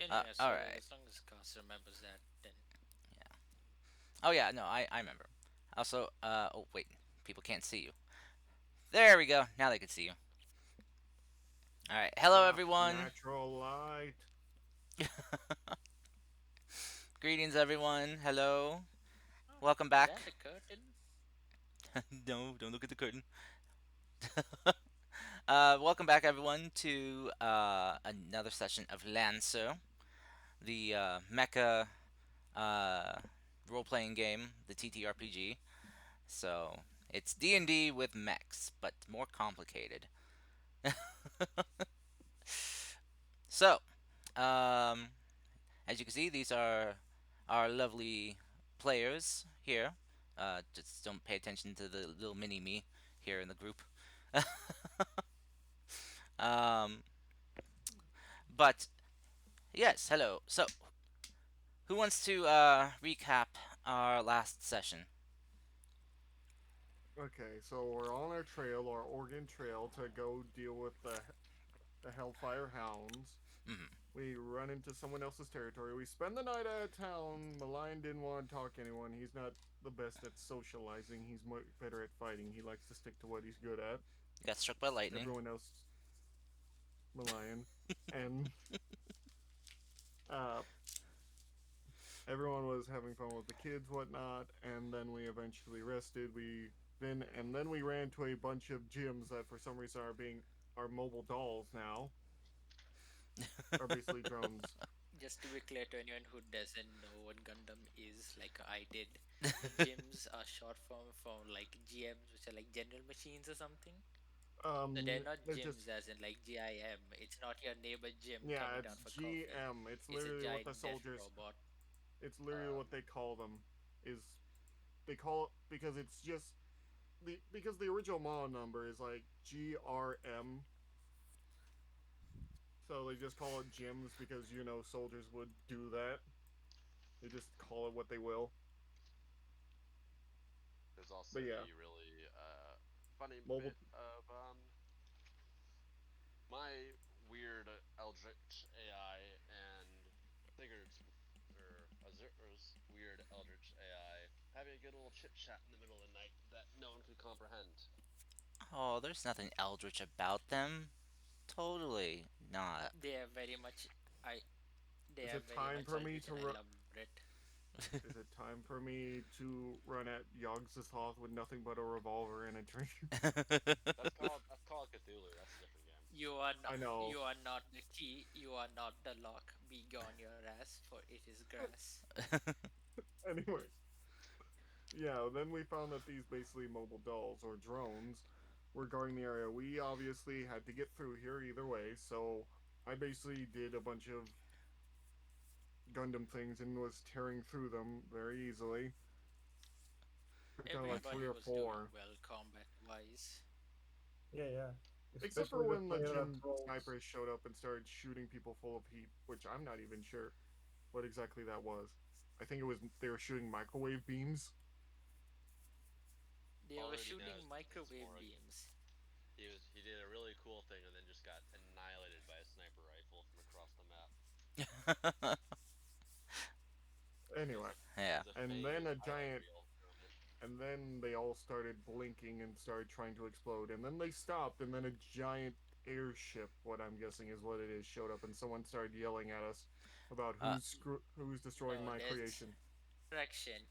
Anyway, All so right. as long as Gus remembers that, then Yeah. Oh yeah, no, I remember. Also, oh wait, people can't see you. There we go. Now they can see you. All right. Hello, Ah, everyone. natural light. Greetings, everyone. Hello. oh, Welcome is that back. a curtain? No, don't look at the curtain. Welcome back, everyone, to another session of Lancer, the mecha uh, role-playing game, the TTRPG. So it's D&D with mechs, but more complicated. So, um, as you can see, these are our lovely players here. Just don't pay attention to the little mini me here in the group. Um, but yes, hello. So, who wants to recap our last session? Okay, so we're on our trail, our Oregon Trail, to go deal with the Hellfire Hounds. Mhm. We run into someone else's territory. We spend the night out of town. Malign didn't want to talk to anyone. He's not the best at socializing. He's better at fighting. He likes to stick to what he's good at. Got struck by lightning. Everyone else, Malign, and uh, everyone was having fun with the kids, whatnot. And then we eventually rested. Then we ran to a bunch of gyms that for some reason are being our mobile dolls now are basically drones. Just to be clear to anyone who doesn't know what Gundam is, like I did, gyms are short form from like GMs, which are like general machines or something. No, they're not They're just gyms as in like GIM. It's not your neighbor gym yeah, coming down it's for coffee. GM. It's It's a literally what the giant death soldiers. robot. It's literally Um, what they call them. Is they call it because it's just because the original model number is like GRM. So they just call it gyms because soldiers would do that. They just call it what they will. There's also But yeah, a really funny mobile. bit of my weird eldritch AI and Sigurd's or Azur's weird eldritch AI having a good little chit chat in the middle of the night that no one could comprehend. Oh, there's nothing eldritch about them. Totally not. they are very much I. They Is are it very time much for me eldritch, to and I loved it. Is it time for me to run at Yogg-Sothoth with nothing but a revolver and a drink? That's called Cthulhu. That's a different game. You are not. I know. You are not the key. You are not the lock. Be gone your ass, for it is grass. Anyway, yeah, then we found that these basically mobile dolls or drones were guarding the area. We obviously had to get through here either way, so I basically did a bunch of Gundam things and was tearing through them very easily. Took down like three Everybody or was doing four. well combat wise. Yeah, yeah. Except for Especially the when the player that gym rolls. snipers showed up and started shooting people full of heat, which I'm not even sure what exactly that was. I think it was they were shooting microwave beams. They All I were already know shooting is this is microwave more. beams. He did a really cool thing and then just got annihilated by a sniper rifle from across the map. Anyway, It Yeah. was a and then phased a highlight giant reel moment. and then they all started blinking and started trying to explode and then they stopped and then a giant airship, what I'm guessing is what it is, showed up and someone started yelling at us about Uh, who's destroying No, my there's creation. correction.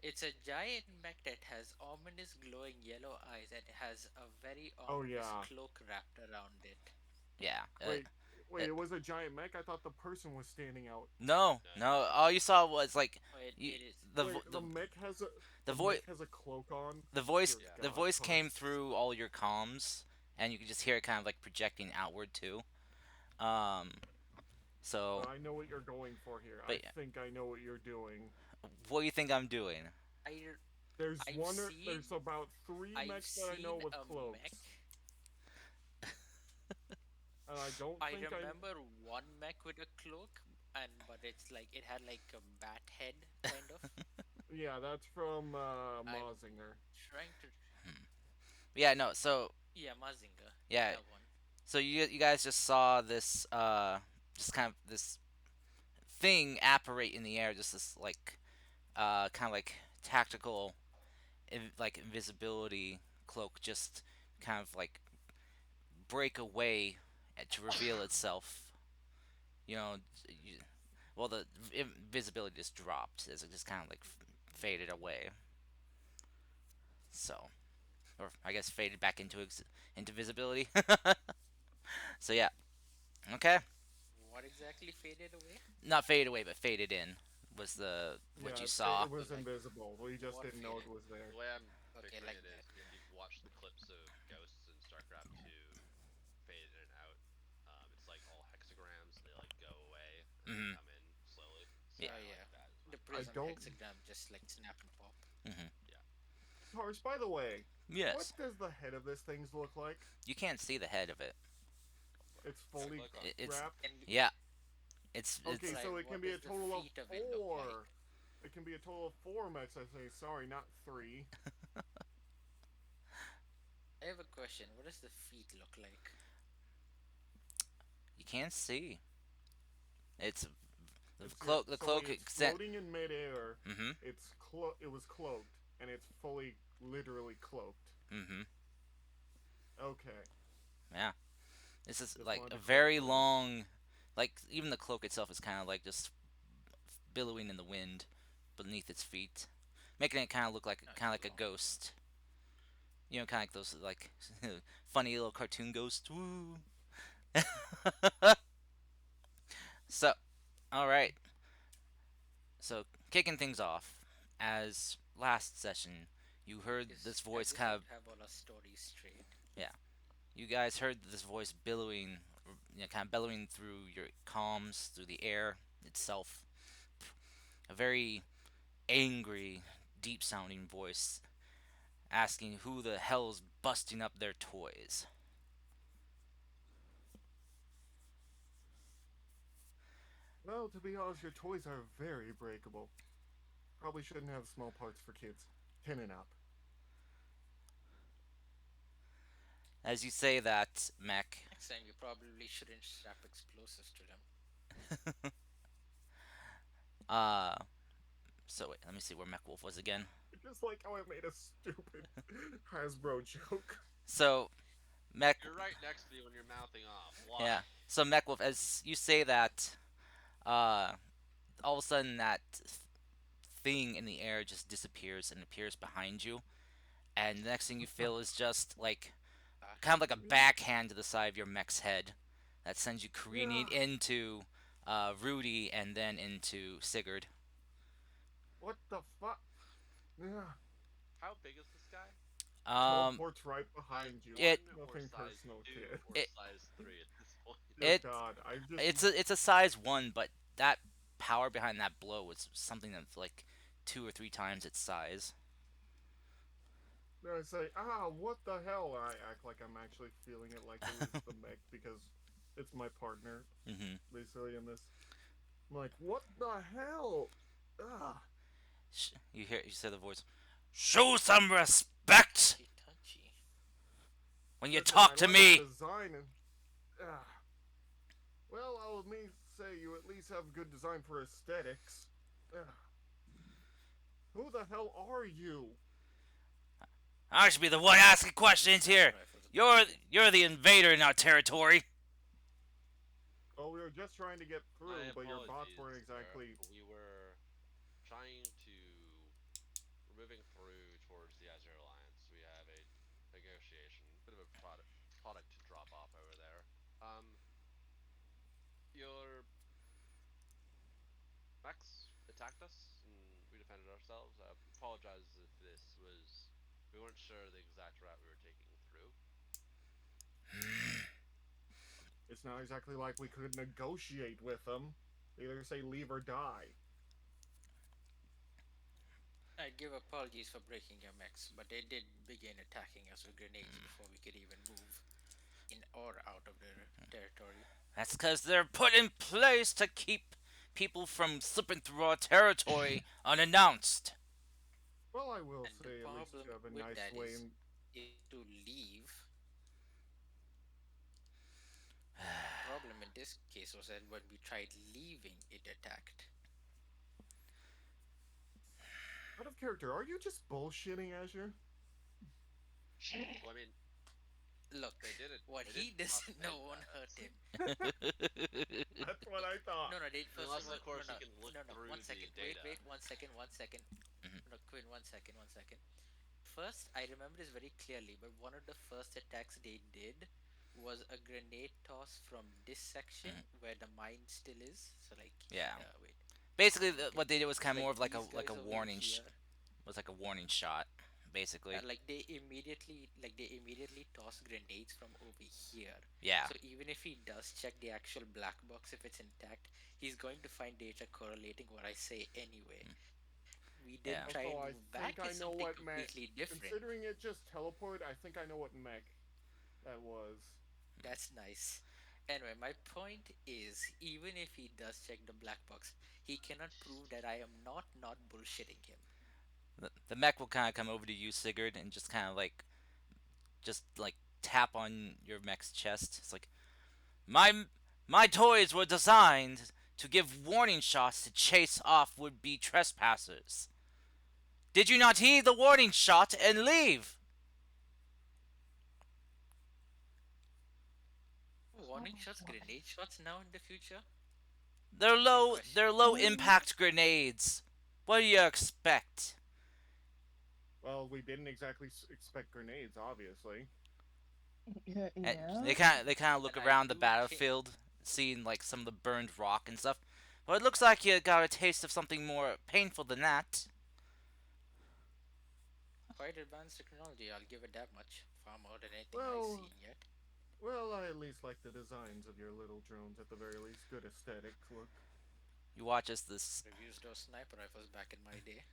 It's a giant mech that has ominous glowing yellow eyes and has a very Oh ominous yeah. cloak wrapped around it. yeah. Wait, Uh, it was a giant mech? I thought the person was standing out. no, No, no. All you saw was like Oh, you, it is. the vo- Wait, the the voice mech has a cloak on? the voice Dear yeah. the god, voice came Connor. through all your comms, and you could just hear it kind of like projecting outward too. Um. So, I know what you're going for here. I but yeah, think I know what you're doing. what do you think I'm doing? I I've There's seen about three I've mechs that I know seen with a mech. cloaks. And I don't I think I remember one mech with a cloak, and but it's like it had like a bat head kind of. yeah, that's from I'm Mazinger. trying to. Yeah, no. So Yeah, Mazinger, yeah, that one. so you guys just saw this just kind of this thing apparate in the air, just this like kind of like tactical like invisibility cloak, just kind of like break away to reveal itself. You know, you, well the invisibility just dropped as it just kind of like faded away. So, or I guess faded back into into visibility. So yeah, okay, What exactly faded away? not faded away, but faded in was the what Yeah, you it saw. was Like invisible. We just what didn't know it faded? was The there. way I'm Okay, picturing like it that. is if you've watched the clips of Ghosts in StarCraft 2 fade in and out, it's like all hexagrams. They like go away and then Hmm. come in slowly. It's Yeah. Oh kind of like yeah, that is what the I'm I prism picturing. don't. hexagram just like snap and pop. Hmm. Yeah. Tars, by the way, what Yes. does the head of this thing look like? You can't see the head of it. It's Right fully click on it. It's wrapped. Can we, yeah. Okay, It's right? so it can What be a does the total of feet of it look like? four. It can be a total of four mechs, I say. Sorry, not three. I have a question. What does the feet look like? you can't see. It's the It's yeah. cloak. The So cloak it's extent. floating in midair. Mm-hmm. It was cloaked, and it's fully, literally cloaked. Mm-hmm. Okay, Yeah. This is just like wanted a to very clarify. long, like even the cloak itself is kind of like just billowing in the wind beneath its feet, making it kind of like a Cool. ghost. You know, kind of like those like funny little cartoon ghosts. Woo. So, all right. So, kicking things off, as last session, you heard this I voice just kind need of, to have all our stories straight. yeah, you guys heard this voice billowing, kind of bellowing through your comms, through the air itself. A very angry, deep sounding voice asking who the hell's busting up their toys. Well, to be honest, your toys are very breakable. Probably shouldn't have small parts for kids. 10 and up. As you say that, Mech, Next time, you probably shouldn't strap explosives to them. uh, so wait, let me see where Mech Wolf was again. Just like how I made a stupid Hasbro joke. So, Mech, You're right next to me when you're mouthing off. Why? yeah. So, Mech Wolf, as you say that, uh, all of a sudden that thing in the air just disappears and appears behind you, and the next thing you feel is just like kind of like a Backhand. backhand to the side of your mech's head that sends you careening Yeah. into Rudy and then into Sigurd. What the fuck? Yeah. How big is this guy? Um, Teleports right Size behind you. it 1 or Nothing size personal, 2 kid. or it size 3 at this point? Dear it God, I just. it's a size 1, but that power behind that blow was something that's like 2 or 3 times its size. I say, what the hell? I act like I'm actually feeling it like it was the mech because it's my partner, Hmm. basically, in this. I'm like, what the hell? Ah. You say the voice. Show some respect Touchy, touchy. when you Listen, I talk to like the me. design and. Ah. Well, I'll me say you at least have good design for aesthetics. Ah. Who the hell are you? I should be the one asking These questions sniper here. rifles are You're broken. you're the invader in our territory. Oh, we were just trying to get My through, but your bots weren't apologies, sir. exactly. We were trying to. We're moving through towards the Azure Alliance. We have a negotiation, bit of a product to drop off over there. Your Max attacked us, and we defended ourselves. I apologize if this was. We weren't sure the exact route we were taking through. It's not exactly like we could negotiate with them. They either say leave or die. I give apologies for breaking your mechs, but they did begin attacking us with grenades before we could even move in or out of their territory. That's because they're put in place to keep people from slipping through our territory unannounced. Well, I will And the say at least you problem have a with nice that way in. is to leave. The problem in this case was that when we tried leaving, it attacked. Out of character, are you just bullshitting, Azure? Well, I mean, Look, they did it. what They did he toss doesn't an egg know won't at hurt us. him. That's what I thought. No, no, they first of Unless, all, of no, course, you no, can look no. through One the second. Wait, data. wait. 1 second. 1 second. Mhm. No, Quinn. 1 second. 1 second. First, I remember this very clearly. But one of the first attacks they did was a grenade toss from this Mhm. section where the mine still is. So like, Yeah. wait. Basically, Okay. what they did was kind So of more like of these like a guys over warning here. was like a warning shot, Yeah, basically. like they immediately toss grenades from over here. Yeah. So even if he does check the actual black box if it's intact, he's going to find data correlating what I say anyway. We then Yeah. try and Also, I move back think to I know something what mech. completely different. Considering it just teleport, I think I know what mech that was. That's nice. Anyway, my point is, even if he does check the black box, he cannot prove that I am not bullshitting him. The mech will kind of come over to you, Sigurd, and just kind of like tap on your mech's chest. It's like my my toys were designed to give warning shots to chase off would-be trespassers. Did you not heed the warning shot and leave? Warning shots, grenade shots now in the future? Good They're question. low impact grenades. What do you expect? Well, we didn't exactly expect grenades, obviously. And Yeah. they kind of look And I around the do think battlefield, seeing like some of the burned rock and stuff. But it looks like you got a taste of something more painful than that. quite advanced technology, I'll give it that much. Far more than anything I've Well, seen yet. well, I at least like the designs of your little drones at the very least. Good aesthetic look. You watch as this. Could have used those sniper rifles back in my day.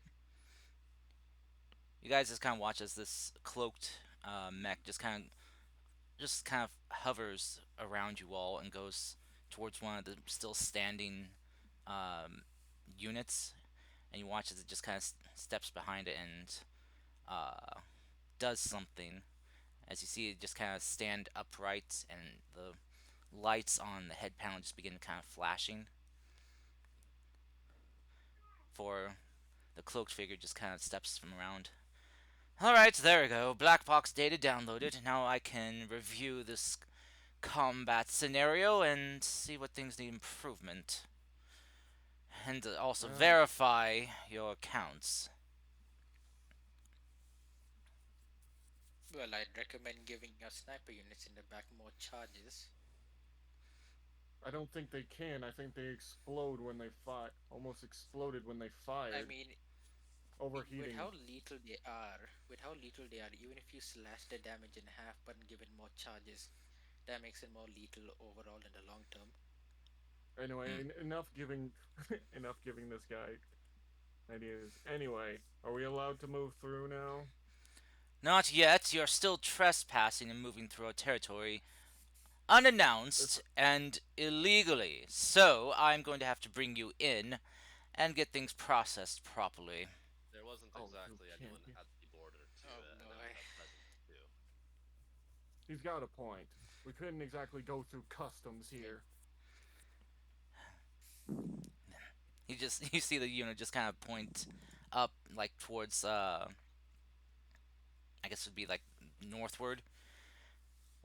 You guys just kind of watch as this cloaked mech just kind of hovers around you all and goes towards one of the still standing um, units, and you watch as it just kind of steps behind it and uh, does something. As you see it just kind of stand upright, and the lights on the head panel just begin kind of flashing. For the cloaked figure just kind of steps from around. Alright, there we go. Black box data downloaded. Now I can review this combat scenario and see what things need improvement. And also Well, verify your accounts. Well, I'd recommend giving your sniper units in the back more charges. I don't think they can. I think they explode when they fire. Almost exploded when they I fired. mean, with Overheating. how lethal they are, even if you slash the damage in half but give it more charges, that makes it more lethal overall in the long term. Anyway, Hmm. enough giving, enough giving this guy ideas. Anyway, are we allowed to move through now? Not yet. You're still trespassing and moving through our territory This. unannounced and illegally. So I'm going to have to bring you in and get things processed properly. There wasn't Oh, you exactly can't. anyone at the border to Oh announce boy. our presence to. He's got a point. We couldn't exactly go through customs Yeah, here. You see the unit just kind of point up like towards I guess it would be like northward,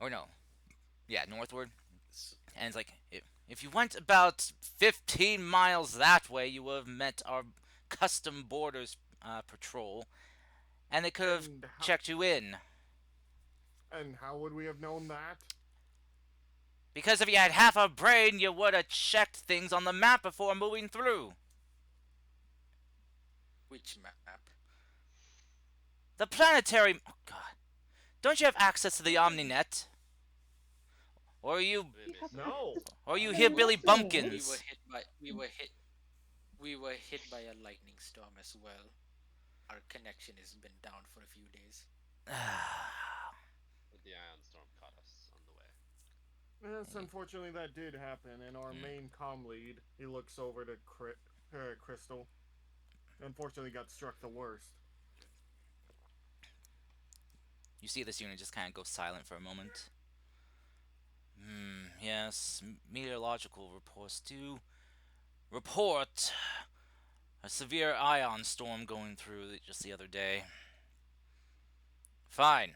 or no, yeah, northward. s- And it's like if you went about 15 miles that way, you would have met our custom borders patrol, and they could have And how? checked you in. And how would we have known that? Because if you had half a brain, you would have checked things on the map before moving through. which map? The planetary. Oh God! Don't you have access to the OmniNet? Or are you, We missed it. No. hillbilly We were bumpkins? hit by we were hit by a lightning storm as well. Our connection has been down for a few days. The ion storm caught us on the way. Yes, unfortunately that did happen. And our Mm. main comm lead, he looks over to Crystal. Unfortunately, got struck the worst. You see this unit just kind of go silent for a moment. Yes, meteorological reports do report a severe ion storm going through just the other day. Fine,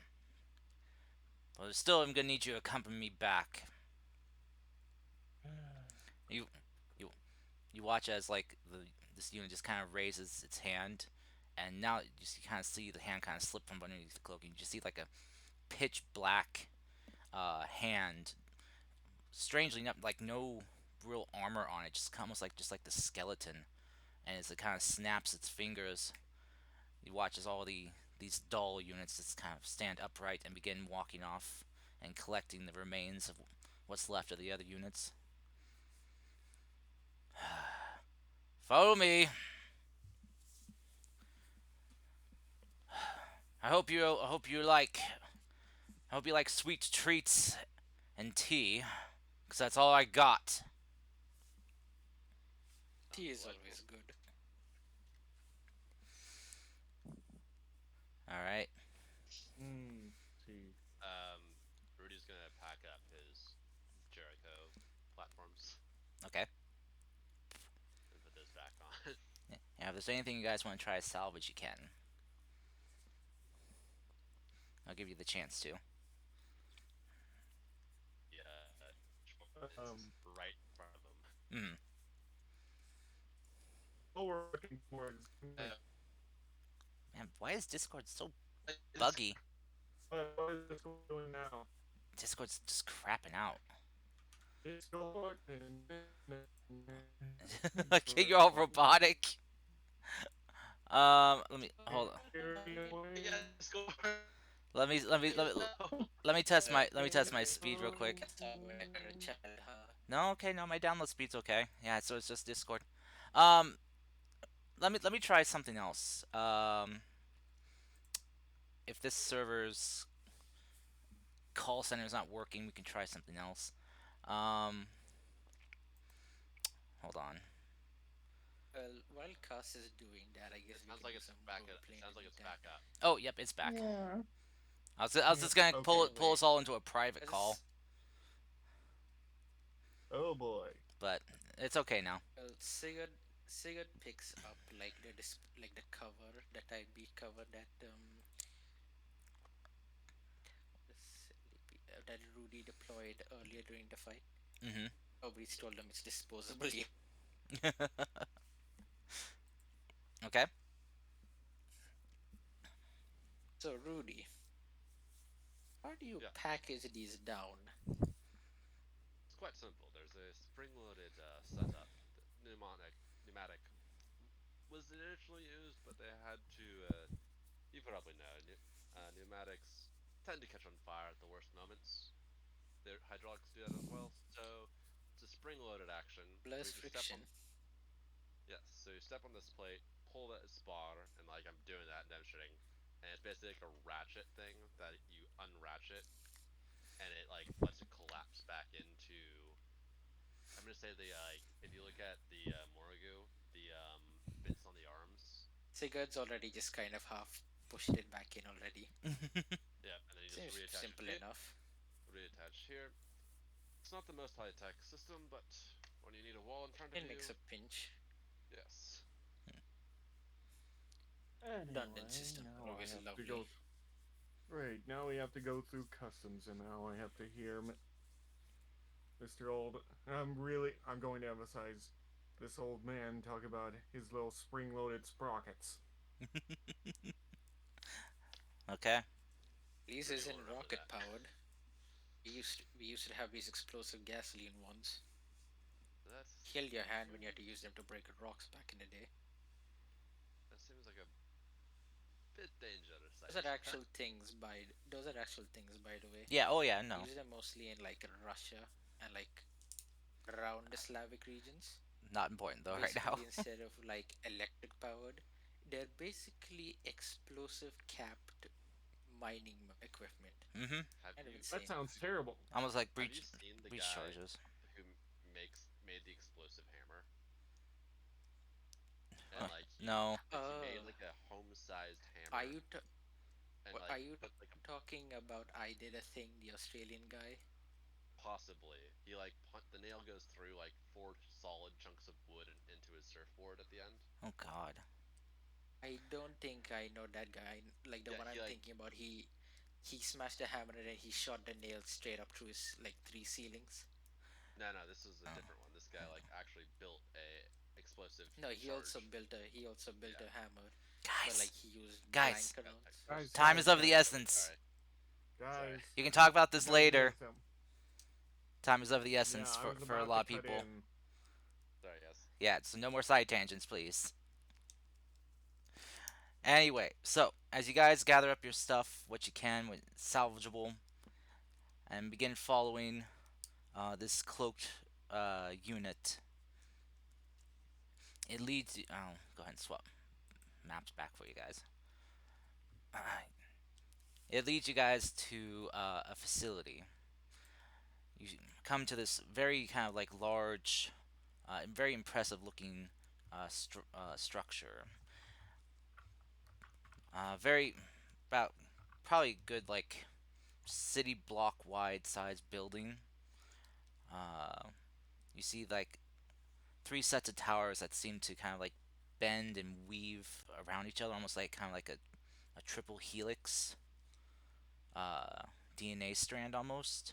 but still, I'm gonna need you to accompany me back. You, you, you watch as like this unit just kind of raises its hand, and now you just kind of see the hand kind of slip from underneath the cloak, and you just see like a pitch black hand. Strangely enough, like no real armor on it, just almost like the skeleton. And as it kind of snaps its fingers, you watch as all these dull units just kind of stand upright and begin walking off and collecting the remains of what's left of the other units. Follow me. I hope you like sweet treats and tea, cause that's all I got. Tea Sounds is delightful. always good. All right. Hmm. See. Rudy's gonna pack up his Jericho platforms Okay. and put those back on. Yeah, if there's anything you guys want to try to salvage, you can. I'll give you the chance to. The short is Um. right in front of him. Mm. All we're looking for is Man, why is Discord so It's buggy? what is this doing now? Discord's just crapping out. Discord. Okay, you're all robotic. Let me hold on. yeah, Discord. No. Let me test my speed real quick. Somewhere a child, huh? No, okay, no, my download speed's okay. Yeah, so it's just Discord. Um, let me try something else. If this server's call center is not working, we can try something else. Um, hold on. Well, while Cass is doing that, I It guess we sounds can like do it's some back. role It playing sounds in the like it's meantime. back up. Oh, yep, it's back. Yeah. I was just gonna Okay. pull Anyway, us all into a private as call, Oh boy. but it's okay now. well, Sigurd picks up like like the cover, the type B cover that that Rudy deployed earlier during the fight. Mm-hmm. Nobody's told him it's disposable yet. Okay. So Rudy, how do you Yeah, package these down? it's quite simple. There's a spring-loaded setup. The pneumatic was initially used, but they had to. You probably know pneumatics tend to catch on fire at the worst moments. Their hydraulics do that as well. So it's a spring-loaded action. So Less if you step on, friction. yes, so you step on this plate, pull that spar, and like I'm doing that and demonstrating, and it's basically like a ratchet thing that you unratchet, and it like lets it collapse back into. I'm gonna say the like if you look at the Morigu, the bits on the arms. Sigurd's already just kind of half pushed it back in already. Yeah, and then you just Seems reattach it simple here, enough. reattach here. It's not the most high-tech system, but when you need a wall in front of It makes you, a pinch. yes. Redundant Anyway, system, now I always have to lovely. go. Right now we have to go through customs, and now I have to hear Mr. Old. I'm going to emphasize this old man talk about his little spring-loaded sprockets. Okay. These Rudy will isn't remember rocket that. powered. We used to have these explosive gasoline ones. That's Killed your hand when you had to use them to break rocks back in the day. that seems like a bit dangerous, Those I'd are say. actual things by the way. Yeah. Oh yeah. They No. use them mostly in like Russia and like around the Slavic regions. Not important though right now. Basically, instead of like electric powered, they're basically explosive capped mining equipment. Mm-hmm. Have Kind of you That insane. sounds terrible. Almost like have you seen the breach guy charges. who makes made the explosive hammer? And Huh. he No. made Uh, like a home-sized are hammer you t- and are like you put like a talking about I Did a Thing, the Australian guy? Possibly. He like the nail goes through like four solid chunks of wood and into his surfboard at the end. Oh God. I don't think I know that guy. Like the Yeah, one he I'm like thinking about, he smashed a hammer and he shot the nail straight up through his like three ceilings. no, this is a Oh. different one. This guy like actually built a explosive No, charge. he also built Yeah. a hammer, but like Guys. he used Guys. blank Yeah, rounds. we're Guys, Time guys, is of the guys, essence. sorry. Sorry. guys. You can talk about You this guys later. missed him. Time is of the Yeah, essence I was for a about lot to of cut people. in. Sorry, yes. Yeah, so no more side tangents, please. Anyway, so as you guys gather up your stuff, what you can, what salvageable, and begin following this cloaked unit, it leads you. Oh, go ahead and swap maps back for you guys. Alright. It leads you guys to a facility. You come to this very kind of like large, very impressive looking structure. Very about probably good like city block wide size building. Uh, you see like three sets of towers that seem to kind of like bend and weave around each other, almost like kind of like a triple helix uh, DNA strand almost.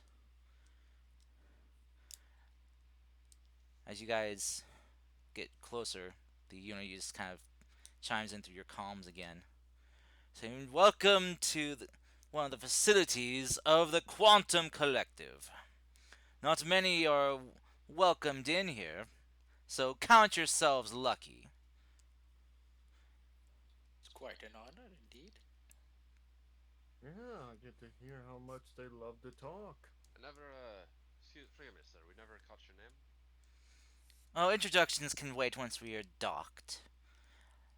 As you guys get closer, the unit just kind of chimes in through your comms again, saying, "Welcome to one of the facilities of the Quantum Collective. Not many are welcomed in here, so count yourselves lucky." It's quite an honor indeed. Yeah, I get to hear how much they love to talk. I never forgive me, sir. We never caught your name. Oh, introductions can wait once we are docked.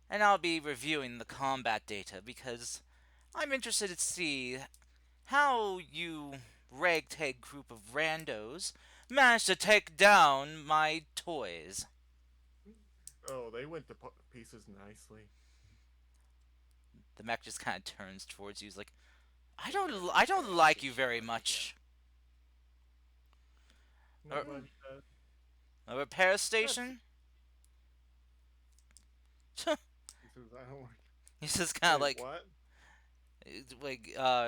And I'll be reviewing the combat data because I'm interested to see how you ragtag group of randos managed to take down my toys. Oh, they went to pieces nicely. The mech just kind of turns towards you. He's like, Is there a I don't repair like you station very over here? much. A, Nobody said. a repair That's. station? He says, I don't like. He's just kind of Wait, what?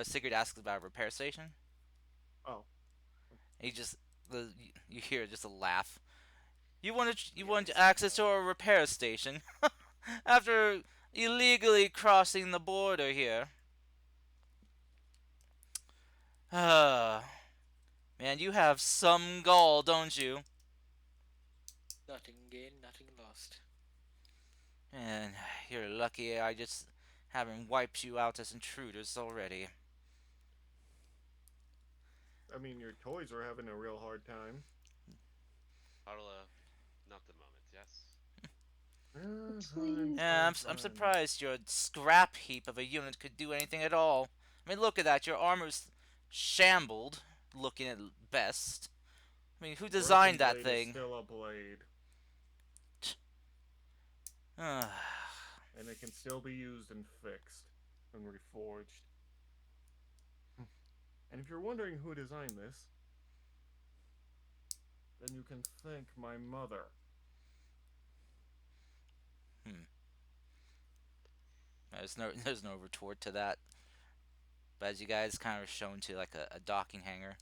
Sigurd asks about a repair station. Oh, He just you hear just a laugh. You want Yes, access to a repair station after illegally crossing the border here. Man, you have some gall, don't you? nothing gained, nothing lost. And you're lucky I just haven't wiped you out as intruders already. I mean, your toys are having a real hard time. Harla, not the moment. Yes. Fine, Yeah, fine, I'm fine. surprised your scrap heap of a unit could do anything at all. I mean, look at that. Your armor's shambled, looking at best. I mean, who A broken designed that blade is thing? still a blade, and it can still be used and fixed and reforged. And if you're wondering who designed this, then you can thank my mother. Hmm. There's no retort to that. But as you guys kind of shown to like a docking hangar,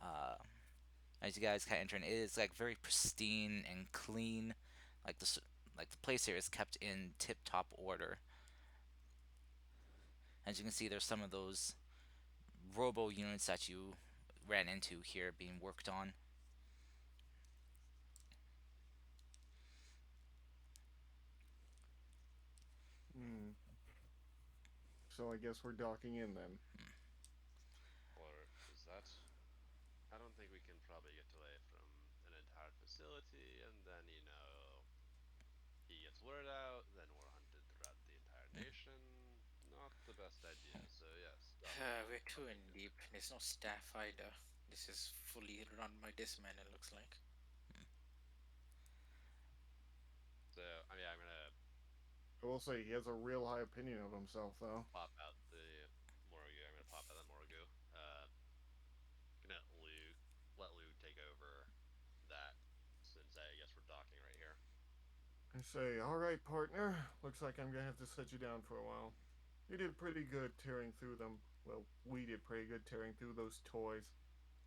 uh, as you guys kind of enter in, it is like very pristine and clean. Like like the place here is kept in tip-top order. As you can see, there's some of those robo units that you ran into here being worked on. Hmm. So I guess we're docking in then. Or is that? I don't think we can probably get away from an entire facility, and then he gets word out. Then we're hunted throughout the entire nation. Not the best idea. So yes, docking We're is too probably in good. deep. There's no staff either. This is fully run by this man, it looks like. So I mean, I'm gonna I will say he has a real high opinion of himself, though. pop out the Morgu. I'm gonna pop out the Morgu. Gonna loot. Say, all right, partner. Looks like I'm gonna have to set you down for a while. You did pretty good tearing through them. Well, we did pretty good tearing through those toys.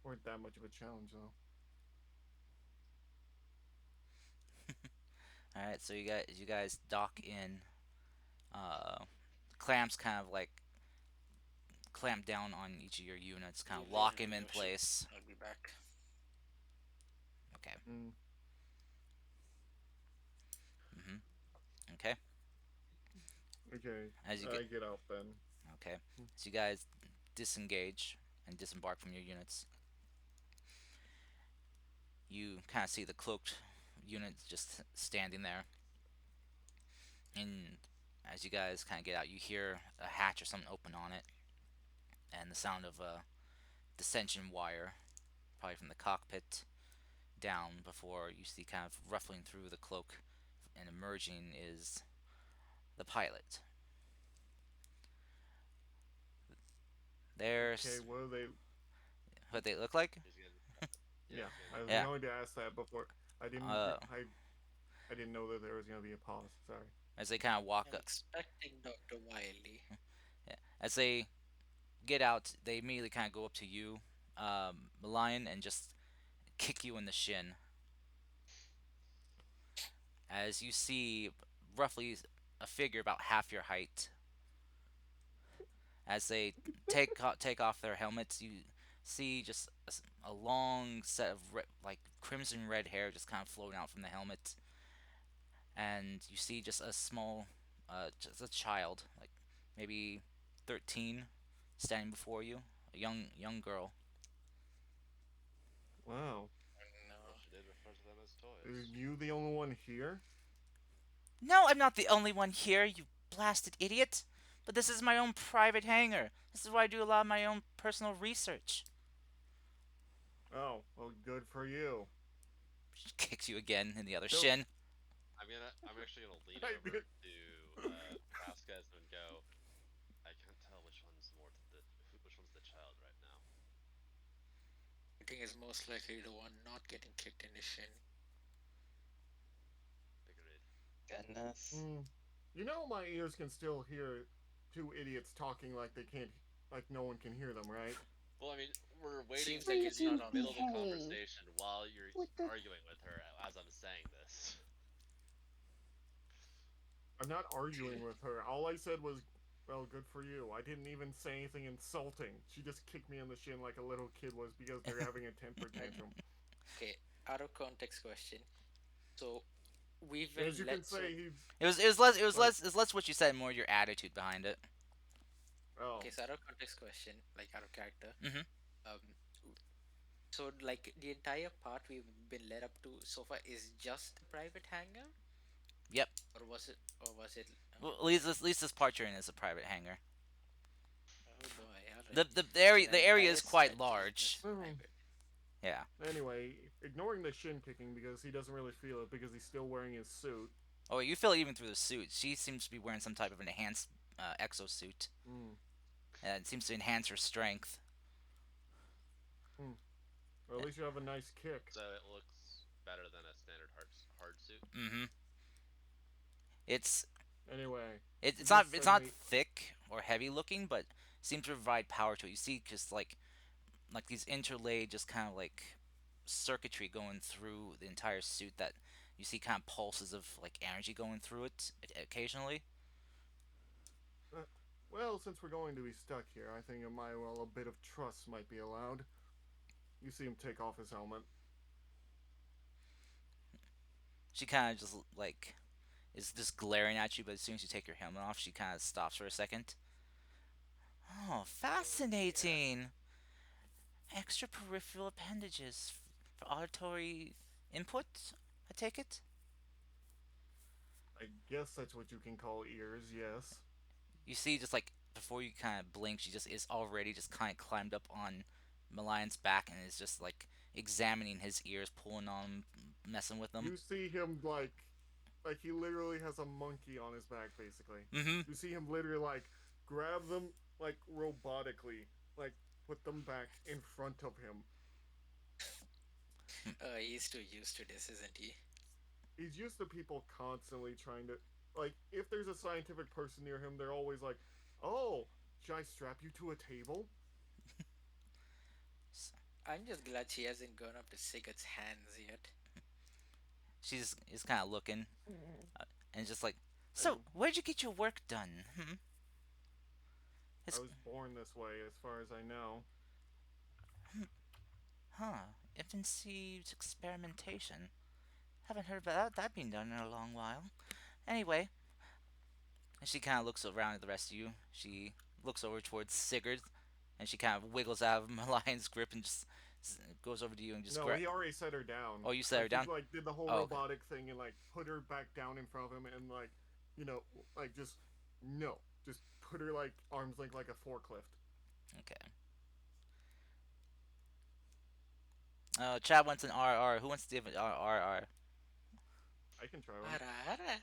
Weren't that much of a challenge, though. All right, so you guys dock in. Uh, Clamps kind of like clamp down on each of your units, kind of lock him in Your ship. place. I'll be back. Okay. Mm, Mhm. Okay. okay, As you I get get out then. okay, so you guys disengage and disembark from your units. You kind of see the cloaked unit just standing there, and as you guys kind of get out, you hear a hatch or something open on it, and the sound of a dissension wire, probably from the cockpit down. Before you see kind of ruffling through the cloak and emerging is the pilot. Okay, There's what are they? what they look like. He's getting, yeah, Yeah, he's getting I was Yeah. going to ask that before. I didn't. Uh, I didn't know that there was gonna be a pause. Sorry. as they kind of walk I'm up, expecting Dr. Wiley. yeah, as they get out, they immediately kind of go up to you, Lion, and just kick you in the shin. As you see, roughly a figure about half your height. As they take off their helmets, you see just a long set of like crimson red hair just kind of flowing out from the helmet, and you see just a small, just a child, like maybe 13, standing before you, a young girl. Wow. Well, No. she did refer to them as Are toys. you the only one here? No, I'm not the only one here, you blasted idiot. But this is my own private hangar. This is where I do a lot of my own personal research. Oh, well, good for you. She kicks you again in the other So, shin. I'm actually gonna lean I over did. to Vasquez and go. I can't tell which one's which one's the child right now. I think is most likely the one not getting kicked in the shin. Agreed. Goodness. Hmm. You know, my ears can still hear two idiots talking like they can't, like no one can hear them, right? Well, I mean, we're waiting Seems to like be it's Please not in the on middle of the mute. behave. conversation while you're What the? arguing with her as I'm saying this. I'm not arguing Okay. with her. All I said was, well, good for you. I didn't even say anything insulting. She just kicked me in the shin like a little kid was because they're having a temper tantrum. Okay. Out of context question. So we've As been you can let. So say, he, like, It was less what you said, more your attitude behind it. oh, okay. So out of context question, like out of character. Mhm. Um. So like the entire part we've been led up to so far is just the private hangar, Yep. or was it? Or was it? Well, at least this part you're in is a private hangar. Oh boy. All The right. the, the So area the then area I is guess quite that this is large. just hmm. private. Yeah. Anyway, ignoring the shin kicking because he doesn't really feel it because he's still wearing his suit. Oh, you feel it even through the suit. She seems to be wearing some type of an enhanced exosuit, Hmm. and it seems to enhance her strength. Hmm. Well, at least you have a nice kick. So it looks better than a standard hard suit. Mm-hmm. It's Anyway, it, you it's just not it's send not me. thick or heavy looking, but seems to provide power to it. You see, just like these interlaid, just kind of like circuitry going through the entire suit that you see kind of pulses of like energy going through it occasionally. Uh, well, since we're going to be stuck here, I think it might well a bit of trust might be allowed. You see him take off his helmet. She kind of just like is just glaring at you, but as soon as you take your helmet off, she kind of stops for a second. Oh, Yeah. fascinating! Extra peripheral appendages for auditory input. I take it. I guess that's what you can call ears, yes. You see, just like before you kind of blink, she just is already just kind of climbed up on Malion's back and is just like examining his ears, pulling on him, messing with them. You see him like he literally has a monkey on his back, basically. Mm-hmm. You see him literally like grab them like robotically, like put them back in front of him. He's too used to this, isn't he? he's used to people constantly trying to, like, if there's a scientific person near him, they're always like, "Oh, should I strap you to a table?" I'm just glad she hasn't gone up to Sigurd's hands yet. She's is kind of looking and just like, so And where'd you get your work done? Hmm? I It's was born this way, as far as I know. huh? Infancy experimentation. Haven't heard about that being done in a long while. Anyway, and she kind of looks around at the rest of you. She looks over towards Sigurd, and she kind of wiggles out of Malion's grip and just goes over to you and just No, he already set her Oh, down. you set her Like he down. like did the whole Oh, okay. robotic thing and like put her back down in front of him and like, you know, like just no, just put her like arms like a forklift. Okay. Chad wants an RR. Who wants to give an RR? I can try one. Ara, ara.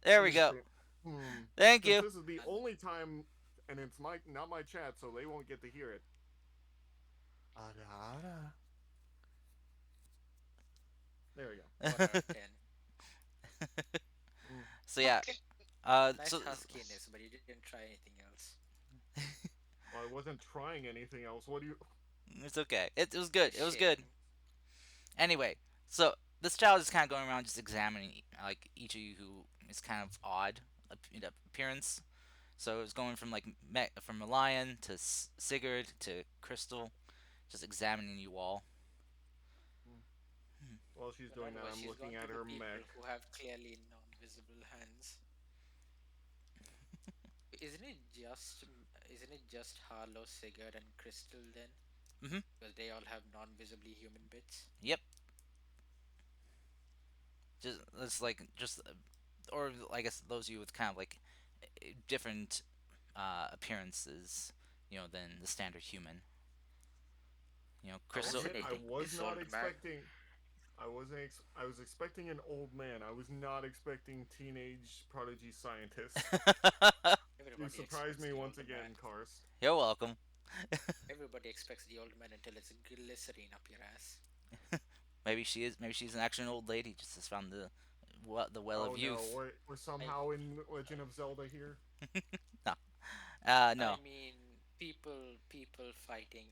There I'm we just go. saying. Hmm. Thank Since you. this is the only time, and it's my not my chat, so they won't get to hear it. Ada, ada. There we go. 1 out of 10. Mm. So yeah. Nice So huskiness, but you didn't try anything else. Well, I wasn't trying anything else. What do you? it's okay. It was good. It was good. Shame. Anyway, so this child is kind of going around just examining like each of you who is kind of odd appearance. So it was going from like from Lion to Sigurd to Crystal, just examining you all. Mm. While she's doing that, Remember, I'm she's looking gone to at the her people mech. who have clearly non-visible hands. Isn't it just Harlow, Sigurd, and Crystal then? Mhm. Because they all have non-visibly human bits. Yep. Just it's like just or I guess those of you with kind of like different appearances, than the standard human. I'll Crystal. admit, I Fascinating. was This not old man. expecting. I was expecting an old man. I was not expecting teenage prodigy scientist. You Everybody surprised expects me the once older man. again, Karst. You're welcome. Everybody expects the old man until it's glycerine up your ass. Maybe she is. Maybe she's actually an old lady. Just has found the well Oh of no, youth. we're I somehow in Legend of Zelda here. No. I No. mean, people fighting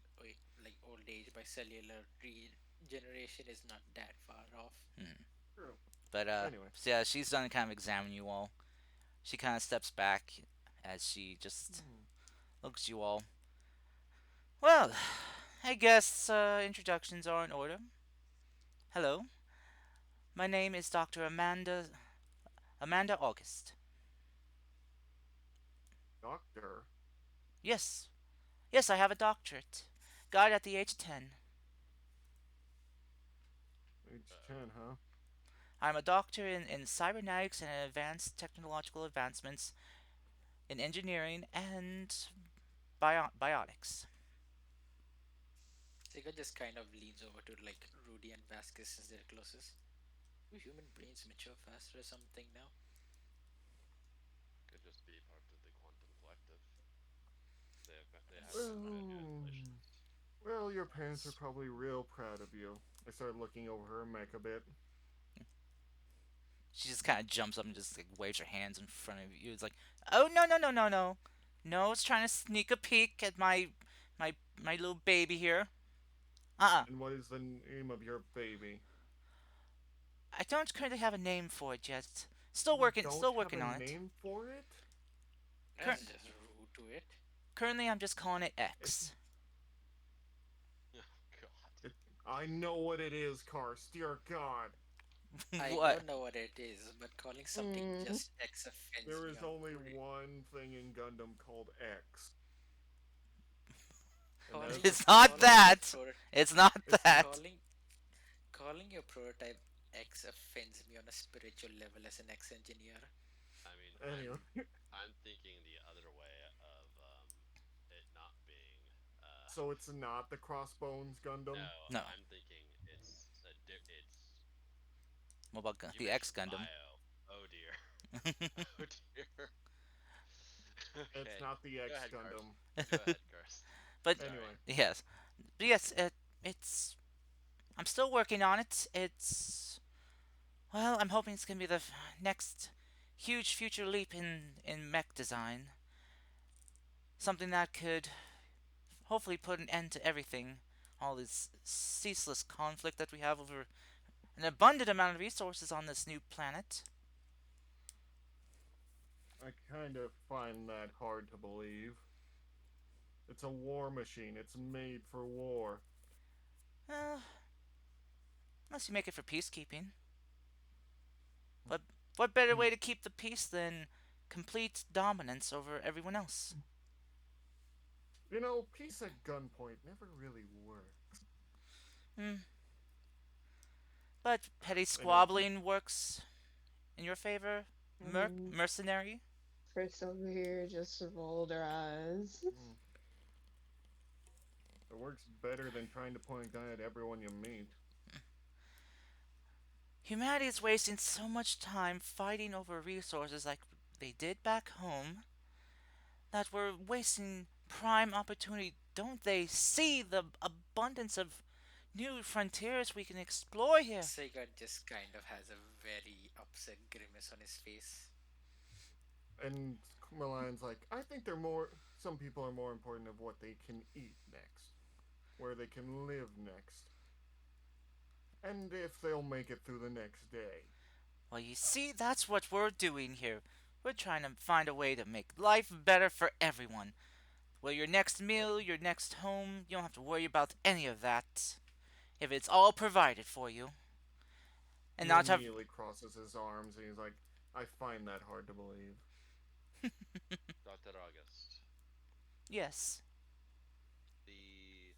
like old age by cellular regeneration is not that far off. Hmm. True. But Anyway. so yeah, she's done kind of examining you all. She kind of steps back as she just Hmm. looks at you all. Well, I guess introductions are in order. Hello, my name is Dr. Amanda August. Doctor, Yes, yes, I have a doctorate. Got it at the age of 10. age 10, huh? I'm a doctor in cybernetics and advanced technological advancements in engineering and biotics. Sega just kind of leans over to like Rudy and Vasquez since they're closest. Do human brains mature faster or something now? Could just be part of the quantum collective. They haven't invented Well, translations. well, your parents are probably real proud of you. I started looking over her mech a bit. She just kind of jumps up and just like waves her hands in front of you. It's like, oh no no no no no, no! It's trying to sneak a peek at my little baby here. And what is the name of your baby? I don't currently have a name for it yet. Still You working. don't Still have working a on it. name for it? Cur- That's just rude to it. Currently, I'm just calling it It's X. Oh God. it. I know what it is, Karst. Dear God. I What? don't know what it is, but calling something Mm. just X offends There me is on only three. one thing in Gundam called X, and that is Calling the It's not calling your prototype. that. pro It's not It's that. calling calling your prototype X offends me on a spiritual level as an ex engineer. I mean, anyway. I'm thinking the other way of it not being. So it's not the Crossbones Gundam. No, No. I'm thinking it's. What about You the X mentioned Gundam? bio. Oh dear. Oh dear. It's Okay. not the Go X ahead, Karst. Gundam. Go ahead, Karst. but Sorry. Anyway, yes, but yes, it's I'm still working on it. It's well, I'm hoping it's gonna be the next huge future leap in mech design. Something that could hopefully put an end to everything. All this ceaseless conflict that we have over an abundant amount of resources on this new planet. I kind of find that hard to believe. It's a war machine. It's made for war. Uh, Unless you make it for peacekeeping. But what better way to keep the peace than complete dominance over everyone else? You know, peace at gunpoint never really works. Hmm. But petty Anyway, squabbling works in your favor, I mean, mercenary. Chris over here just rolled her eyes. mm, it works better than trying to point a gun at everyone you meet. Humanity is wasting so much time fighting over resources like they did back home that we're wasting prime opportunity. Don't they see the abundance of new frontiers we can explore here? Sega just kind of has a very upset grimace on his face. And Milan's like, I think they're more. Some people are more important of what they can eat next, where they can live next, and if they'll make it through the next day. Well, you see, that's what we're doing here. We're trying to find a way to make life better for everyone. Well, your next meal, your next home, you don't have to worry about any of that if it's all provided for you. And He not have. immediately crosses his arms and he's like, I find that hard to believe. Dr. August, Yes. the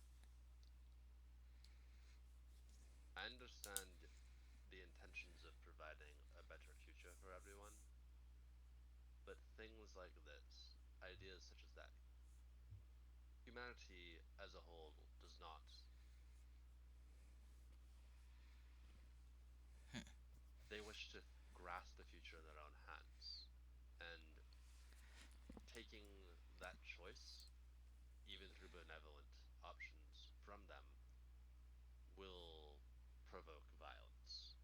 I understand the intentions of providing a better future for everyone, but things like this, ideas such as that, humanity as a whole does not. They wish to grasp the future in their own hands, and taking that choice, even through benevolent options from them, will provoke violence.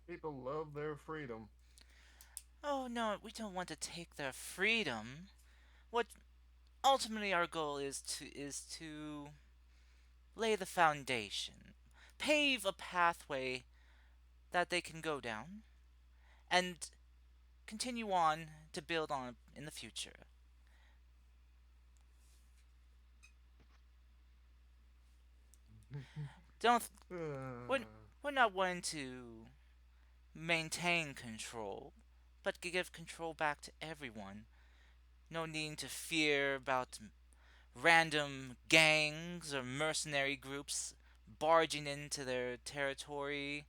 People love their freedom. Oh no, we don't want to take their freedom. What ultimately our goal is to lay the foundation, pave a pathway that they can go down, and continue on to build on in the future. Don't we're, Uh, we're not wanting to maintain control, but give control back to everyone. No need to fear about random gangs or mercenary groups barging into their territory,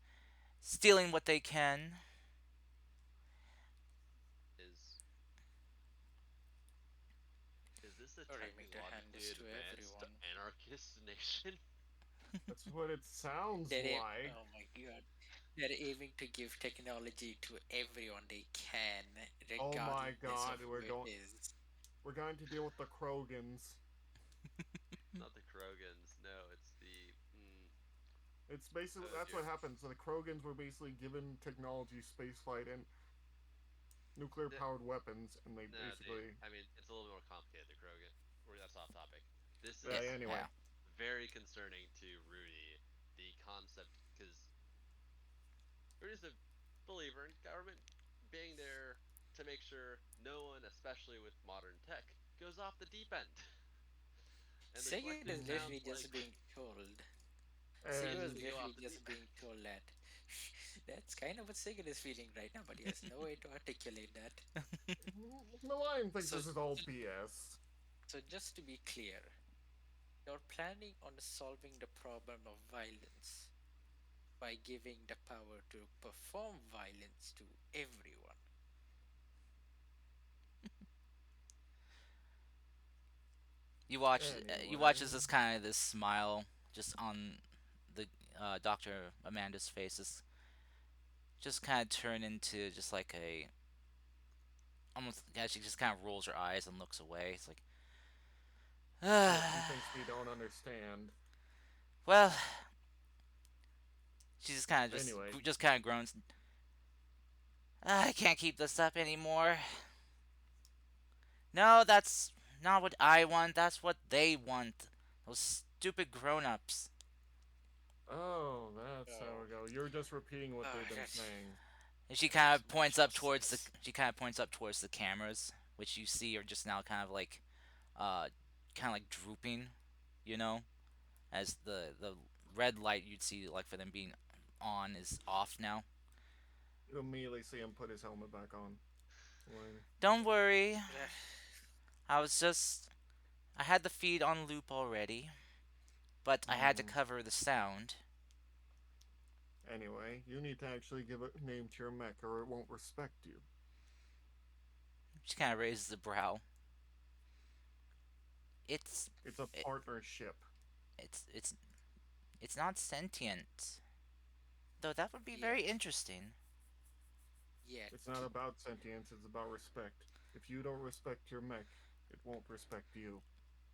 stealing what they can. Is is this a Or aiming to hand technologically this to advanced everyone. anarchist nation? that's what it sounds like. Oh my god. They're aiming to give technology to everyone they can, Oh my regardless of god, who it is. we're going to deal with the Krogans. Not the Krogans. No, it's the. It's basically Oh that's dear. what happened. So the Krogans were basically given technology, spaceflight, and nuclear No, powered weapons, and they no, the. basically I mean, it's a little more complicated. The Krogan. That's off topic. This Yeah, is anyway. yeah. very concerning to Rudy. The concept, because Rudy's a believer in government being there to make sure no one, especially with modern tech, goes off the deep end. And the Sega is question literally sounds just like being told. Sega yes, is And we go literally off the just deep being end. told that. That's kind of what Sega is feeling right now, but he has no way to articulate that. Milan thinks So, this is all BS. so just to be clear, you're planning on solving the problem of violence by giving the power to perform violence to everyone. You watch Anyway, as this kind of this smile just on the Dr. Amanda's face is just kind of turn into just like a almost yeah, she just kind of rolls her eyes and looks away. It's like like he thinks we don't understand. Well, she Anyway, just kind of groans. I can't keep this up anymore. No, that's not what I want. That's what they want. Those stupid grown-ups. oh, that's how Oh, we go. You're just repeating what they've been that's saying. And she kind that's of much points more up towards sense. the cameras, which you see are just now uh kind of like drooping, you know, as the red light you'd see like for them being on is off now. You immediately see him put his helmet back on. Like, Don't worry. Yeah. I was just I had the feed on loop already, but I had to hmm. cover the sound. Anyway, you need to actually give a name to your mech or it won't respect you. She kind of raises the brow. It's It's a it, partnership. it's it's it's not sentient. Though that would be very Yet. interesting. Yet. It's not about sentience, it's about respect. If you don't respect your mech, it won't respect you.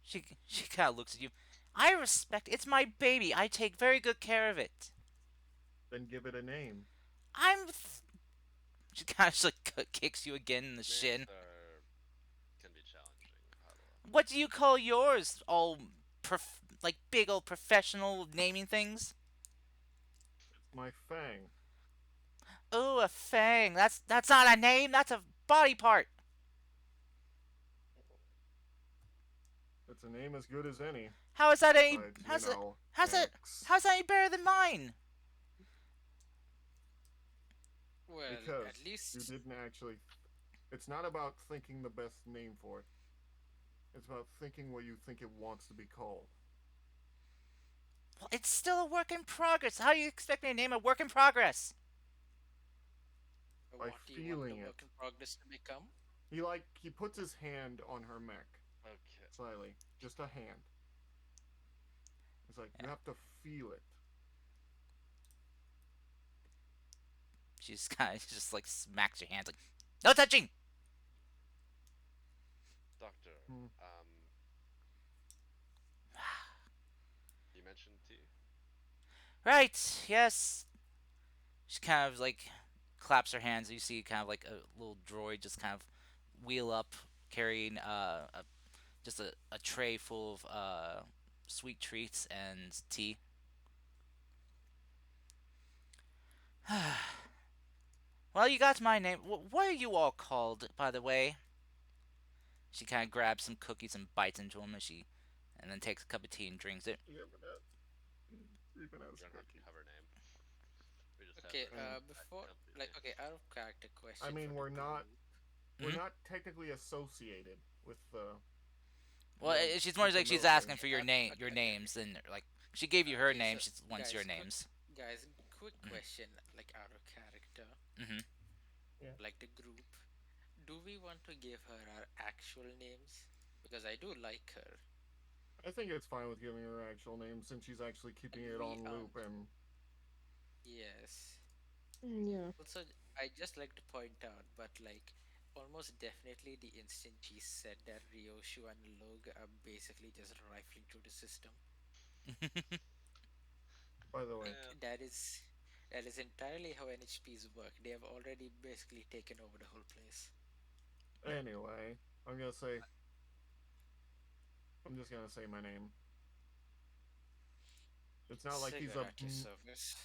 She kind of looks at you. I respect. It's my baby. I take very good care of it. Then give it a name. I'm. She kind of just like kicks you again in the Names shin. are can be challenging, Padua. What do you call yours? All like big old professional naming things. It's my fang. Oh, a fang. That's not a name. That's a body part. It's a name as good as any. How is that any? Besides, you know, How's that? X. How's that any better than mine? Well, at Because you least. didn't actually. It's not about thinking the best name for it, it's about thinking what you think it wants to be called. Well, it's still a work in progress. How do you expect me to name a work in progress? By What do you want the feeling work it. in progress to become? He puts his hand on her mech. Okay. Slightly. Just a hand. It's like you Yeah. have to feel it. She's kind of just like smacks your hands like, no touching. Doctor, Hmm. you mentioned tea. Right, yes. She kind of like claps her hands. You see kind of like a little droid just kind of wheel up carrying just a tray full of sweet treats and tea. Well, you got my name. What are you all called, by the way? She kind of grabs some cookies and bites into them, and then takes a cup of tea and drinks it. Even We as don't have a cookies. cover name. We just have Okay, And before, company like, okay, names. out of character I question for mean, the we're not group. we're Hmm. not technically associated with Well, the she's more with the like she's military. asking for Okay, your okay, okay, okay. names, and like she gave you her Okay, name. so She wants your names. quick Hmm. question, like out of character, Hmm. Yeah. like the group. Do we want to give her our actual names? Because I do like her. I think it's fine with giving her actual name since she's actually keeping And it we on loop and yes. Yeah. Also, I just like to point out, but like almost definitely the instant she said that Ryoshu and Log are basically just rifling through the system. by the way. Yeah, Like that is entirely how NHPs work. They have already basically taken over the whole place. Anyway, I'm just gonna say my name. It's not like he's Cigar a at your service.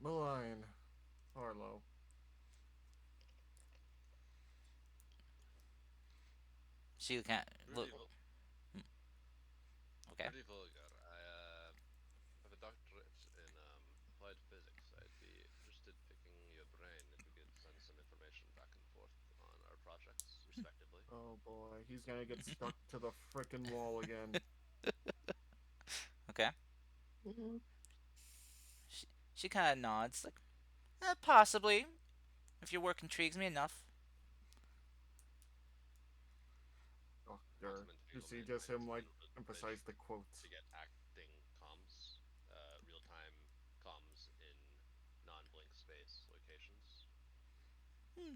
malign Harlow. She can't look. pretty Okay. pretty vulgar. I have a doctorate in applied physics. I'd be interested picking your brain if we could send some information back and forth on our projects, respectively. Oh boy, he's gonna get stuck to the frickin' wall again. Okay. Hmm. She kind of nods, like, possibly, if your work intrigues me enough. Want some Doctor. You integral see just mainframes him like available emphasize the quotes. to get acting comms, real-time comms in non-blink space locations. Hmm.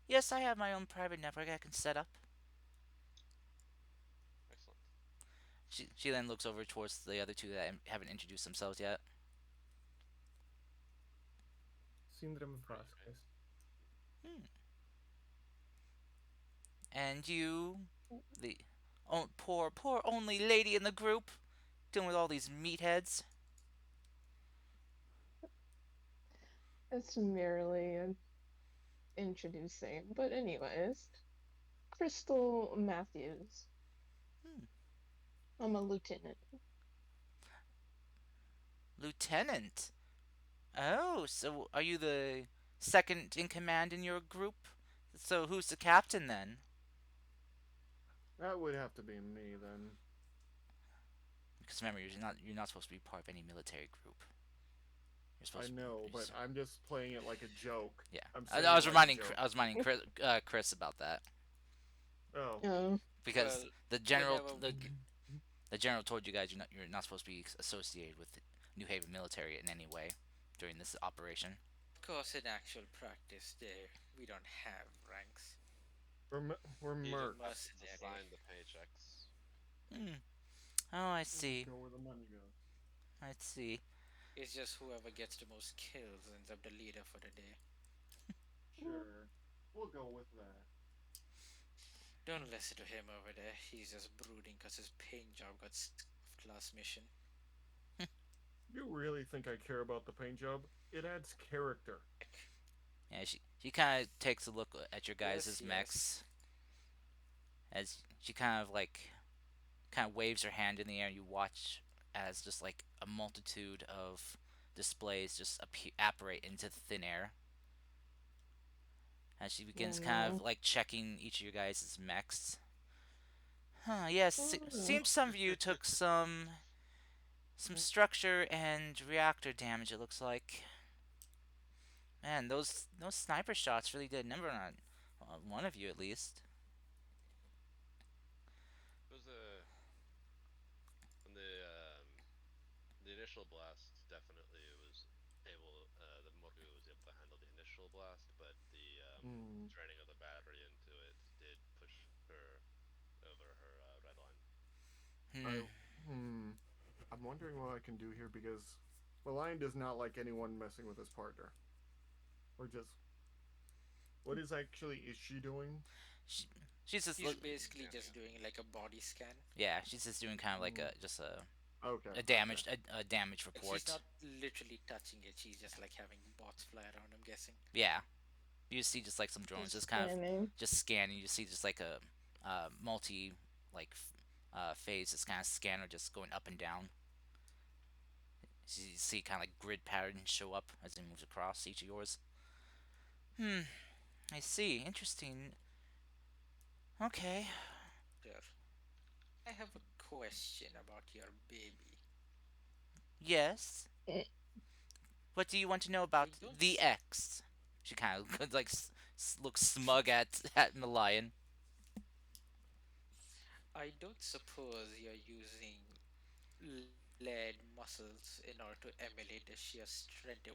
Yes, I have my own private network I can set up. Excellent. She then looks over towards the other two that haven't introduced themselves yet. Syndrome Right. Vasquez. Hmm. And you, the poor only lady in the group, dealing with all these meatheads. It's merely introducing. But anyways, Crystal Matthews. Hmm. I'm a lieutenant. Lieutenant. Oh, so are you the second in command in your group? So who's the captain then? That would have to be me then. Because remember, you're not supposed to be part of any military group. You're I supposed to be. know, but I'm just playing it like a joke. Yeah, I'm I saying it was like a reminding joke. I was reminding Chris about that Oh. because Well, whenever the general told you guys you're not supposed to be associated with New Haven military in any way during this operation. of course, in actual practice, there we don't have ranks. We're He just mercs. happens to Mercenary. sign the paychecks. Hmm. Oh, I We just see. go where the money goes. I see. It's just whoever gets the most kills ends up the leader for the day. Sure. We'll go with that. Don't listen to him over there. He's just brooding because his paint job got scuffed last mission. You really think I care about the paint job? It adds character. Heck. Yeah, she kind of takes a look at your Yes, guys' yes. mechs as she kind of waves her hand in the air. And you watch as just like a multitude of displays just apparate into thin air as she Oh begins kind of no. like checking each of your guys' mechs. Huh, yes, Oh no. seems some of you took some structure and reactor damage, it looks like. Man, those sniper shots really did a number on one of you at least. It was a on the initial blast. Definitely, it was able. The Morgu was able to handle the initial blast, but the Hmm. draining of the battery into it did push her over her red line. Hmm. I hmm. I'm wondering what I can do here because the lion does not like anyone messing with his partner. Or just what is actually is she doing? She, she's just He's look. basically Scanning just it. doing like a body scan. Yeah, she's just doing kind of like Hmm. a just Okay, a okay. damage Like she's report. not literally touching it. She's just like having bots fly around. I'm guessing. Yeah, you see just like some drones Just just kind of scanning. just scanning. You see just like a multi like phase, this kind of scanner just going up and down. So you see kind of like grid patterns show up as it moves across each of yours. Hmm, I see. Interesting. Okay. Sure. I have a question about your baby. Yes. Eh, What do you want to know I about don't. the X? She kind of like looks smug at the lion. I don't suppose you're using lead muscles in order to emulate the sheer strength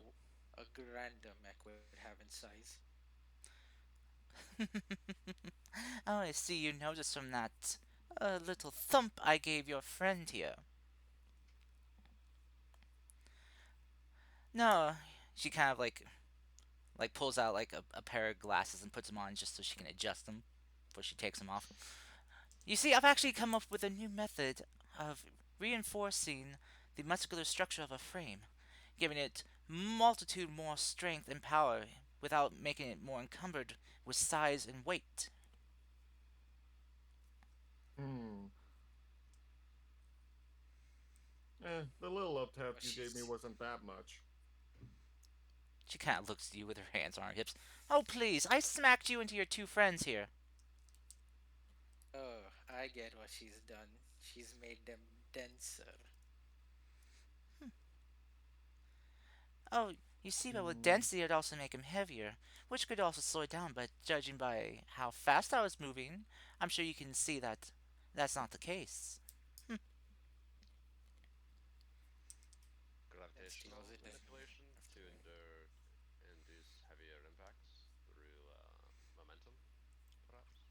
a grander mech would have in size. Oh, I see you noticed from that little thump I gave your friend here. No, she kind of like pulls out like a pair of glasses and puts them on just so she can adjust them before she takes them off. You see, I've actually come up with a new method of reinforcing the muscular structure of a frame, giving it multitude more strength and power without making it more encumbered with size and weight. Hmm. The little up Well, tap you gave me she's. wasn't that much. She kind of looks at you with her hands on her hips. Oh, please, I smacked you into your two friends here. Oh, I get what she's done. She's made them denser. Oh, you see, but with Hmm. density, it'd also make him heavier, which could also slow it down. But judging by how fast I was moving, I'm sure you can see that that's not the case. That still Gravitational doesn't manipulation have to to be. induce heavier impacts through momentum, perhaps.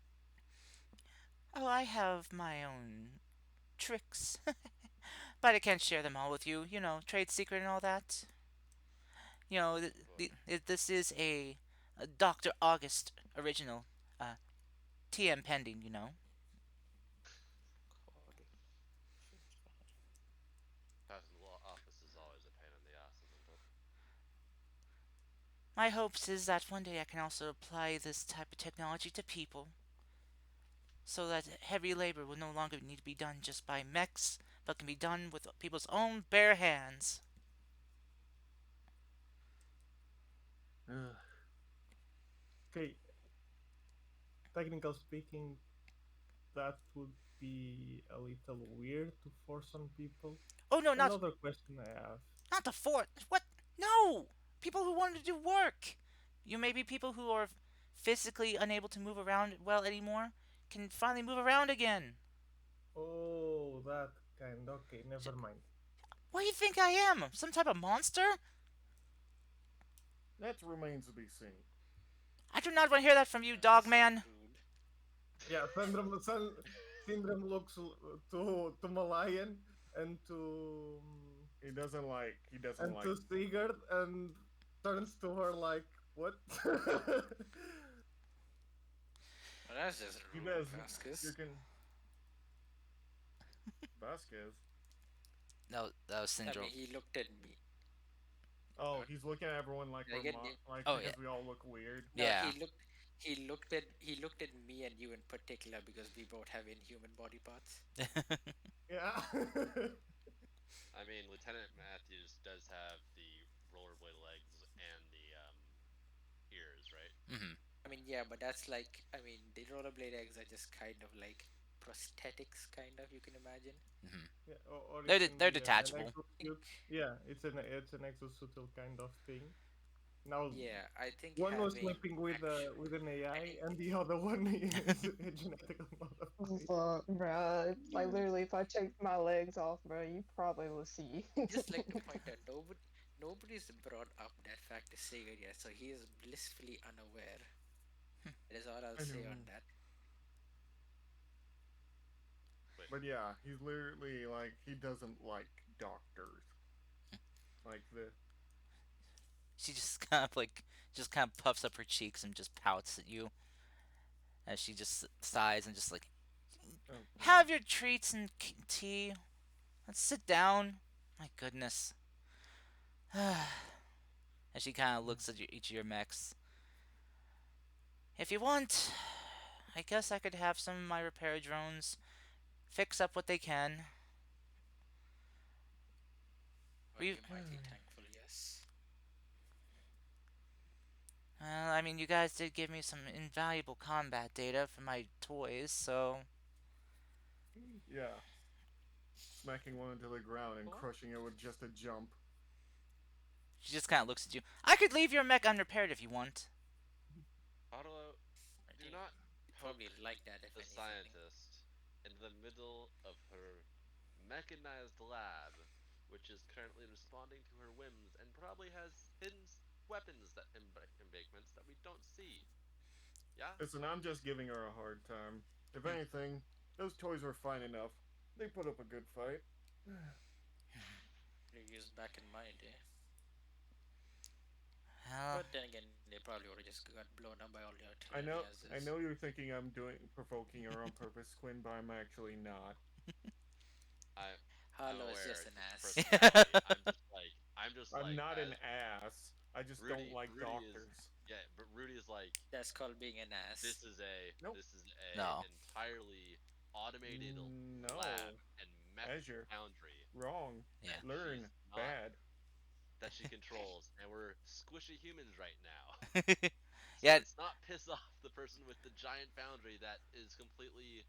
Oh, I have my own tricks, but I can't share them all with you. You know, trade secret and all that. You know, But this is a Dr. August original. Uh, TM pending. You know. God. patent law office is always a pain in the ass, isn't it? My hopes is that one day I can also apply this type of technology to people, so that heavy labor will no longer need to be done just by mechs, but can be done with people's own bare hands. Ugh. Okay, technical speaking, that would be a little weird to force on people. Oh no, Another question I have. not the fort. What? No, people who want to do work. You may be people who are physically unable to move around well anymore can finally move around again. Oh, that kind. Okay, So, never mind. what do you think I am? Some type of monster? That remains to be seen. I do not want to hear that from you, That's dog so man. rude. Yeah, Syndrome looks to Malayan and to He doesn't like Sigurd and turns to her like, "What?" Well, that's just he rude, does you Vasquez. can Vasquez. No, that was I mean, Syndrome. he looked at me. Oh, he's looking at everyone like Like, like Oh yeah, because we all look weird. no, yeah. he looked at me and you in particular because we both have inhuman body parts. Yeah. I mean, Lieutenant Matthews does have the rollerblade legs and the ears, right? hmm I mean, yeah, but that's like, I mean, the rollerblade eggs are just kind of like prosthetics, kind of, you can imagine. hmm Yeah, or it They're can they're be an detachable. Think, exosuit. Yeah, it's an exosuit kind of thing. Now, yeah, I think one was having sleeping actual, with an I AI, think and the other one is genetically Oh, modified. fuck, bruh. Like, literally, if I take my legs off, bruh, you probably will see. just like to point out, nobody's brought up that fact to Sega yet, so he is blissfully unaware. That is all I'll I say on know. that. Wait, But yeah, he's literally like he doesn't like doctors. Like the She just kind of like just kind of puffs up her cheeks and just pouts at you as she just sighs and just like oh have please. your treats and tea. Let's sit down. My goodness. As she kind of looks at each of your mechs. If you want, I guess I could have some of my repair drones fix up what they can. I'd We, be mighty thankful, yes. I mean, you guys did give me some invaluable combat data for my toys, so Yeah. Smacking one into the ground and What? crushing it with just a jump. she just kind of looks at you. I could leave your mech unrepaired if you want. how do I I do think not you'd poke probably like that if the anything. scientist in the middle of her mechanized lab, which is currently responding to her whims and probably has hidden weapons that embankments that we don't see. Yeah, Listen, I'm just giving her a hard time. If Hmm. anything, those toys were fine enough. They put up a good fight. They used back in my day. Well, But then again, they probably would have just got blown up by all the I artillery know as I is. know you're thinking I'm doing provoking her on purpose, Quinn, but I'm actually not. I I'm Harlow is aware just it's an just ass. personality. I'm just I'm like not an as ass. I just don't like Rudy is doctors. yeah, but Rudy is like That's called being an ass. Nope. this is no. a entirely automated lab No. and mech Azure. foundry Yeah. Wrong. that she's Learn. not Bad. that she controls, and we're squishy humans right now. So Yeah, let's not piss off the person with the giant foundry that is completely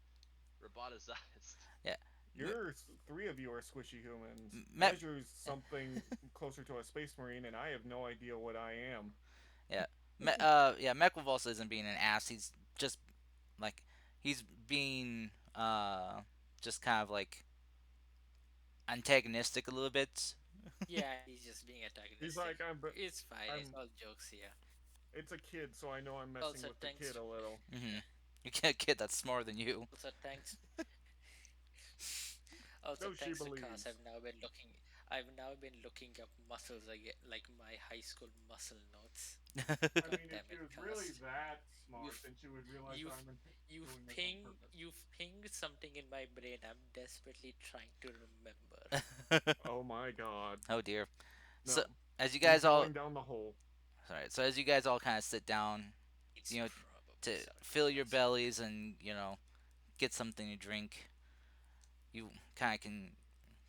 roboticized. yeah. Three of you are squishy humans. Mech, Azure's something closer to a space marine, and I have no idea what I am. yeah. Yeah, Mech also isn't being an ass. He's just like he's being just kind of like antagonistic a little bit. Yeah, he's just being He's antagonistic. like It's fine. It's I'm all jokes here. it's a kid, so I know I'm messing Also, with the kid thanks. a little. hmm Yeah. You get a kid that's smarter than you. Also, thanks. Also, No, she thanks to Cars, believes. I've now been looking up muscles again, like my high school muscle notes. I God mean, if damn she it, was really Cars. that smart, You've then she would realize that you've I'm doing this on purpose. you've pinged something in my brain. I'm desperately trying to remember. Oh my god. Oh dear. So No. as you He's guys all, going down the hole. sorry. So as you guys all kind of sit down, It's you know, probably to fill your sarcasm. bellies and get something to drink, you kind of can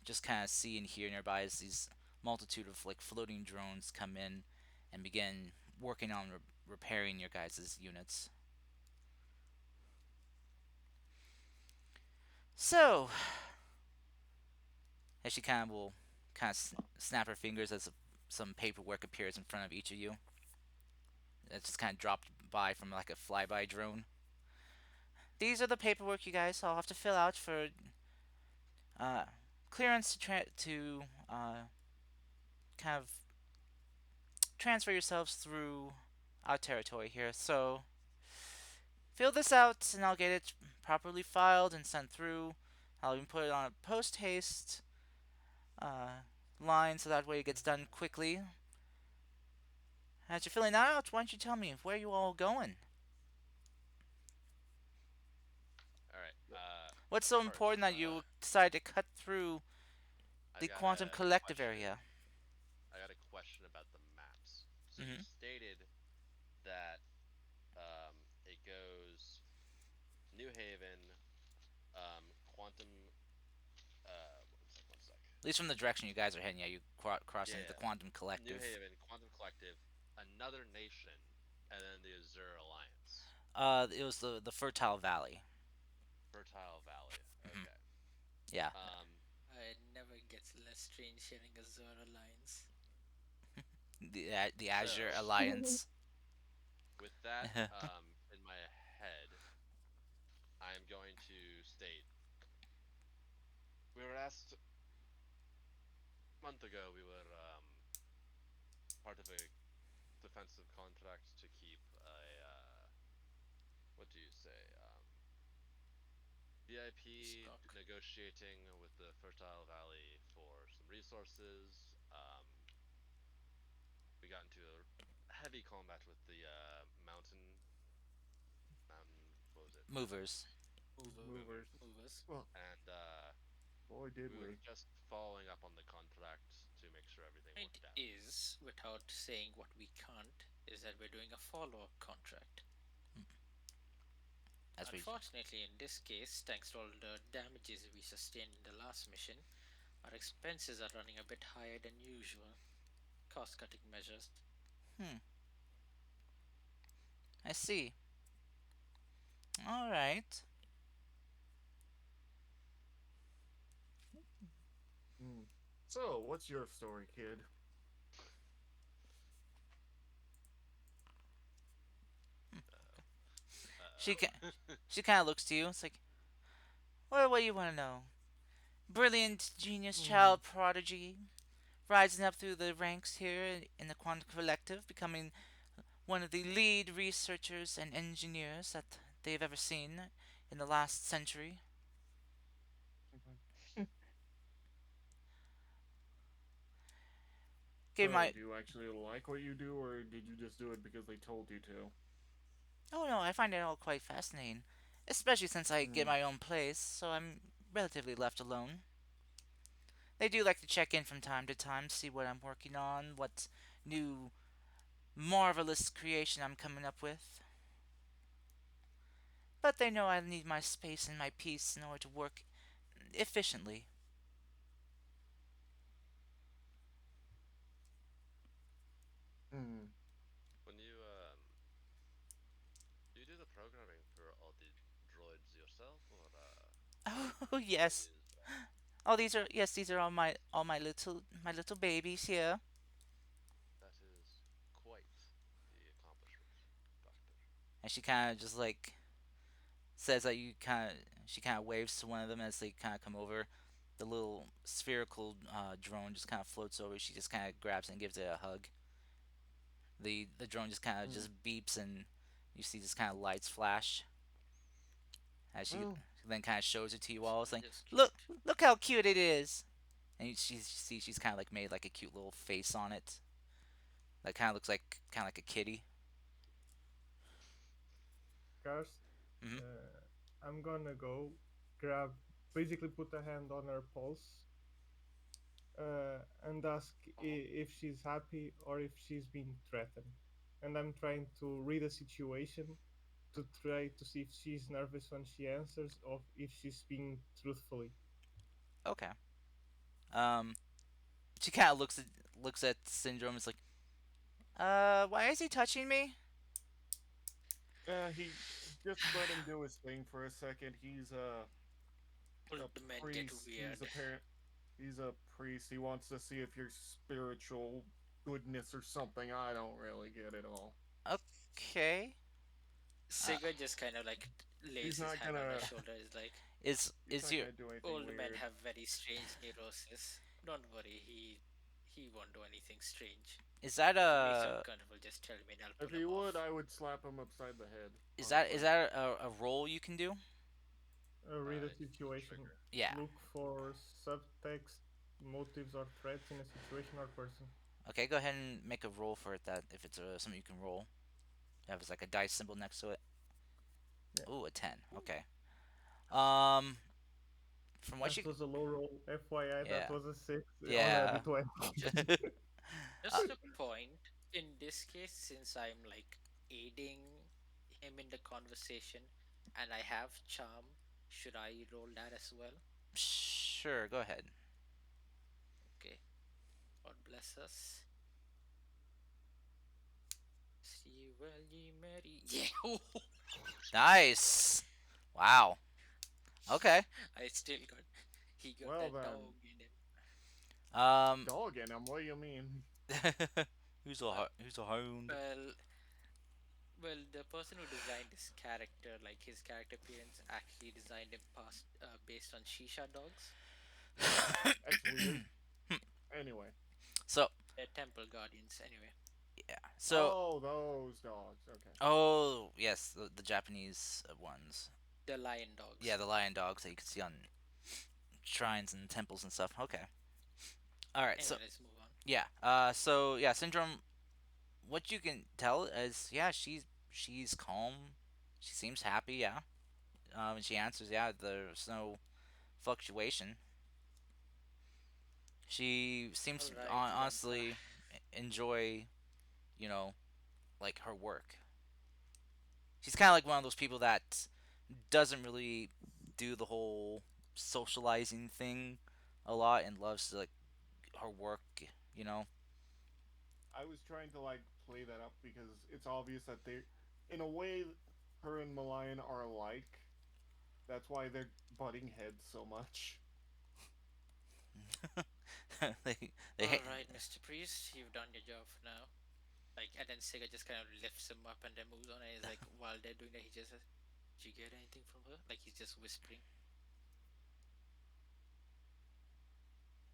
just kind of see and hear nearby as these multitude of like floating drones come in and begin working on repairing your guys' units. So, as she kind of will kind of snap her fingers as some paperwork appears in front of each of you. It's just kind of dropped by from like a flyby drone. These are the paperwork you guys all have to fill out for uh, clearance to kind of transfer yourselves through our territory here. So fill this out, and I'll get it properly filed and sent through. I'll even put it on a post haste uh, line so that way it gets done quickly. As you're filling that out, why don't you tell me where you all going? All right. What's so First, important that you decide to cut through I've the got Quantum a Collective question. area? I got a question about the maps. So you Mm-hmm. stated that it goes New Haven, Quantum. One sec, one sec. At least from the direction you guys are heading, yeah, you crossing the Yeah, Quantum New Collective. Haven, Quantum Collective, another nation, and then the Azure Alliance. It was the Fertile Valley. Fertile Valley. Mm-hmm. Okay. Yeah, Um, It never gets less strange hearing Azure Alliance. the Azure so Alliance. with that in my head, I'm going to state we were asked a month ago. We were part of a defensive contract to keep a what do you say? VIP Stock. negotiating with the Fertile Valley for some resources. We got into a heavy combat with the mountain. What was it? Movers. Mover. Movers. Movers. Movers. Well, And boy, did we were we. just following up on the contract to make sure everything It worked out. is, without saying what we can't, is that we're doing a follow up contract. As we Unfortunately, in this case, thanks to all the damages we sustained in the last mission, our expenses are running a bit higher than usual. Cost cutting measures. hmm, I see. All right. Hmm. So, what's your story, kid? She ca- Uh she kind of looks to you. It's like, well, what do you want to know? Brilliant genius Hmm. child prodigy, rising up through the ranks here in the Quantum Collective, becoming one of the lead researchers and engineers that they've ever seen in the last century. Gave So, my do you actually like what you do, or did you just do it because they told you to? Oh no, I find it all quite fascinating, especially since I get Hmm. my own place, so I'm relatively left alone. They do like to check in from time to time, see what I'm working on, what new marvelous creation I'm coming up with. But they know I need my space and my peace in order to work efficiently. Hmm. when you do you do the programming for all the droids yourself, or Oh who yes. is Oh these are all my little babies here. that is quite the accomplishment, Doctor. And she kind of just like says that you kind of she kind of waves to one of them as they kind of come over. The little spherical drone just kind of floats over. She just kind of grabs it and gives it a hug. The drone just kind of Hmm. just beeps and you see just kind of lights flash as she Well, then kind of shows it to you all. It's like, Just look, cute. look how cute it is. And she's kind of like made like a cute little face on it. That kind of looks like a kitty. Cars. Hmm. I'm gonna go grab, basically put a hand on her pulse, and ask if she's happy or if she's being threatened. And I'm trying to read the situation to try to see if she's nervous when she answers or if she's being truthfully. Okay. Um, she kind of looks at Syndrome. It's like, why is he touching me? He just let him do his thing for a second. He's a Old men get priest. weird. He's a priest. He wants to see if you're spiritual goodness or something. I don't really get it all. Okay. Uh, Sigurd just kind of like He's lays his not hand on her gonna shoulder. Is like, he's is not your gonna do anything old men weird. have very strange neuroses. Don't worry, he won't do anything strange. is that If it makes you a uncomfortable, just tell me and I'll If pull he him would, off. I would slap him upside the head. is that is Honestly, that a role you can do? Read the Key situation. trigger. Yeah. Look for subtext, motives, or threats in a situation or person. Okay, go ahead and make a roll for it. That if it's something you can roll, have it's like a dice symbol next to it. Yeah, Ooh, a 10. Okay. Um, from what that you, was a low roll. FYI, that yeah, was a 6 on a yeah. d20. Just uh, just a point. In this case, since I'm like aiding him in the conversation, and I have charm, should I roll that as well? sure, go ahead. Okay. God bless us. See well ye merry. Yeah. Nice. Wow. Okay. I still got. He got well that then, dog in him. Um, dog in him. What do you mean? Uh, who's a hound? well, well, the person who designed this character, like his character appearance, actually designed him based on shisha dogs. That's weird. Anyway, So They're temple guardians, anyway. yeah. So oh, those dogs. Okay. oh yes, the Japanese ones. The lion Yeah, dogs. the lion dogs that you can see on shrines and temples and stuff. Okay. All right. So Anyway, let's move on. yeah. So yeah, Syndrome. What you can tell is yeah, she's calm. She seems happy. Yeah. And she answers yeah. There's no fluctuation. She seems All to right, Lampa. honestly enjoy you know like her work. She's kind of like one of those people that doesn't really do the whole socializing thing a lot and loves like her work. You know. I was trying to like play that up because it's obvious that they, in a way, her and Malayan are alike. That's why they're butting heads so much. They All right, Mr. Priest, you've done your job for now. Like, and then Sega just kind of lifts him up and then moves on. And he's like, while they're doing that, he just says, "Did you get anything from her?" Like he's just whispering.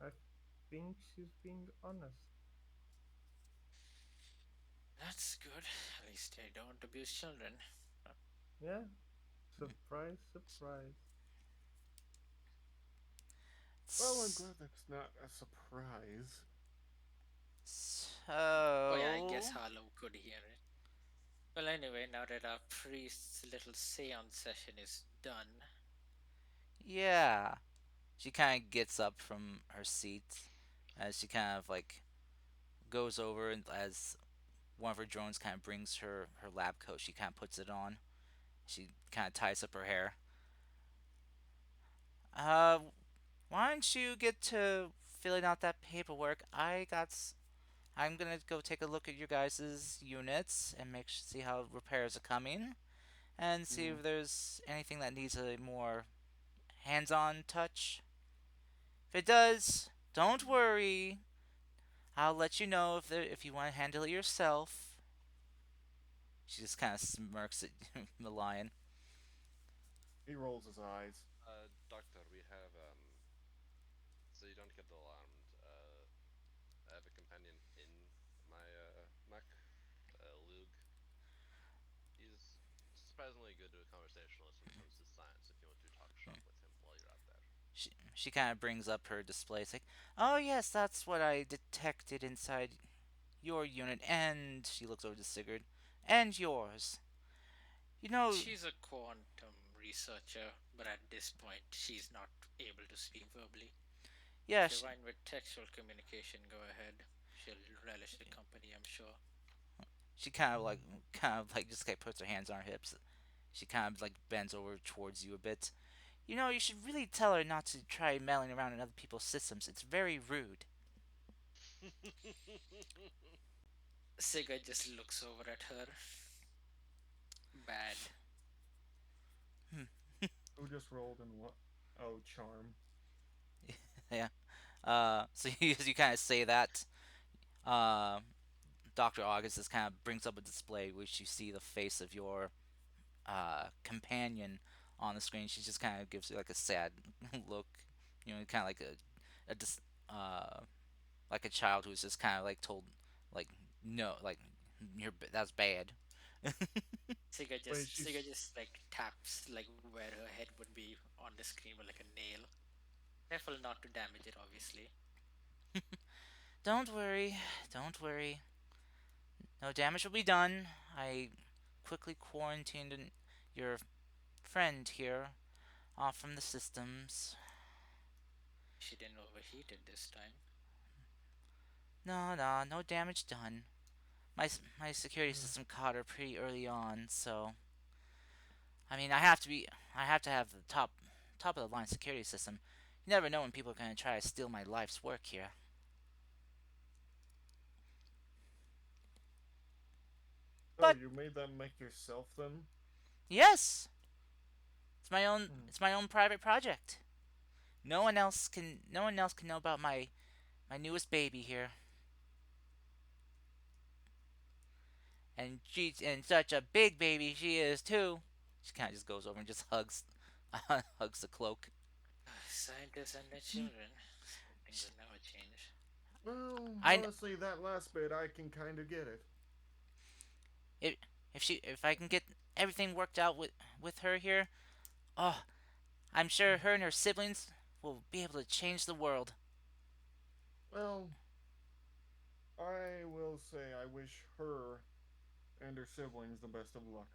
I think she's being honest. That's good. At least they don't abuse children. Yeah, surprise, surprise. Well, I'm glad that's not a surprise. Oh yeah, I guess So Harlow could hear it. Well, anyway, now that our priest's little seance session is done, yeah, she kind of gets up from her seat as she kind of like goes over and as one of her drones kind of brings her lab coat, she kind of puts it on. She kind of ties up her hair. Uh, why don't you get to filling out that paperwork? I'm gonna go take a look at your guys' units and see how repairs are coming, and see Mm-hmm. if there's anything that needs a more hands-on touch. If it does, don't worry. I'll let you know if you want to handle it yourself. She just kind of smirks at the lion. He rolls his eyes. Doctor, we have so you don't get alarmed. I have a companion in my mech, Luke. He's surprisingly good conversationalist when it comes to science. If you want to talk shop. She kind of brings up her display. It's like, oh yes, that's what I detected inside your unit. And she looks over to Sigurd, and yours. You know, She's a quantum researcher, but at this point, she's not able to speak verbally. yeah. If you're fine with textual communication, go ahead. She'll relish the company, I'm sure. She kind of like just like puts her hands on her hips. She kind of like bends over towards you a bit. You know, you should really tell her not to try meddling around in other people's systems. It's very rude. Sigurd just looks over at her. Bad. Who just rolled and what? Oh, charm. Yeah. So you kind of say that. Uh, Dr. August just kind of brings up a display which you see the face of your companion on the screen. She just kind of gives you like a sad look, you know, kind of like a uh, like a child who's just kind of like told like no, like that's bad. Wait, Sigurd she's. just like taps like where her head would be on the screen with like a nail. Careful not to damage it, obviously. Don't worry, don't worry. No damage will be done. I quickly quarantined your friend here off from the systems. She didn't overheat it this time. No, no, no damage done. My security Hmm. system caught her pretty early on, so I mean I have to have the top of the line security system. You never know when people are gonna try to steal my life's work here. Oh, But you made them make yourself then? yes, Hmm. it's my own private project. No one else can know about my newest baby here. And such a big baby she is too. She kind of just goes over and just hugs hugs the cloak. Scientists and their children. Some things will never change. Well, I honestly, that last bit, I can kind of get it. if if I can get everything worked out with her here, oh, I'm sure her and her siblings will be able to change the world. Well, I will say I wish her and her siblings the best of luck,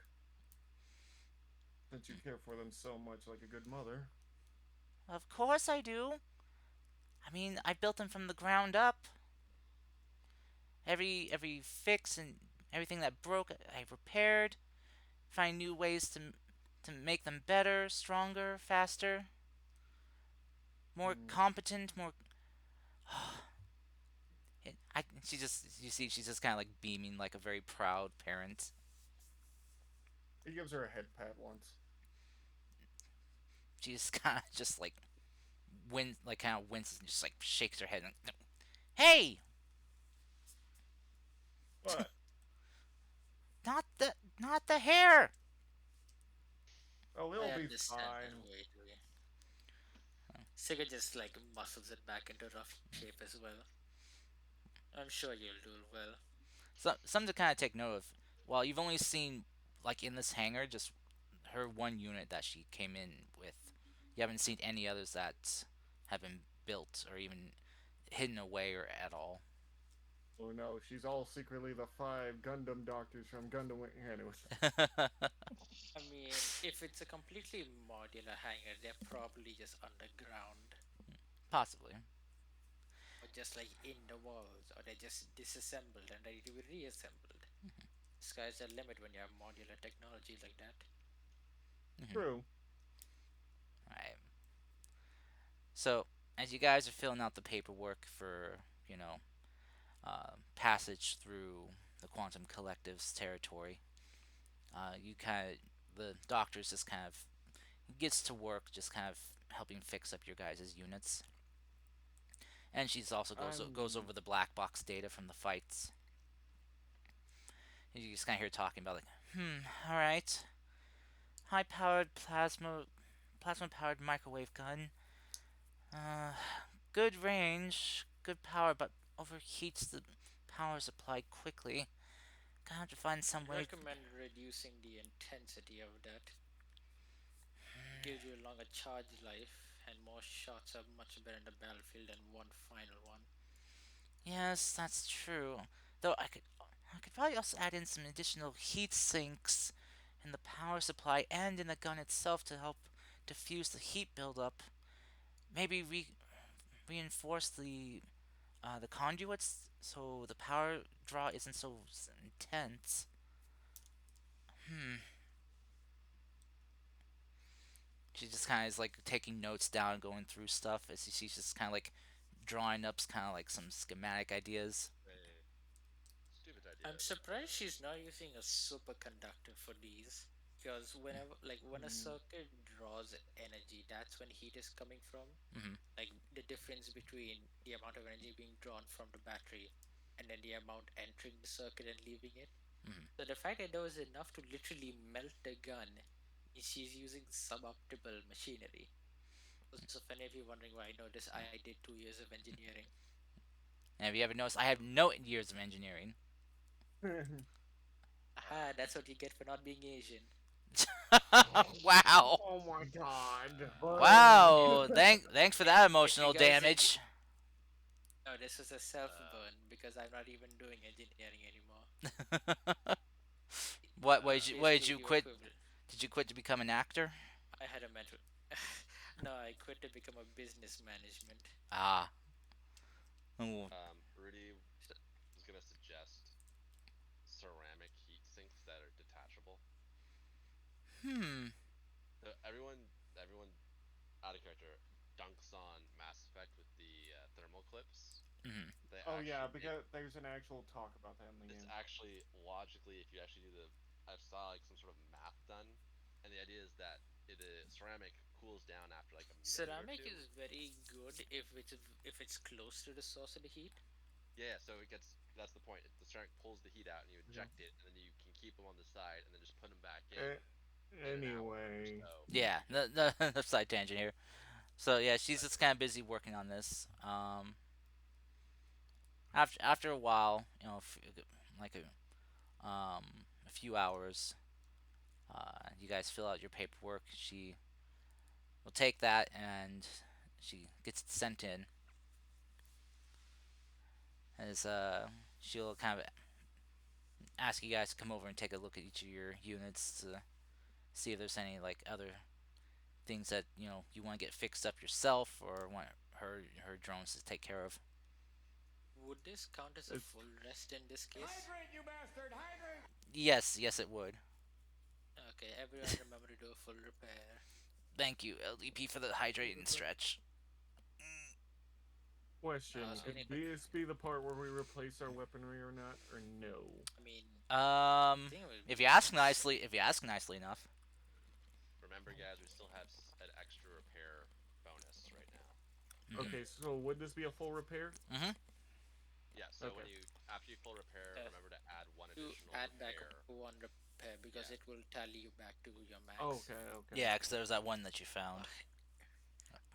since you care for them so much like a good mother. Of course I do. I mean, I built them from the ground up. Every fix and everything that broke, I repaired. Find new ways to make them better, stronger, faster, more Hmm. competent, more. She just you see she's just kind of like beaming like a very proud parent. He gives her a head pat once. She just kind of just like kind of winces and just like shakes her head. And, hey, But, not the hair. oh, I he'll be understand that fine. way too. Sigurd just like muscles it back into rough shape as well. I'm sure you'll do well. Something to kind of take note of. Well, you've only seen like in this hangar just her one unit that she came in with. You haven't seen any others that have been built or even hidden away or at all. Oh no, she's all secretly the five Gundam doctors from Gundam. Anyways, I mean, if it's a completely modular hangar, they're probably just underground, Possibly. or just like in the walls, or they're just disassembled and ready to be reassembled. Sky's the limit when you have modular technology like that. Hmm. true. Right. So as you guys are filling out the paperwork for passage through the Quantum Collective's territory, you kind of the doctors just kind of gets to work, just kind of helping fix up your guys' units, and she's also goes I'm. over the black box data from the fights. You just kind of hear talking about like, all right, high powered plasma powered microwave gun, uh, good range, good power, but overheats the power supply quickly. Gonna have to find some I'd way. recommend reducing the intensity of that. Gives you a longer charge life and more shots are much better in the battlefield than one final one. Yes, that's true. Though I could probably also add in some additional heat sinks in the power supply and in the gun itself to help diffuse the heat buildup. Maybe reinforce the conduits so the power draw isn't so intense. Hmm. She just kind of is like taking notes down, going through stuff as she's just kind of like drawing up kind of like some schematic ideas. A stupid I'm idea, but surprised she's not using a superconductor for these. Because whenever, like, when a Mm. circuit draws energy, that's when heat is coming from. Mm-hmm. Like, the difference between the amount of energy being drawn from the battery and then the amount entering the circuit and leaving it. Mm-hmm. So the fact that there was enough to literally melt the gun means she's using suboptimal machinery. So if any of you wondering why I know this, I did 2 years of engineering. And have you ever noticed I have no years of engineering? Aha, that's what you get for not being Asian. Wow. Oh my god. Burn. Wow. Thanks for And that if you emotional guys did, damage. no, this was a self uh, burn because I'm not even doing engineering anymore. What It's what did basically you the quit? equivalent. Did you quit to become an actor? I had a mental. No, I quit to become a business management. Ah. Ooh. Rudy So, was gonna suggest ceramic heat sinks that are detachable. Hmm. So everyone out of character dunks on Mass Effect with the thermal clips. Mm-hmm. They Oh yeah, actually make because there's an actual talk about that in the it's game. actually logically, if you actually do the, I saw like some sort of math done, and the idea is that the ceramic cools down after like a minute or ceramic two. is very good if it's close to the source of the heat. Yeah, so it gets, that's the point. The ceramic pulls the heat out, and you Yeah. eject it, and then you can keep them on the side, and then just put them back A- in an hour or anyway, so. Yeah. The side tangent here. So yeah, she's just kind of busy working on this. After a while, like a few hours, you guys fill out your paperwork. She will take that and she gets it sent in. As she'll kind of ask you guys to come over and take a look at each of your units to see if there's any like other things that you want to get fixed up yourself or want her drones to take care of. Would this count as a it's full rest in this case? Yes, it would. Okay, everyone remember to do a full repair. Thank you, LDP, for the hydrating stretch. question: So we could need. this be the part where we replace our weaponry or not, or no? I mean, I Um, think it would if be you ask nice. nicely, if you ask nicely enough. Remember, guys, we still have an extra repair bonus right now. Mm-hmm. Okay, so would this be a full repair? Mm-hmm. Yeah, so Okay. when you after you full repair, Uh, remember to add one to additional add back repair. one repair because Yeah, it will tally you back to your max. Okay, okay. Yeah, because there was that one that you Oh, found.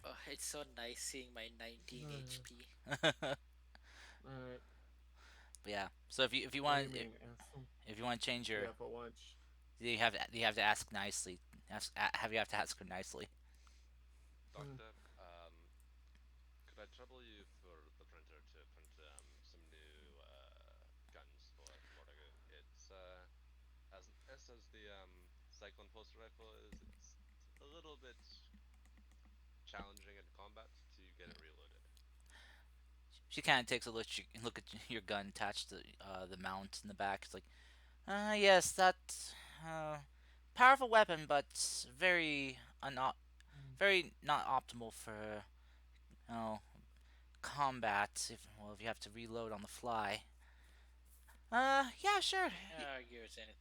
oh, it's so nice seeing my 19 HP. But Alright. yeah, so if you What do you want mean? if you want to change your Yeah, but lunch. you have to ask nicely. You have to ask her nicely. Hmm. Doctor. Could I trouble you for the printer to print some new guns for Mortagu? It's as the Cyclone pulsar rifle is, it's a little bit challenging in combat to get it reloaded. She kind of takes a look at your gun attached to the mount in the back. It's like, yes, that powerful weapon, but very not optimal for you know combat. If you have to reload on the fly. Yeah, sure. I argue it's any.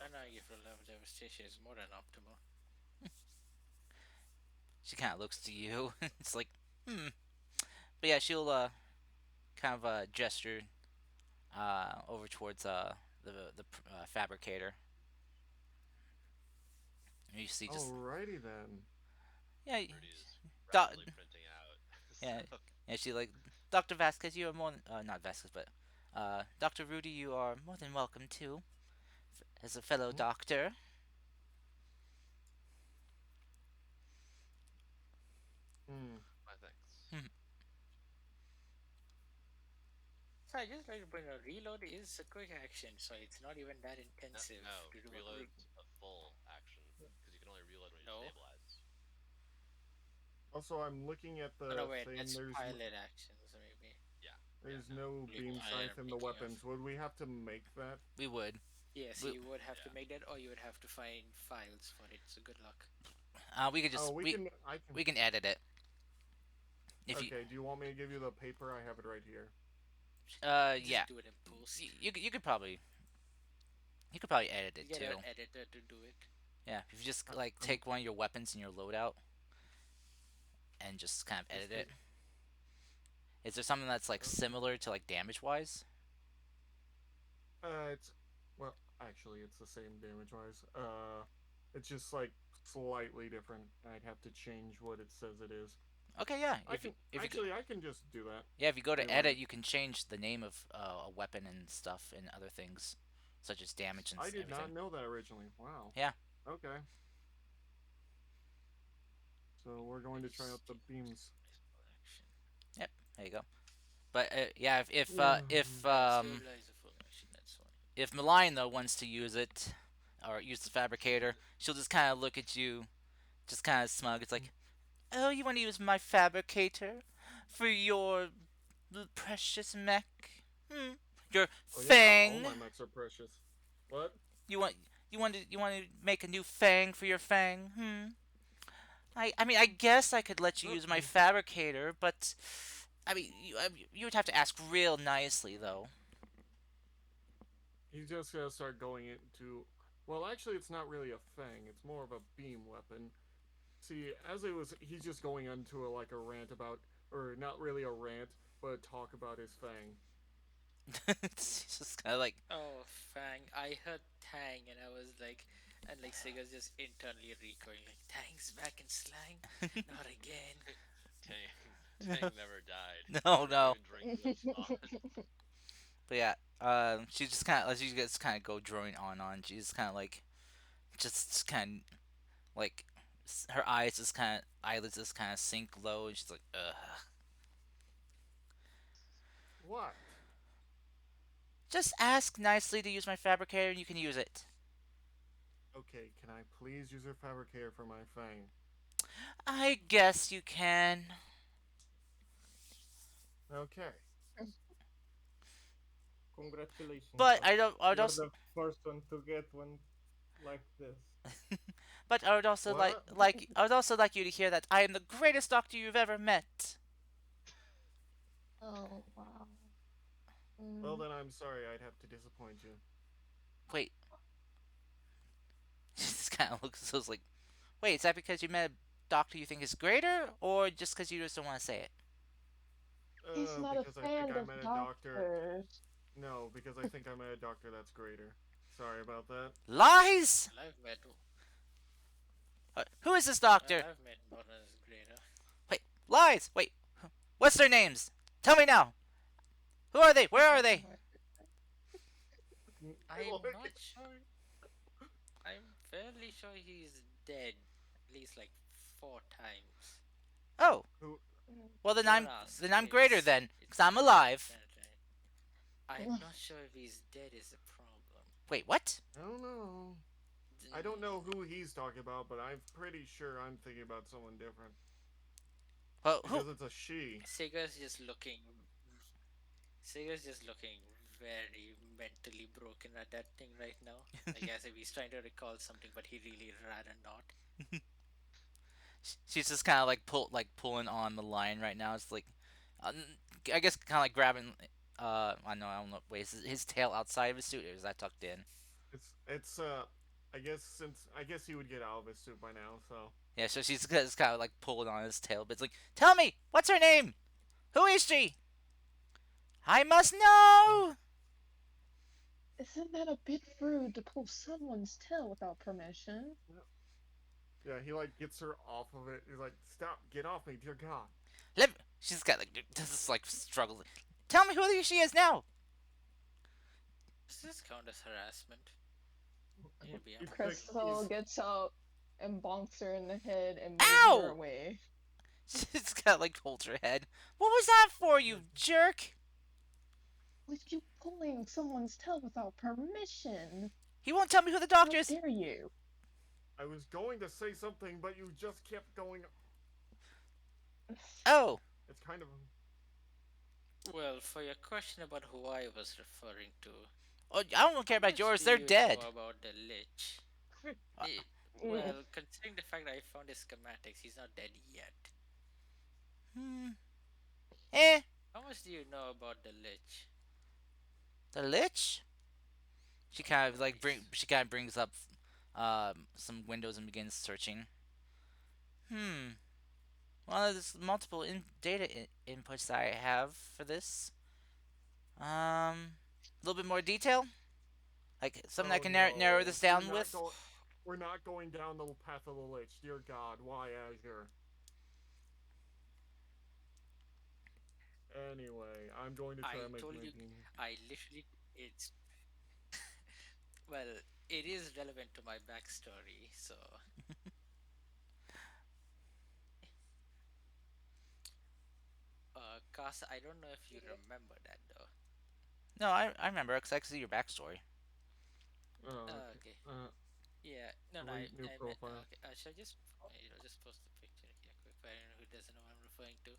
I argue for level devastation is more than optimal. She kind of looks to you. It's like, hmm. But yeah, she'll kind of gesture over towards the fabricator. You see just Alrighty then. yeah, Rudy is doc, rapidly printing out. So yeah, yeah. She like Doctor Vasquez. You are more not Vasquez, but Doctor Rudy. You are more than welcome too, as a fellow Hmm? doctor. So I just like to bring a reload is a quick action, so it's not even that No, intensive no, to do a reload's a full action because you can only reload when you no. stabilize. Also, I'm looking at Oh, no, the wait, thing. that's pilot actions, maybe. Yeah, yeah, There's no. no Only beam pilot scythe I'm in the thinking of. weapons. Would we have to make that? We would. Yes, We, you would have to Yeah. make that, or you would have to find files for it. So good luck. we could Oh, just we can. I can. we can edit it if you. Okay. Do you want me to give you the paper? I have it right here. Yeah. Just do it in post. You could probably edit it Get an too. editor to do it. Yeah, if you just I, like I'm take one of your weapons in your loadout and just kind of edit just. it. Is there something that's like Uh, similar to like damage wise? it's well, actually, it's the same damage wise. It's just like slightly different. I'd have to change what it says it is. Okay, yeah. I can If you go, actually, I can just do that. yeah, if you go to Reload. edit, you can change the name of a weapon and stuff and other things, such as damage and I did not everything. know that originally. Wow. Yeah. Okay. So we're going to try out the Stabilize beams. full action. Yep. There you go. But yeah, Stabilize the full action. That's why. if Malign though wants to use it or use the fabricator, she'll just kind of look at you, just kind of smug. It's like, oh, you want to use my fabricator for your precious mech? Hmm. Your Oh yeah, all fang. my mechs are precious. What? You want you want to make a new fang for your fang? Hmm. I mean I guess I could let you use my fabricator, but you would have to ask real nicely though. He's just gonna start going into. Well, actually, it's not really a fang. It's more of a beam weapon. See, as it was, he's just going into like a rant about, or not really a rant, but a talk about his fang. It's just kind of like, Oh, Fang. I heard Tang, and I was like, and like Sega's just internally recoiling, like, Tang's back in slang? Not again. Tang, Tang never died. no, Never no. even drank from spawn. But yeah, she just she gets kind of go droning on. She's kind of like, just kind of like, her eyes just kind of eyelids just kind of sink low, and she's like, ugh. What? Just ask nicely to use my fabricator, and you can use it. Okay, can I please use your fabricator for my fang? I guess you can. Okay. Congratulations, But Doc. I'd You're also, the first one to get one like this. but I would also What? I would also like you to hear that I am the greatest doctor you've ever met. Oh wow. Well, Mm. then I'm sorry. I'd have to disappoint you. Wait, she just kind of looks so like, wait, is that because you met a doctor you think is greater, or just because you just don't want to say it? He's not a Because I think fan I of met a doctor. doctors. No, because I think I met a doctor that's greater. Sorry about that. Lies. Well, Who is this doctor? I've met Bonner's greater. Wait, lies. Wait, what's their names? Tell me now. Who are they? Where are they? I'm not sure. I'm fairly sure he's dead at least like 4 times. Oh, Who? well Don't ask. I'm greater then, because I'm alive. I'm not sure if he's dead is the problem. Wait, what? I don't know. I don't know who he's talking about, but I'm pretty sure I'm thinking about someone different. Well, who? Because it's a she. Sega's just looking. Sega's just looking very mentally broken at that thing right now. Like as if he's trying to recall something, but he really rather not. She's just kind of like pulling on the line right now. It's like, uh, I guess kind of like grabbing. I don't know. Wait, is his tail outside of his suit, or is that tucked in? It's. I guess he would get out of his suit by now. So Yeah, so she's just kind of like pulling on his tail, but it's like, tell me, what's her name? Who is she? I must know. Isn't that a bit rude to pull someone's tail without permission? yeah, he like gets her off of it. He's like, "Stop! Get off me, dear God!" She's got like this like struggles. Tell me who she is now. Does this count as harassment? Maybe I'm He's not like, sure. Crystal gets out and bonks her in the head and moves her Ow! away. She's got like holds her head. What was that for, you jerk? With you pulling someone's tail without permission. He won't tell me who the How doctor is. dare you? I was going to say something, but you just kept going. Oh, It's kind of. Well, for your question about who I was referring to, oh I don't care how about much yours. do They're you know dead. about the Lich? Uh, Mm, Well, considering the fact that I found his schematics, he's not dead yet. hmm. Eh. How much do you know about the Lich? The lich. She kind of like Yes. bring. She kind of brings up some windows and begins searching. Hmm. Well, there's multiple inputs that I have for this. A little bit more detail, like something I Oh can narrow no, this down with. We're not going down the path of the lich. Dear God, why Azure? Anyway, I'm going to try I and make told my you, team. I literally, it's, well, it is relevant to my backstory, so, Kasa, I don't know if you remember that though. No, I remember because I can see your backstory. Oh, okay. Okay. Yeah, no, no, Delete new I meant, profile. okay, I shall just, just post the picture here quick for anyone who doesn't know what I'm referring to.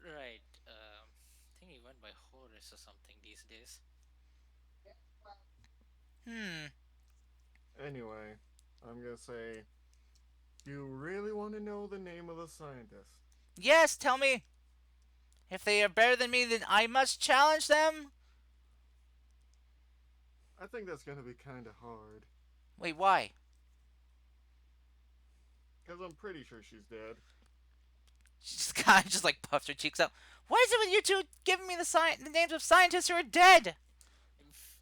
Right, I think he went by Horus or something these days. Hmm. Anyway, I'm gonna say, do you really want to know the name of the scientist? Yes, tell me. If they are better than me, then I must challenge them. I think that's gonna be kind of hard, Wait, why? because I'm pretty sure she's dead. She just kind of just like puffs her cheeks out. What is it with you two giving me the names of scientists who are dead? I'm, f-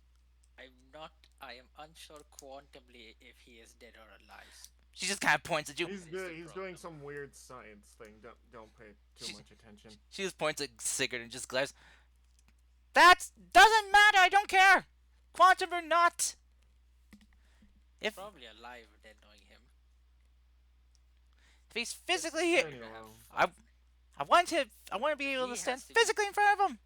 I'm not, I am unsure quantumly if he is dead or alive. She just kind of points at you. He's That is the He's doing problem. some weird science thing. Don't pay too She much attention. she just points at Sigurd and just glares. That doesn't matter. I don't care. Quantum or not. He's If probably alive, dead knowing him. if he's Just physically here, decided to have Anyway, I fun. I want to be If able to he stand has to be, physically in front of him.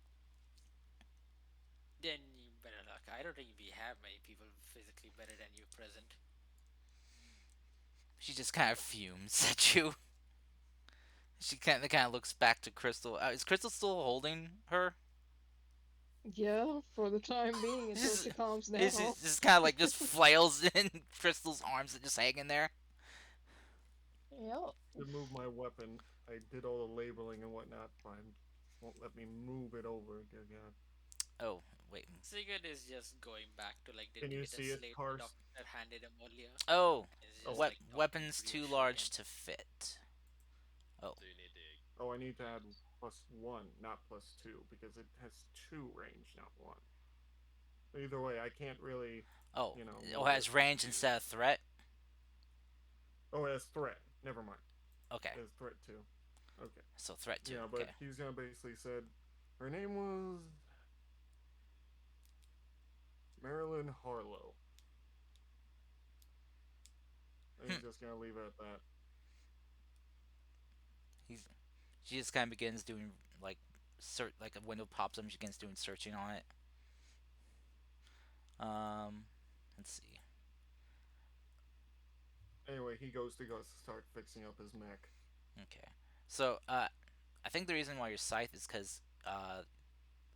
then you better luck. I don't think we have many people physically better than you present. She just kind of fumes at you. She kind of looks back to Crystal. Is Crystal still holding her? yeah, for the time being until Just she calms it's down. just kind of like just flails in Crystal's arms that just hanging there. Yep. to move my weapon, I did all the labeling and whatnot, but it won't let me move it over. Good God. Oh wait. Sigurd is just going back to like the Can you indicator see it, slate the Cars? doctor handed him earlier. Oh, It's Oh, just like talking to weapons too reassure large him. to fit. Oh, So you need to oh, I need to add use. +1, not +2, because it has 2 range, not 1. Either way, I can't really, oh, it move has it. range instead of threat. Oh, it has threat. Never mind. Okay, It has threat too. Okay. so threat two. Yeah, but Okay. he's gonna basically said her name was Marilyn Harlow. And Hmm. he's just gonna leave it at that. He's she just kind of begins doing like like a window pops up and she begins doing searching on it. Um, let's see. Anyway, he goes to go start fixing up his mech. Okay, so I think the reason why your scythe is because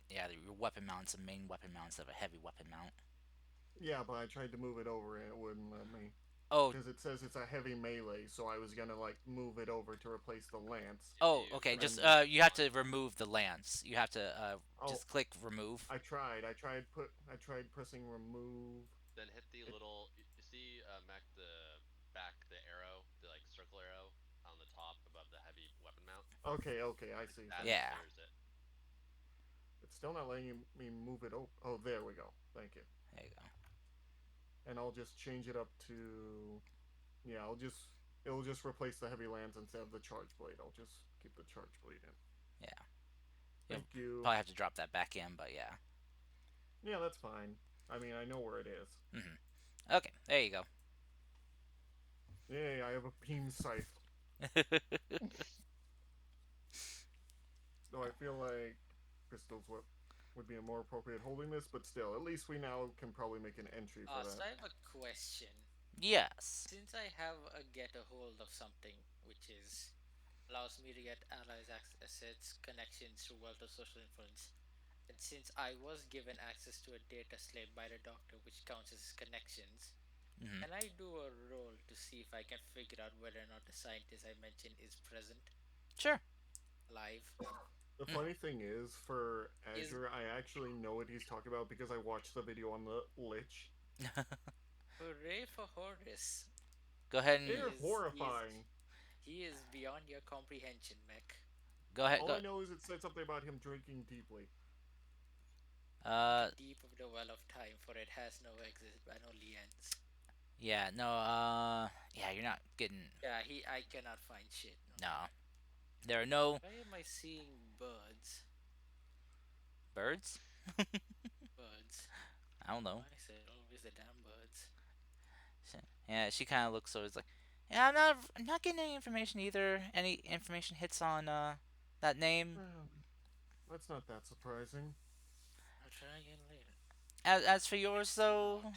yeah, your weapon mount's a main weapon mount instead of a heavy weapon mount. Yeah, but I tried to move it over and it wouldn't let me. Oh, Because it says it's a heavy melee, so I was gonna like move it over to replace the lance. You have to oh, use okay. Just And you have to one. remove the lance. You have to oh, just click remove. I tried pressing remove. Then hit the It little. You see, Mac, the back, the arrow, the like circle arrow on the top above the heavy weapon mount. okay, I Click see. that, Thank it you. Yeah, clears it. It's still not letting me move it over. Oh, there we go. Thank you. there you go. And I'll just change it up to yeah. It'll just replace the heavy lance instead of the charge blade. I'll just keep the charge blade in. Yeah, you'll Thank you. probably have to drop that back in, but yeah. Yeah, that's fine. I mean, I know where it is. Okay, there you go. Yay, I have a beam scythe. Though I feel like Crystal's whip. would be a more appropriate holding this, but still, at least we now can probably make an entry for So that. I have a question. Yes. Since I have a get a hold of something which is allows me to get allies assets connections through wealth or social influence, and since I was given access to a data slate by the doctor which counts as connections, Hmm. can I do a roll to see if I can figure out whether or not the scientist I mentioned is present, Sure. alive? The Mm. funny thing is, for Is Azure, I actually know what he's talking about because I watched the video on the Lich. hooray for Horus. Go ahead They and are He is horrifying. he is beyond your comprehension, mech. go ahead. All Go. I know is it said something about him drinking deeply. Uh, Drink deep of the well of time, for it has no exit but only ends. yeah. No. Yeah. You're not getting. Yeah, he I cannot find shit. No. There are no Why am I seeing birds? birds. Birds. I don't know. Why is it always the damn birds? Yeah. She kind of looks over. It's like, yeah. I'm not getting any information either. Any information hits on that name. Well, that's not that surprising. I'll try again later. As for yours It's though, not.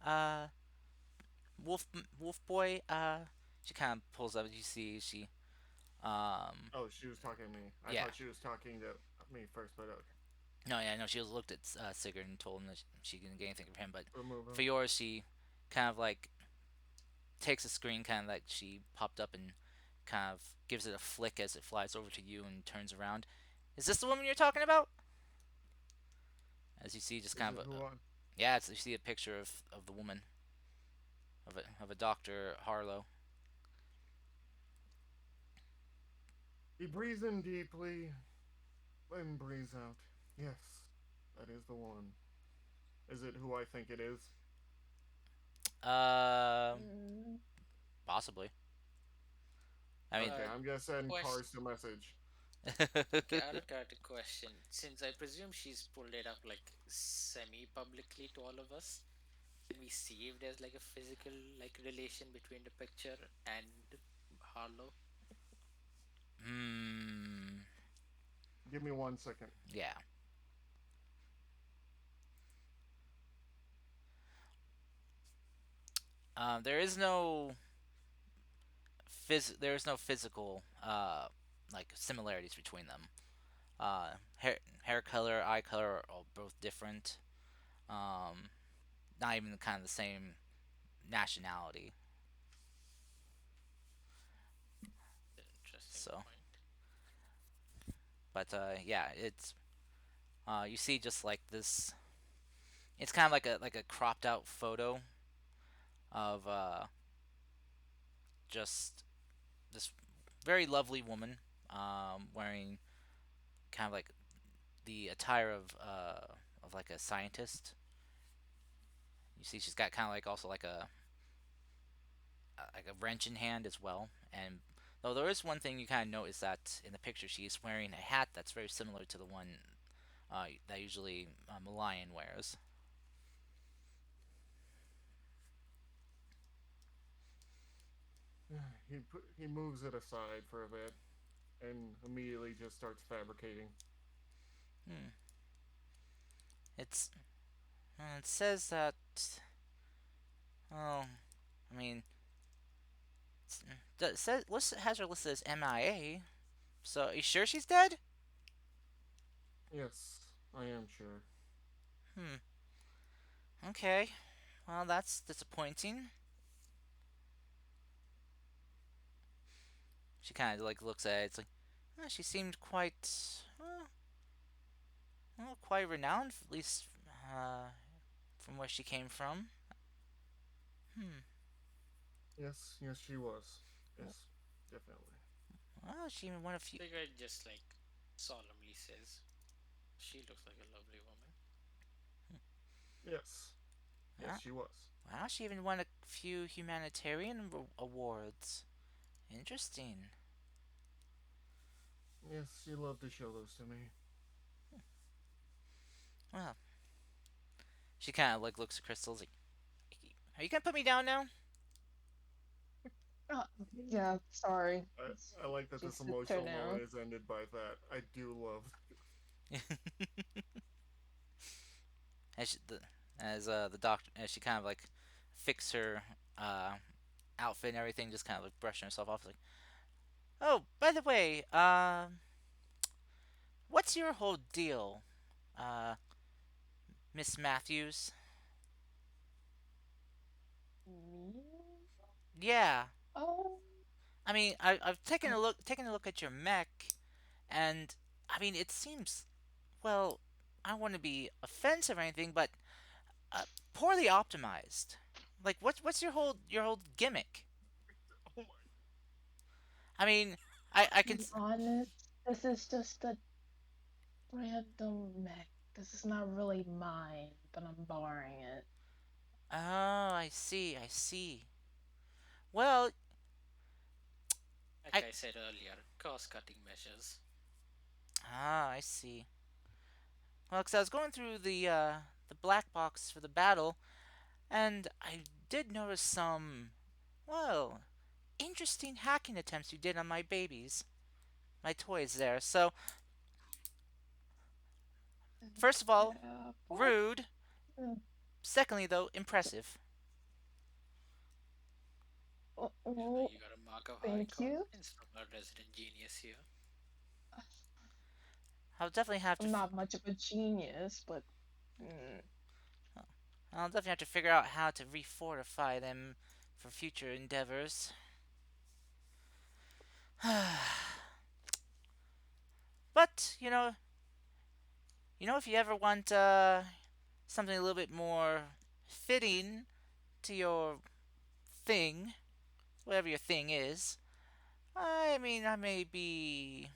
uh, Wolf Boy. She kind of pulls up. You see, she Oh, she was talking to me. I yeah. thought she was talking to me first, but okay. No, yeah, no. She was looked at Sigurd and told him that she didn't get anything from him. But Remove for him. yours, she kind of like takes a screen, kind of like she popped up and kind of gives it a flick as it flies over to you and turns around. Is this the woman you're talking about? As you see, just Is kind it of who I? yeah, you see a picture of the woman of a Doctor Harlow. He breathes in deeply, then breathes out. Yes, that is the one. Is it who I think it is? Uh, Mm, possibly. I mean, Okay, Uh, I'm gonna send question. Cars a message. Okay, out of character question. Since I presume she's pulled it up like semi-publicly to all of us, can we see if there's like a physical like relation between the picture and Harlow? hmm. Give me 1 second. Yeah. There is no there is no physical like similarities between them. Hair color, eye color are all both different. Um, Not even kind of the same nationality. Interesting So, point. but yeah, it's you see just like this. It's kind of like a cropped out photo of just this very lovely woman wearing kind of like the attire of like a scientist. You see, she's got kind of like also like a wrench in hand as well. And though there is one thing you kind of notice that in the picture, she's wearing a hat that's very similar to the one that usually Lion wears. He moves it aside for a bit and immediately just starts fabricating. Hmm. It's it says that. Oh, I mean, it says has her listed as MIA. So, are you sure she's dead? Yes, I am sure. Hmm. Okay. Well, that's disappointing. She kind of like looks at it. It's like, she seemed quite, well, quite renowned, at least from where she came from. Hmm. Yes, she was. Yes, definitely. Well, she even won a few. Figure just like solemnly says, she looks like a lovely woman. Yes, yes, Well, she was. well, she even won a few humanitarian awards. Interesting. Yes, she loved to show those to me. Well, she kind of like looks at Crystal's like, "Are you gonna put me down now?" yeah, sorry. I, It's I like that this just a turn emotional moment now. is ended by that. I do love. as the doctor, as she kind of like fix her uh, outfit and everything, just kind of like brushing herself off. Like, oh, by the way, what's your whole deal, uh, Miss Matthews? Me? Yeah, Oh, I mean, I've uh, taken a look at your mech, and I mean, it seems well. I don't want to be offensive or anything, but uh, poorly optimized. Like, what's your whole gimmick? Oh I mean, I to can. be honest, this is just a random mech. This is not really mine, but I'm borrowing it. Oh, I see. I see. Well, Like I I said earlier, cost cutting measures. I see. Well, because I was going through the black box for the battle, and I did notice some well interesting hacking attempts you did on my babies, my toys there. So first of all, Yeah, but rude. mm, Secondly, though, impressive. oh, You know, oh, you got a mark of high thank you. confidence from our resident genius here. I'll definitely have to. I'm not much of a genius, but mm, I'll definitely have to figure out how to refortify them for future endeavors. But if you ever want something a little bit more fitting to your thing, whatever your thing is, I mean, I may be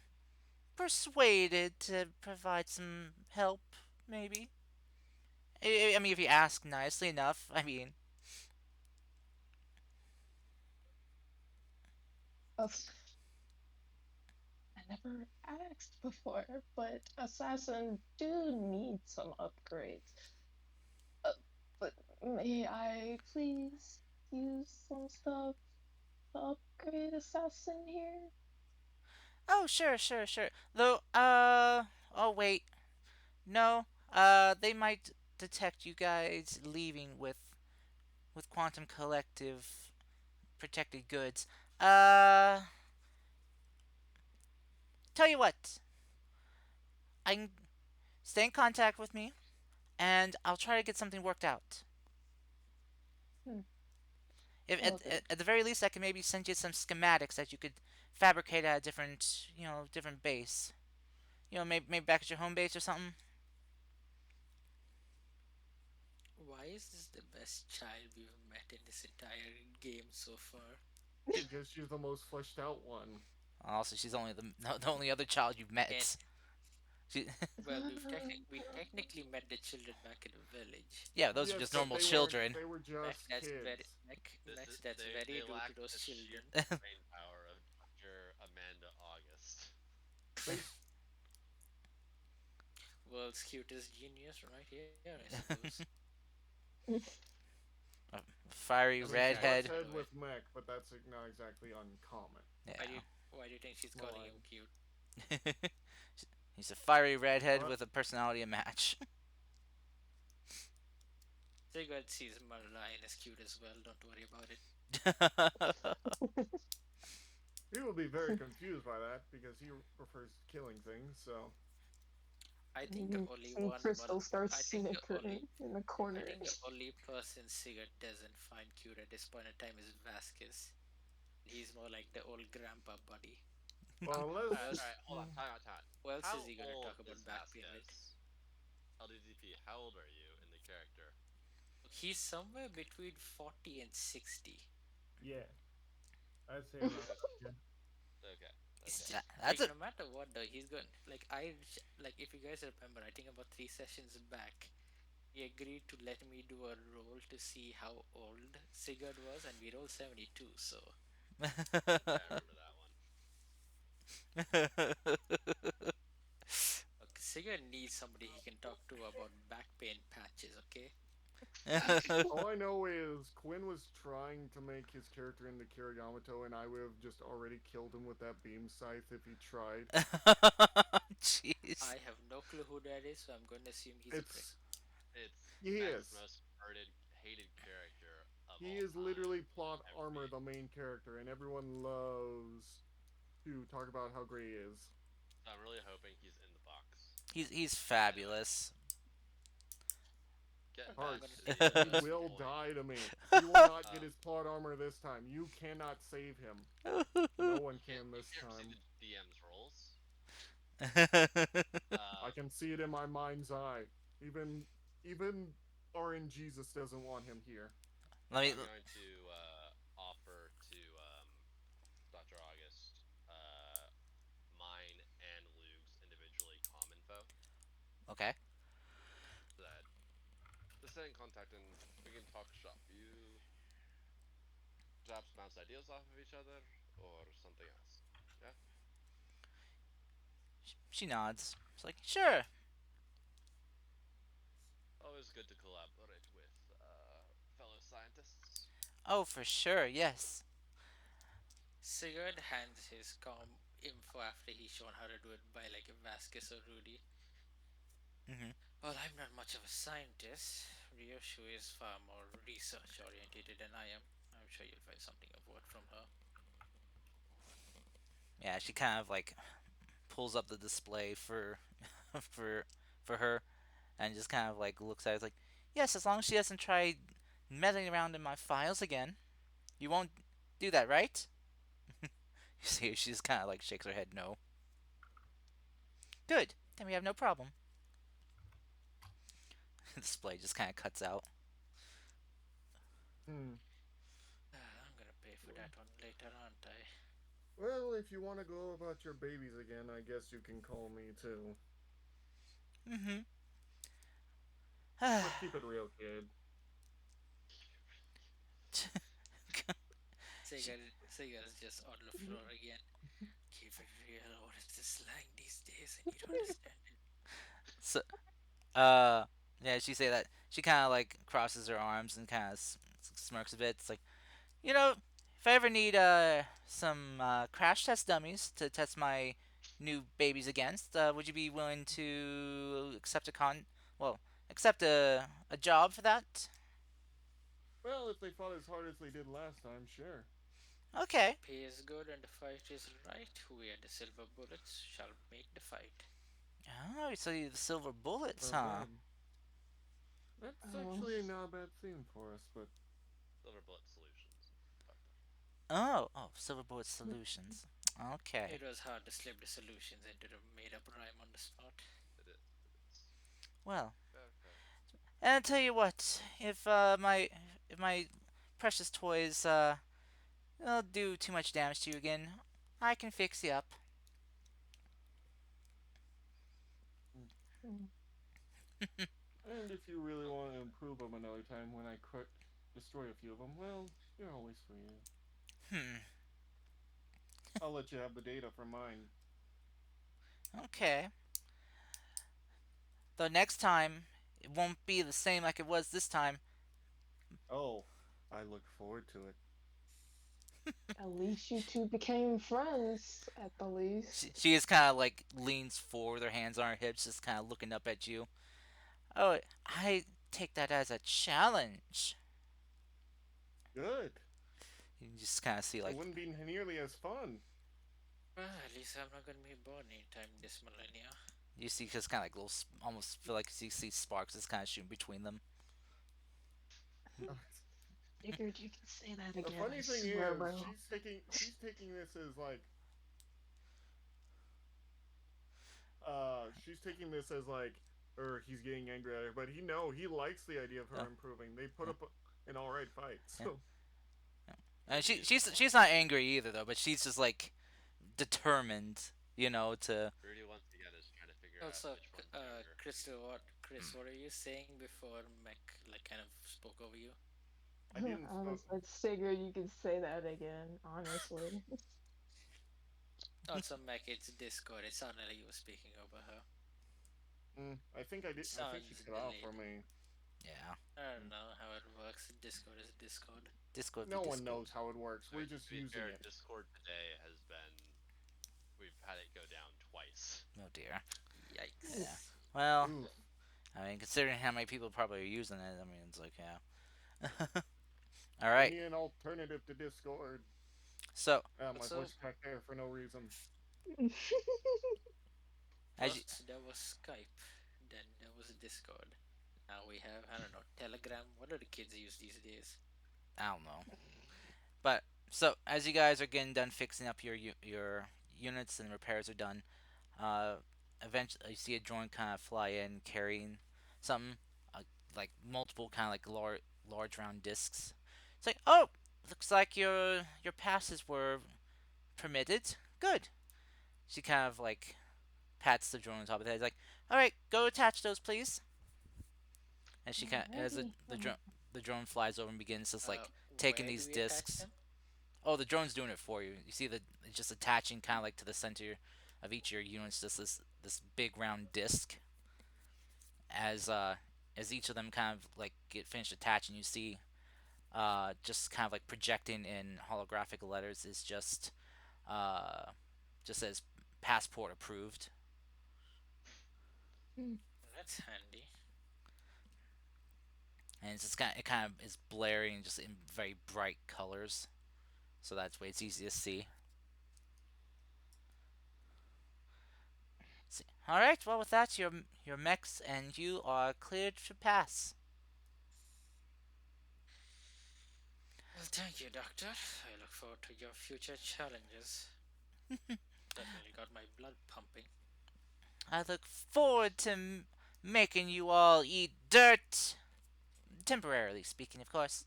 persuaded to provide some help, maybe. I mean, if you ask nicely enough, I mean, ugh, I never asked before. But assassin do need some upgrades. Uh, but may I please use some stuff to upgrade assassin here? oh, sure, sure, sure. Though, oh, wait. No, they might detect you guys leaving with Quantum Collective protected goods. Uh, tell you what, I can stay in contact with me, and I'll try to get something worked out. Hmm, If noted. at the very least, I can maybe send you some schematics that you could fabricate at a different different base. Maybe back at your home base or something. Why is this the best child we've met in this entire game so far? because she's the most fleshed out one. Also, she's only the only other child you've And met. She, well, we technically met the children back in the village. yeah, those are Yes, just but normal they weren't. children. They were Mech, just that's very kids. mech, that's They very rude to lack those the sheer children. brain power of Dr. Amanda August. They World's cutest genius, right here, I suppose. A fiery I mean, she Cigarette, butts redhead. by the head way. with mech, but that's not exactly uncommon. Why do Yeah. you why do you think she's Well, calling him I'm cute? He's a fiery redhead what? with a personality a match. Cigarette sees Merlin as cute as well. Don't worry about it. He will be very confused by that because he prefers killing things. So I think the only See one, Crystal well, starts I think the only snickering in the I corner. think the only person Sigurd doesn't find cute at this point in time is Vasquez. He's more like the old grandpa buddy. well, Who unless else? Alright, hold on, time out, time out. Who else is How he gonna old talk about is back pain with? Vasquez? LDDP, how old are you in the character? He's somewhere between 40 and 60. Yeah, I'd say around. Yeah. Okay, He's okay. That's like a no matter what though, he's going like like if you guys remember, I think about 3 sessions back, he agreed to let me do a roll to see how old Sigurd was, and we rolled 72. So Okay, I remember that one. Sigurd needs somebody he can talk to about back pain patches. Okay, all I know is Quinn was trying to make his character into Kirigamato, and I would have just already killed him with that beam scythe if he tried. Jeez. I have no clue who that is, so I'm going to assume he's a prick. It's It's He Mech's is. most hated character of He all is literally time. plot Ever armor, be. the main character, and everyone loves to talk about how great he is. So I'm really hoping he's in the box. He's Anyway, fabulous. getting I'm back gonna Hearts, to pay the for he this will one. point. die to me. He will not get Um, his plot armor this time. You cannot save him. No one can you this can't see time. the DM's rolls. I Um, can see it in my mind's eye. Even even Orion Jesus doesn't want him here. Let so me. I'm going to offer to Dr. August mine and Luke's individually common info Okay. so that to stay in contact and we can talk shop. You perhaps bounce ideas off of each other or something else. Yeah, She nods. It's like, sure. always good to collaborate with fellow scientists. Oh, for sure. Yes. Sigurd hands his info after he's shown how to do it by like Vasquez or Rudy. Hmm. Well, I'm not much of a scientist. Ryoshu is far more research oriented than I am. I'm sure you'll find something of worth from her. Yeah, she kind of like pulls up the display for for for her and just kind of like looks at it like, yes, as long as she doesn't try meddling around in my files again, you won't do that, right? You see, she just kind of like shakes her head no. Good. Then we have no problem. The display just kind of cuts out. Hmm. I'm gonna pay for that one later, aren't I? Well, if you want to go about your babies again, I guess you can call me too. Mm-hmm. But keep it real, kid. She- Sigurd's just on the floor again. Keep it real, what is the slang these days and you don't understand it? so, uh, yeah, she say that. She kind of like crosses her arms and kind of smirks a bit. It's like, you know, if I ever need some crash test dummies to test my new babies against, would you be willing to accept well, accept a job for that? Well, if they fought as hard as they did last time, sure. Okay. Pay is good and the fight is right. Who had the silver bullets shall make the fight. Oh, so you the silver bullets, Not huh? bad. That's Um, actually not a bad theme for us, but Silver Bullet Solutions. Fucked up. Oh, silver bullet solutions. Okay. It was hard to slip the solutions into the made up rhyme on the spot. It is. It is. Well, Fair, fair. and I tell you what, if my precious toys do too much damage to you again, I can fix you up. mm. mm, And if you really want to improve them another time when I destroy a few of them, well, you're always free. Hmm. I'll let you have the data from mine. Okay. Though next time it won't be the same like it was this time. Oh, I look forward to it. at least you two became friends, at the She, least. she just kind of like leans forward, her hands on her hips, just kind of looking up at you. Oh, I take that as a challenge. Good. You just kind of see It like wouldn't be nearly as fun. Well, at least I'm not gonna be born anytime this millennia. you see just kind of like little, almost feel like you see sparks just kind of shooting between them. Figured you can say that The again, I funny thing swear, is, bro. she's taking this as like she's taking this as like or he's getting angry at her, but he likes the idea of her Oh, improving. They put yeah, up an all right fight. yeah. So Yeah. And Rudy she is she's not angry either though, but she's just like determined, to. Rudy once again is trying to figure out Also, which one's younger. Chris, what are you saying before Mech like kind of spoke over you? I didn't I spoke. was like, figured you could say that again, honestly. Also, Mech, it's Discord. It sounded like you were speaking over her. I think I It did. I think she sounds cut off for delayed. me. Yeah. I don't Mm. know how it works. Discord is Discord. Discord be No one knows Discord. how it works. I We're mean, to just be using fair, it. Discord today has been. We've had it go down twice. Oh dear. Yikes. Yeah. Oof. Well, Oof. I mean, considering how many people probably are using it, I mean, it's like, yeah. All We right. need an alternative to Discord. So, My Also, voice cracked there for no reason. as you, first there was Skype, then there was Discord. Now we have, I don't know, Telegram. What do the kids use these days? I don't know, but so as you guys are getting done fixing up your units and repairs are done, uh, eventually you see a drone kind of fly in carrying something, like multiple kind of like large round discs. It's like, oh, looks like your passes were permitted. Good. She kind of like pats the drone on top of the head. Like, all right, go attach those, please. And she kind of, as Alrighty. the drone flies over and begins just like taking Where do these we attach discs. them? Oh, the drone's doing it for you. You see the it's just attaching kind of like to the center of each of your units, just this big round disc. As as each of them kind of like get finished attaching, you see just kind of like projecting in holographic letters is uh, just says passport approved. Mm. That's handy. And it's just it kind of is blaring just in very bright colors, so that's way it's easy to see. All right, well with that, your mechs and you are cleared to pass. Well, thank you, Doctor. I look forward to your future challenges. Definitely got my blood pumping. I look forward to making you all eat dirt, temporarily speaking, of course.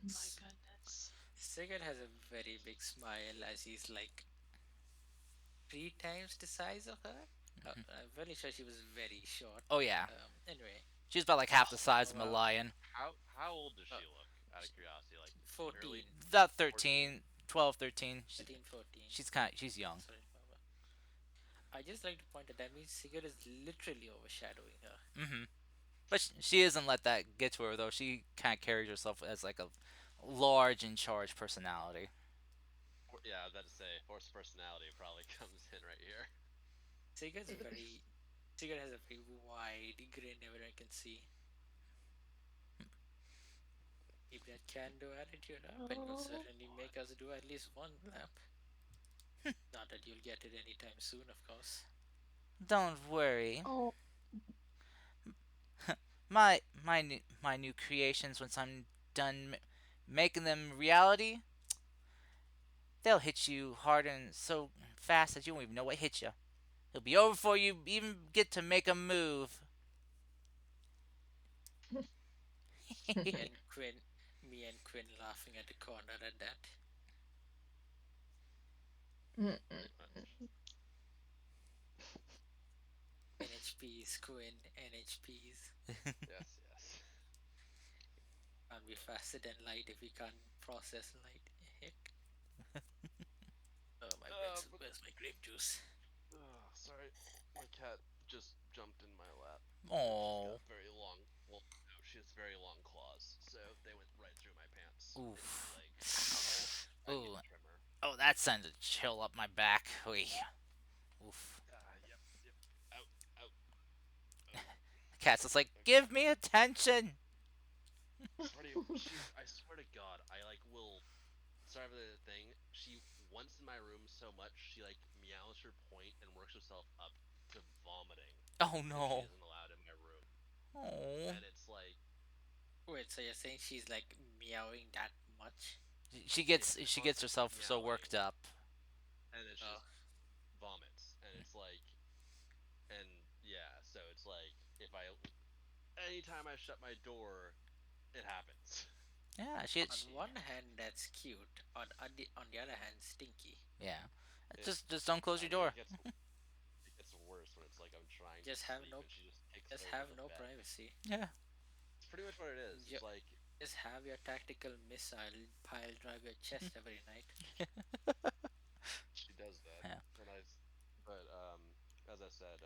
My goodness. Sigurd has a very big smile as he's like 3 times the size of her. I'm very sure she was very short. Oh yeah, Anyway, she's about like half the size of a Uh, lion. how old does uh, she look? Out of curiosity, like early 14, About 14. 13, 12, 13. 13, 14. She's young. Sorry, Baba. I just like to point out that means Sigurd is literally overshadowing her. Hmm. But she doesn't let that get to her though. She kind of carries herself as like a large and charged personality. Yeah, I was about to say horse personality probably comes in right here. Sigurd's very. Sigurd has a very wide grin everyone can see. Keep that can do attitude up, and you'll Oh, certainly make us do at least one lap. Not that you'll get it anytime soon, of course. Don't worry. oh, My new creations, once I'm done making them reality, they'll hit you hard and so fast that you won't even know what hit you. It'll be over before you even get to make a move. Me and Quinn, me and Quinn laughing at the corner at that. Pretty much. NHPs, Quinn, NHPs. Yes, yes. Can't be faster than light if we can't process light. Heck. Oh, my brain's. But Where's my grape juice? sorry, my cat just jumped in my lap, and she's got Oh, very long. Well, no, she has very long claws, so they went right through my pants into my oof. legs. So I need Ooh. to trim her. Oh, that sends a chill up my back. Oy. Oof. Yep, yep. Out, out, out. The cat's just like, Okay. give me attention. Swear to you, she's. I swear to God, I like will. Sorry for the thing. She once in my room so much she like meows her point and works herself up to vomiting Oh if she no. isn't allowed in my room. Oh. And it's like Wait, so you're saying she's like meowing that much? it's She gets constant herself so worked meowing, up. and it's Oh, just vomits, and it's like, and yeah, so it's like if I anytime I shut my door, it happens. Yeah, on one hand, that's cute. On the other hand, stinky. yeah. It, Just don't close I your mean, door. it gets worse when it's like I'm trying to Just have sleep no, and she just takes just over have the no bed. privacy. Yeah. It's pretty much what it is. Ju- It's like just have your tactical missile pile drive your chest every night. she does that, Yeah. and but as I said,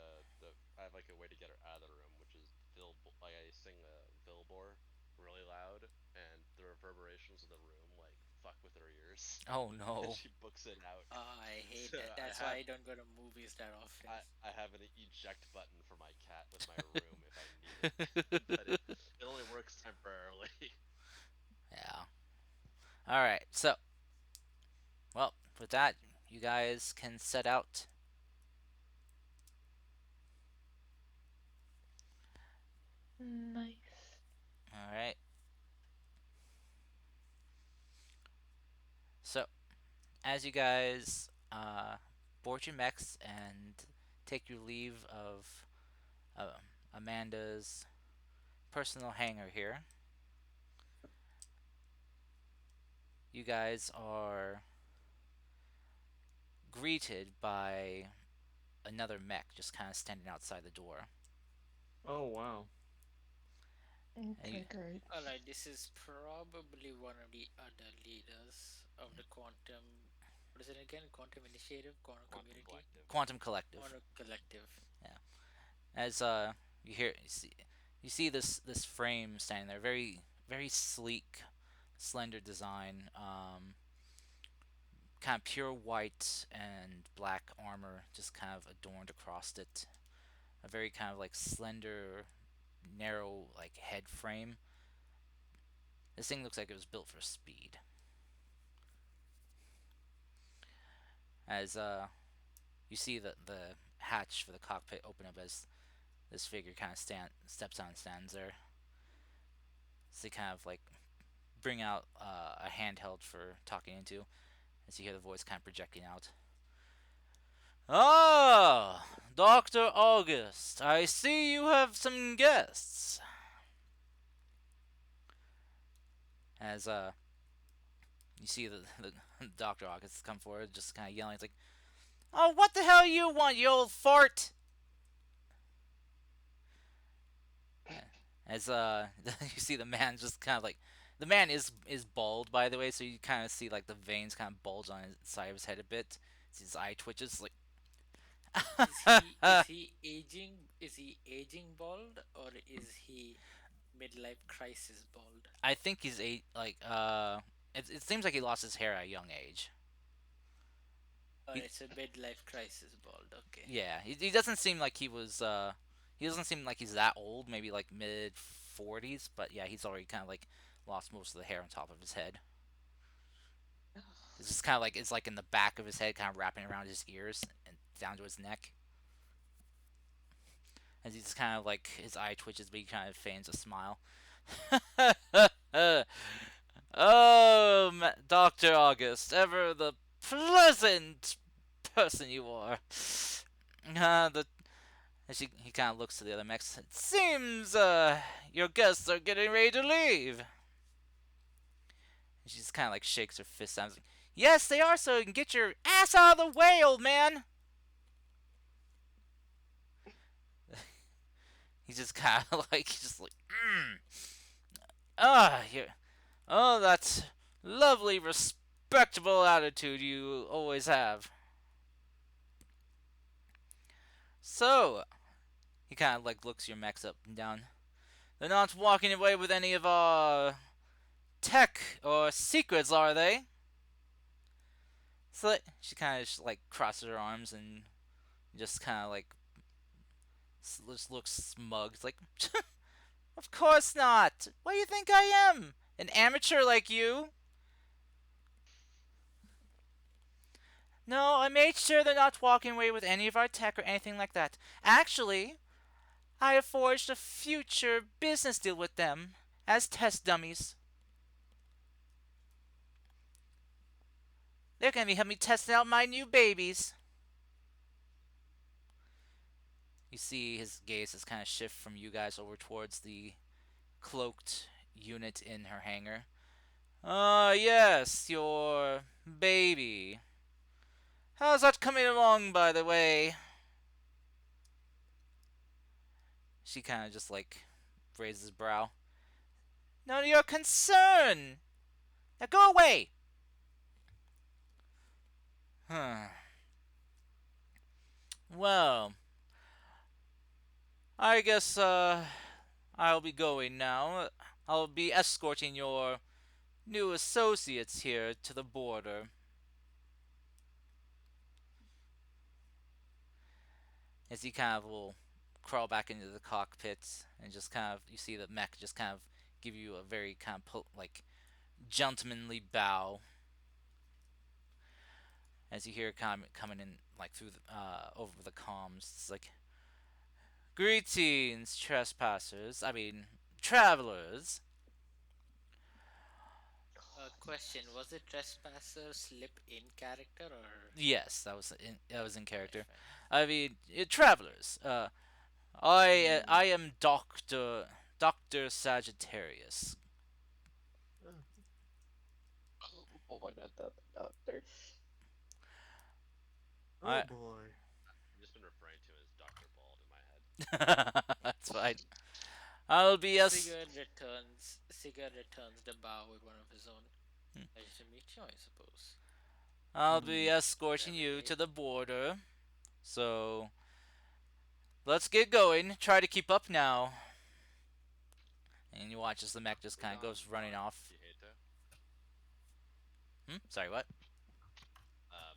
I have like a way to get her out of the room, which is like I sing Vilbor really loud, and the reverberations of the room like fuck with her ears. $5, Oh and no. she books it out. I hate So that. That's why I don't go to movies that often. I have an eject button for my cat with my room if I need it, but it only works temporarily. Yeah. All right. So, well, with that, you guys can set out. Nice. All right. So, as you guys board your mechs and take your leave of uh, Amanda's personal hangar here, you guys are greeted by another mech just kind of standing outside the door. Oh wow. And you, Okay, great. Alright, this is probably one of the other leaders of the quantum. What is it again? Quantum Initiative? Quantum Quantum Community? Collective. Quantum Collective. Quantum Collective. Yeah. As you see this frame standing there, very sleek, slender design. Kind of pure white and black armor just kind of adorned across it. A very kind of like slender, narrow like head frame. This thing looks like it was built for speed. As you see the hatch for the cockpit open up as this figure kind of steps on and stands there. So they kind of like bring out a handheld for talking into as you hear the voice kind of projecting out. Ah, Dr. August, I see you have some guests. As you see the Dr. August come forward, just kind of yelling, it's like, "Oh, what the hell you want, you old fart?" As you see the man just kind of like, the man is bald by the way, so you kind of see like the veins kind of bulge on his side of his head a bit. His eye twitches like. Is he aging? Is he aging bald or is he midlife crisis bald? I think he's it seems like he lost his hair at a young age. Or He, it's a midlife crisis bald. Okay. yeah, he doesn't seem like he doesn't seem like he's that old, maybe like mid 40s, but yeah, he's already kind of like lost most of the hair on top of his head. It's just kind of like it's like in the back of his head, kind of wrapping around his ears and down to his neck. As he's kind of like his eye twitches, but he kind of feigns a smile. Oh, Doctor August, ever the pleasant person you are. The as he kind of looks to the other mechs. It seems your guests are getting ready to leave. She just kind of like shakes her fist out. Like, yes, they are. So you can get your ass out of the way, old man. He's just kind of like you oh, that lovely, respectable attitude you always have. So he kind of like looks your mechs up and down. They're not walking away with any of our tech or secrets, are they? So she kind of like crosses her arms and just kind of like just looks smug. It's like, of course not. What do you think I am? An amateur like you? No, I made sure they're not walking away with any of our tech or anything like that. Actually, I have forged a future business deal with them as test dummies. They're going to be helping me testing out my new babies. You see his gaze has kind of shift from you guys over towards the cloaked unit in her hangar. Ah, yes, your baby. How's that coming along, by the way? She kind of just like raises his brow. None of your concern. Now go away. Huh. Well, I guess I'll be going now. I'll be escorting your new associates here to the border. As he kind of will crawl back into the cockpit and just kind of, you see the mech just kind of give you a very kind of like gentlemanly bow as you hear coming in like through over the comms. It's like, greetings, trespassers. I mean, travelers. Question: was it trespasser slip in character or? Yes, that was in Alright, character. fine. I mean, travelers. I am Doctor Sagittarius. Oh my god, the doctor. Oh I boy. I've just been referring to him as Dr. Bald in my head. That's fine. I'll be us. Sigurd returns the bow with one of his own. Pleasure to meet you, I suppose. I'll be Hmm. escorting Every you to day. the border. So let's get going. Try to keep up now. And you watch as the mech just Lead kind of on goes running Don off. Quixote. Sorry, what? Um,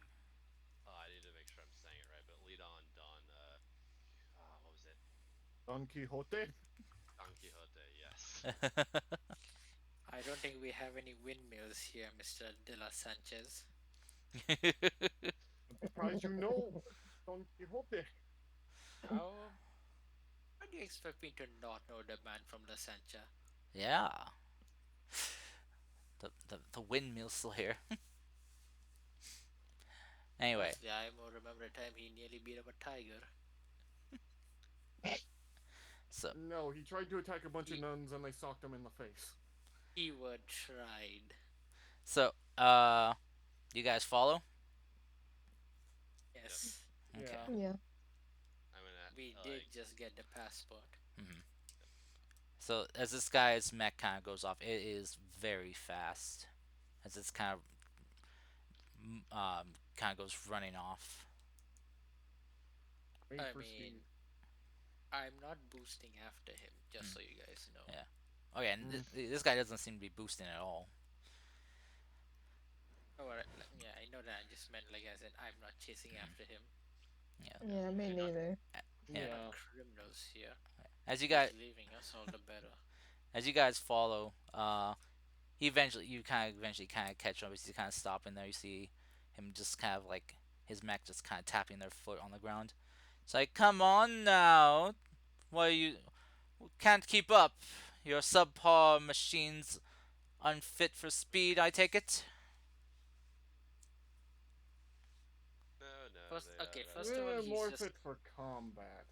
oh, I need to make sure I'm saying it right, but lead on Don. What was it? Don Quixote? Don Quixote. Yes. I don't think we have any windmills here, Mr. De La Sanchez. I'm surprised you know Don Quixote. How How do you expect me to not know the man from La Sancha? Yeah, the windmill's still here. Anyway, Honestly, I more remember a time he nearly beat up a tiger. so No, he tried to attack a bunch of He nuns and they socked him in the face. he would tried. so you guys follow? Yep. Yes, Okay. Yeah. Yeah. I'm gonna we did like. just get the passport. So as this guy's mech kind of goes off, it is very fast. As it's kind of goes running off. Made I for speed. mean, I'm not boosting after him, just so you guys know. Yeah. Oh yeah, and Mm. this guy doesn't seem to be boosting at all. Oh, yeah, I know that. I just meant like as in I'm not chasing after him. Yeah. Yeah. Yeah, me You're not. neither. Yeah. We're not Yeah. criminals here. As you If he's guys leaving us, all the better. follow, he eventually you kind of eventually kind of catch him. He's kind of stopping there. You see him just kind of like his mech just kind of tapping their foot on the ground. It's like, come on now, why you can't keep up? Your subpar machines unfit for speed. I take it. No, no, First, they okay, are. first of all, he's More just fit for combat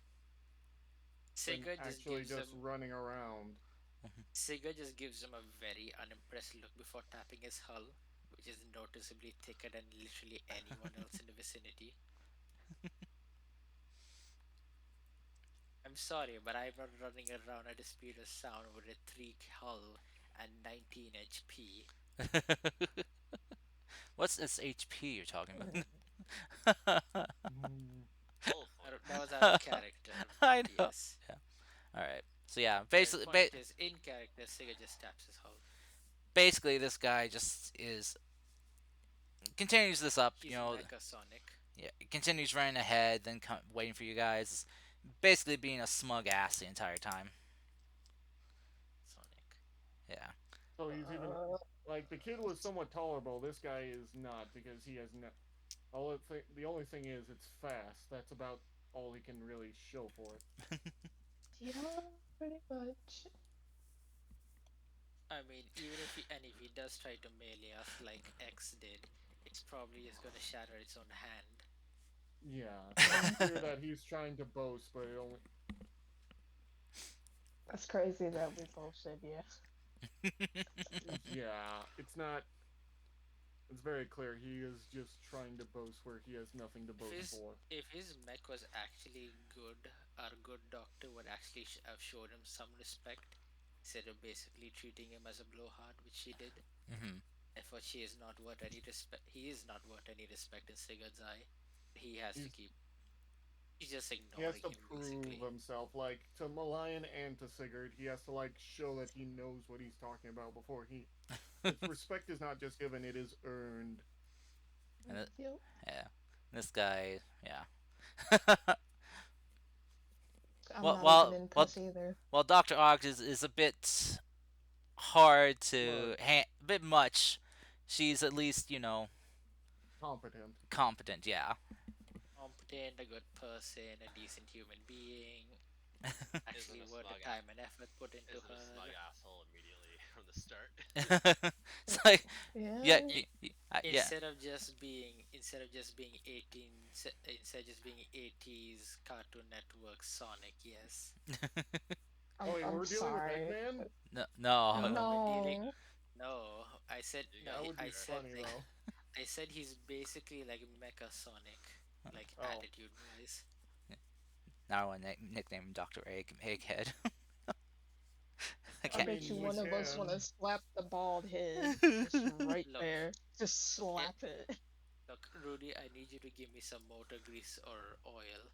than Sigurd just actually gives just him running around. Sigurd just gives him a very unimpressed look before tapping his hull, which is noticeably thicker than literally anyone else in the vicinity. I'm sorry, but I'm not running around at the speed of sound with a 3 hull and 19 HP. What's this HP you're talking Mm. about? Mm. Bullet points. That was out of character, I know. yes. Yeah. All right. So yeah, Yeah, the point is, in character, Sigurd just taps his hull. basically this guy just is continues this up. He's Mecha Sonic. Yeah, continues running ahead, then waiting for you guys. Basically being a smug ass the entire time. Sonic. Yeah. So he's even Uh, like the kid was somewhat tolerable. This guy is not because he has no. The only thing is it's fast. That's about all he can really show for it. yeah, pretty much. I mean, if he does try to melee us like X did, it's probably just gonna shatter its own hand. Yeah, it's clear that he's trying to boast, but it only. That's crazy that we both said yeah. Yeah, it's not. It's very clear he is just trying to boast where he has nothing to If boast his for. if his mech was actually good, our good doctor would actually have showed him some respect instead of basically treating him as a blowhard, which she did. Therefore, she is not worth any respect. He is not worth any respect in Sigurd's eye. He has to He's keep. He's just he has ignoring to him prove basically. himself, like to Malayan and to Sigurd. He has to like show that he knows what he's talking about before he If respect is not just given, it is earned. And Yep. yeah, this guy, yeah. I'm well, not even well, well, impressed either. well. Doctor Ogg is a bit hard to Much. a bit much. She's at least Competent. competent. Yeah. Competent, a good person, a decent human being, Isn't actually a worth the smug time and effort put into isn't a smug her. asshole immediately from the start. It's like yeah, Yeah. I- yeah. instead of just being 80s Cartoon Network Sonic, yes. Oh, wait, I'm we're dealing with sorry. Eggman? No, no. No, we're dealing. No. No, I said You no. got That would me be I there. said funny, like though. I said he's basically like Mecha Sonic, like Oh, attitude wise. Now I want to nickname Doctor Egghead. I I I can't. bet you mean, we one of us want to can. slap the bald head just right Look, there. Just it, slap it. look, Rudy. I need you to give me some motor grease or oil.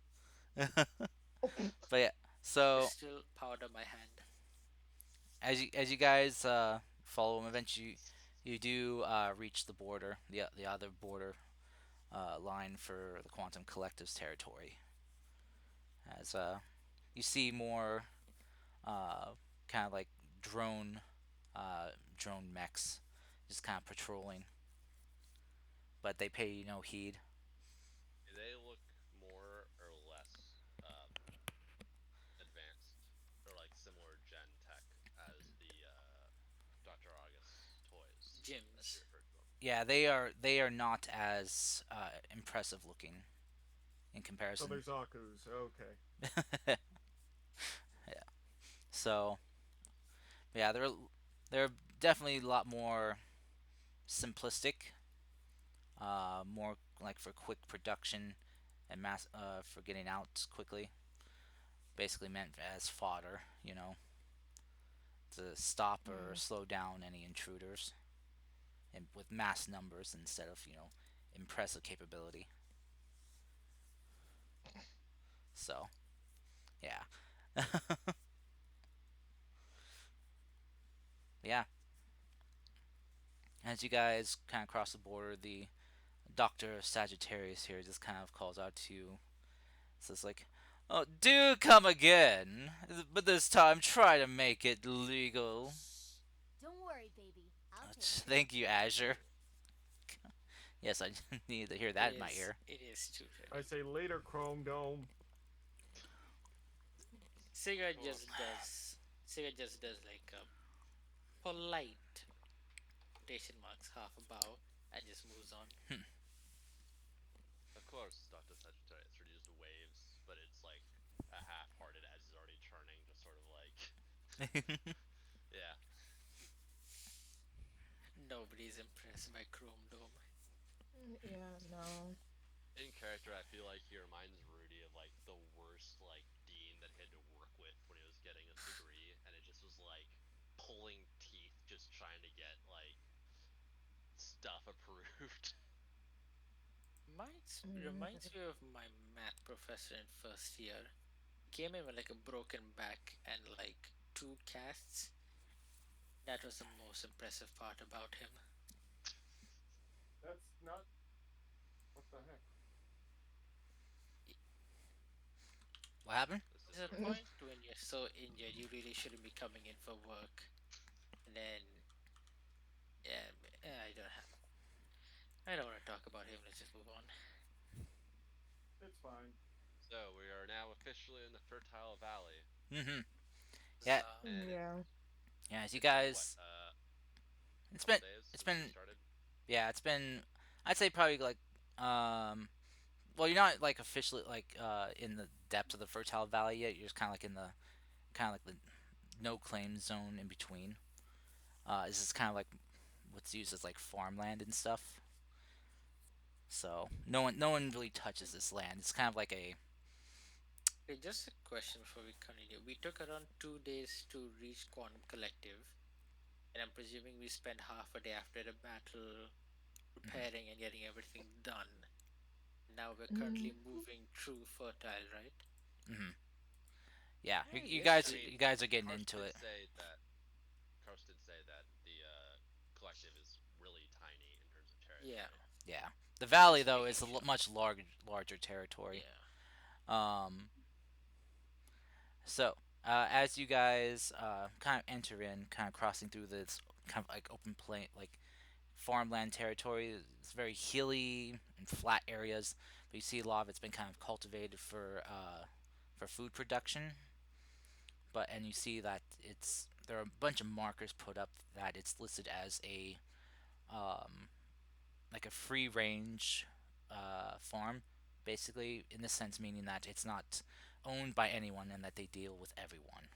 Oh, But yeah, so Crystal powder my hand. as you guys follow him, eventually you do reach the border, the other border line for the Quantum Collective's territory. As you see more uh, kind of like drone drone mechs just kind of patrolling, but they pay no heed. Do they look more or less advanced or like similar gen tech as the Dr. August toys, as she Gyms. referred to them? Yeah, they are not as impressive looking in So comparison. there's Aku's. Okay. Yeah. So yeah, they're definitely a lot more simplistic, more like for quick production and mass for getting out quickly. Basically meant as fodder, to stop or mm. slow down any intruders, and with mass numbers instead of impressive capability. So yeah, yeah. As you guys kind of cross the border, the Doctor Sagittarius here just kind of calls out to you. Says like, "Oh, do come again, but this time try to make it legal." Don't worry, baby. I'll take care of Thank you, Azure. Yes, I needed to hear It that in my is. ear. It is I tutored. say later, Chrome Dome. Cigarette Oh just man. does. Cigarette just does like a polite quotation marks half a bow and just moves on. Of course, Dr. Sagittarius reduced waves, but it's like a half-hearted as he's already turning, just sort of like, yeah. Nobody's impressed by Chrome Dome. Yeah, no. In character, I feel like he reminds Rudy of like the worst like dean that he had to work with when he was getting his degree, and it just was like pulling teeth, just trying to get like stuff approved. Reminds Mm. me of my math professor in first year. Came in with like a broken back and like two casts. That was the most impressive part about him. That's not. What the heck? What happened? This There's a Discord. Mm. point when you're so injured, you really shouldn't be coming in for work. And then, yeah, I don't want to talk about him. Let's just move on. It's fine. So we are now officially in the Fertile Valley, Mm-hmm. So, Yeah, and Yeah. yeah. As you it's been what guys, a it's couple been, days it's since we been, started. yeah, it's been. I'd say probably like, well, you're not like officially like in the depths of the Fertile Valley yet. You're just kind of like in the the no claim zone in between. This is kind of like what's used as like farmland and stuff. So no one really touches this land. It's kind of like a okay, just a question before we continue. We took around 2 days to reach Quantum Collective, and I'm presuming we spent half a day after the battle preparing and getting everything done. Now we're currently Mm. moving through Fertile, right? mhm. Yeah. You, Yeah, you yes, guys I we. mean, you guys are getting Karst into did it. say that. Karst did say that the perspective is really tiny in terms of Yeah, territory. Yeah. The valley just though making is a sure. much larger territory. Yeah. Um, so as you guys kind of enter in, kind of crossing through this kind of like open plain, like farmland territory, it's very hilly and flat areas, but you see a lot of it's been kind of cultivated for food production. But and you see that it's there are a bunch of markers put up that it's listed as a um, like a free range farm, basically in the sense meaning that it's not owned by anyone and that they deal with everyone.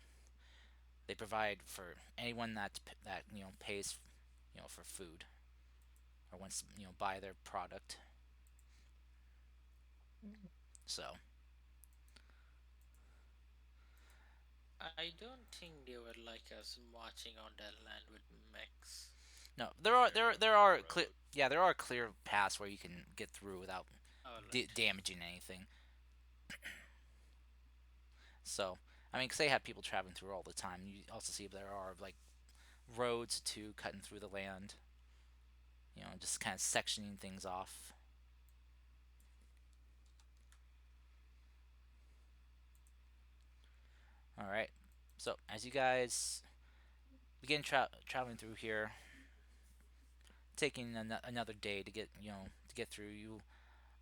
They provide for anyone that pays for food or wants to buy their product. So I don't think they would like us marching on that land with mechs. no, There are there clear are clear roads. yeah there are clear paths where you can get through without Alright. damaging anything. So I mean, 'cause they have people traveling through all the time. You also see there are like roads too cutting through the land. Just kind of sectioning things off. All right. So as you guys begin traveling through here, taking another day to get through,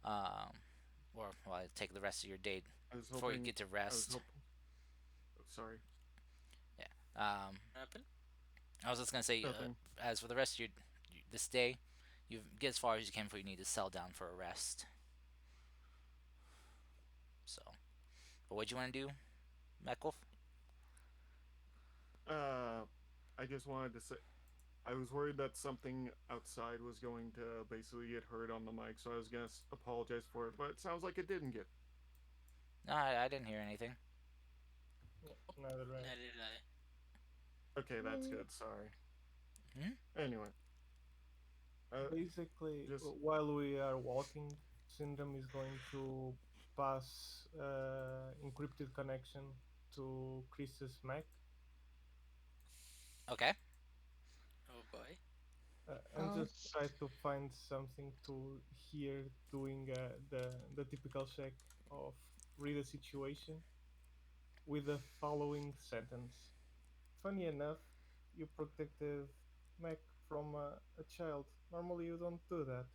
um, or well, take the rest of your day I was before you hoping. get to I was rest. hoping. Sorry. Yeah. Um, What happened? I was just gonna say, Nothing. as for the rest of this day, you get as far as you can before you need to settle down for a rest. So, but what do you want to do, Mecklef? Uh, I just wanted to say I was worried that something outside was going to basically get heard on the mic, so I was gonna apologize for it. But it sounds like it didn't get. No, I didn't hear anything. Neither way. Neither did I. Okay, that's good. Sorry. Hmm? Anyway, uh, Basically, just while we are walking, Syndrome is going to pass encrypted connection to Chris's Mac Okay. Oh boy. and Um, just try to find something to hear doing the typical check of read a situation with the following sentence. Funny enough, you protected Mac from a child. Normally you don't do that.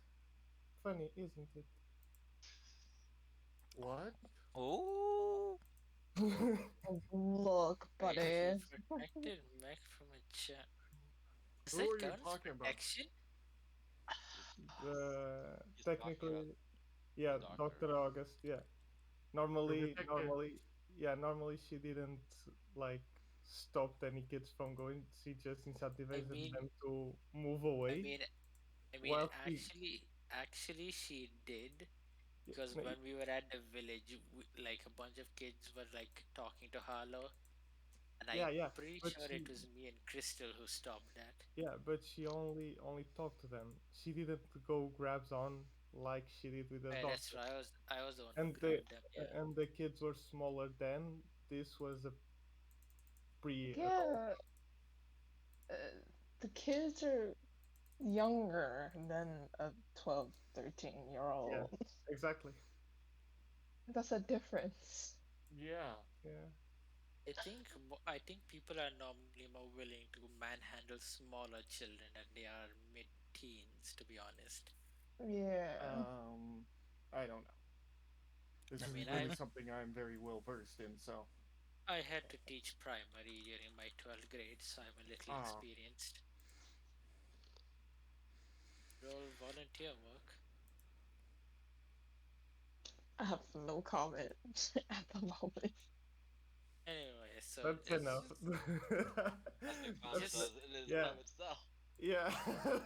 Funny, isn't what? Oh. it? look, Wait, buddy. you protected mech from a chat. Does Who that are you count as talking about? protection? He's he's talking about Technically, yeah, Doctor. Dr. August, yeah. Who Normally, protected? normally, yeah, normally she didn't like stop any kids from going. She just I incentivized mean, them to move I away. mean, I mean, While she, actually, she did yeah, because no, when we were at the village, like a bunch of kids were like talking to Harlow, and yeah, I'm yeah, pretty but sure she, it was me and Crystal who stopped that. yeah, but she only talked to them. She didn't go grabs on like she did with the That's doctor. right. I was the one who And grabbed them. Yeah. the kids were smaller then. This was a pre-adult. Yeah, uh, the kids are younger than a 12, 13-year Yeah, old. exactly. That's a difference. Yeah. Yeah. I think people are normally more willing to manhandle smaller children than they are mid-teens, to be honest. Yeah. Um, I don't know. This I mean, isn't really something I'm very well versed in, so. I had to teach primary during my 12th grade, so I'm a little Ah, experienced. Roll volunteer work. I have no comment at the moment. Anyway, so That's enough. As the comment That's just does in and yeah, of itself. yeah.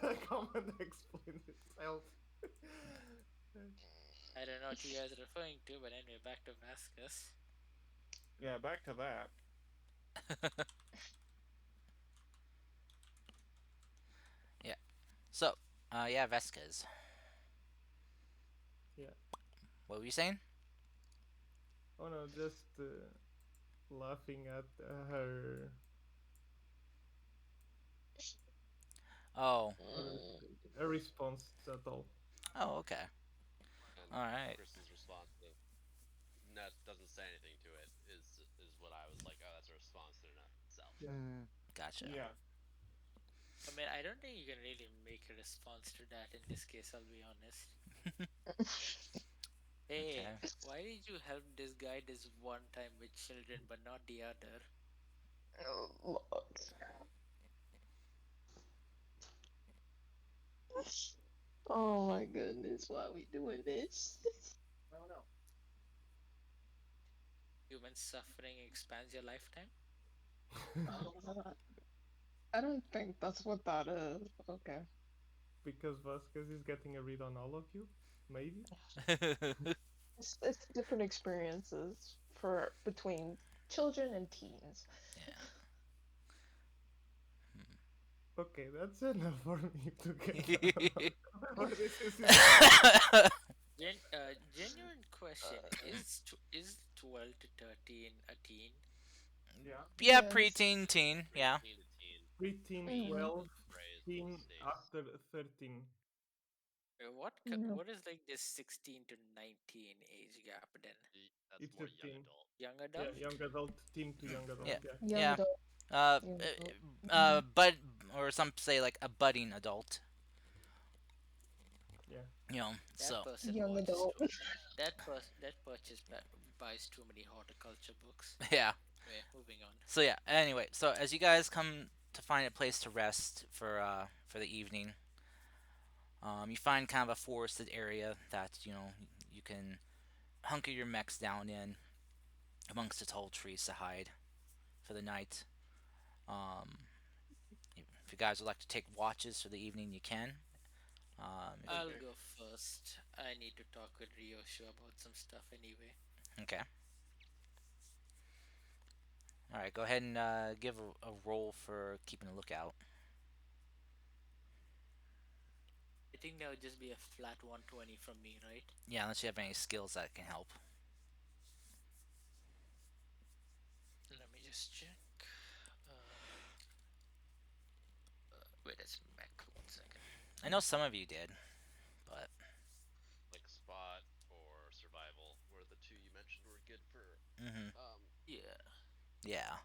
The comment explains itself. I don't know what you guys are referring to, but anyway, back to Vasquez. yeah, back to that. Yeah. So, yeah, Vescas. Yeah. What were you saying? Oh no, just laughing at her. Oh. Mm. a response at all. Oh, okay. And All right. Chris's response of "Ness doesn't say anything to it" is what I was like. Oh, that's a response to itself. Yeah. Mm, gotcha. Yeah. I mean, I don't think you can really make a response to that in this case, I'll be honest. Hey, Okay. why did you help this guy this one time with children but not the other? Oh, Lord. Oh my goodness, why are we doing this? I don't know. Human suffering expands your lifetime? Uh, I don't think that's what that is. Okay. Because Vasquez is getting a read on all of you, maybe. It's different experiences for between children and teens. Yeah. Okay, that's enough for me to get But this is Genuine question: is 12 to 13 a teen? yeah. Yeah, Yes. preteen, teen. Yeah. Preteen to teen. 13, Mm-hmm. Preteen 12, was the phrase in the 15, states. after 13. Yeah. What is like this 16 to 19 age gap then? That's It's more a young teen. adult. Young Yeah, adult? young adult, teen to young adult, Yeah. Yeah. yeah. Young Yeah. adult. Uh, Young uh, adult. Mhm. but or some say like a budding adult. Yeah. You know. That So person Young watches adult. too. That purchase buys too many horticulture books. yeah. Anyway, moving on. So yeah. Anyway, so as you guys come to find a place to rest for the evening, you find kind of a forested area that you can hunker your mechs down in amongst the tall trees to hide for the night. Um, if you guys would like to take watches for the evening, you can. If you I'll Okay. go first. I need to talk with Ryoshu about some stuff anyway. okay, all right, go ahead and give a roll for keeping a lookout. I think that would just be a flat 120 from me, right? Yeah, unless you have any skills that can help. Let me just check. Wait, it's mech. 1 second. I know some of you did, but Like spot or survival were the two you mentioned were good for. hmm Yeah. yeah.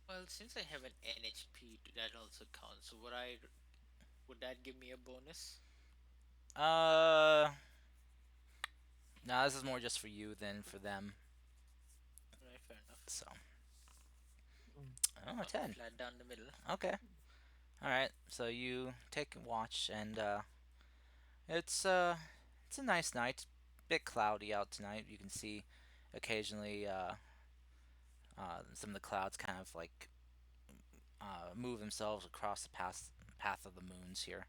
Well, since I have an NHP, that also counts. So would that give me a bonus? Uh, no, this is more just for you than for them. Right, fair enough. So, Mm. oh, Okay, 10. flat down the middle. Okay. All right. So you take a watch, and it's a nice night. Bit cloudy out tonight. You can see occasionally some of the clouds kind of like move themselves across the path of the moons here.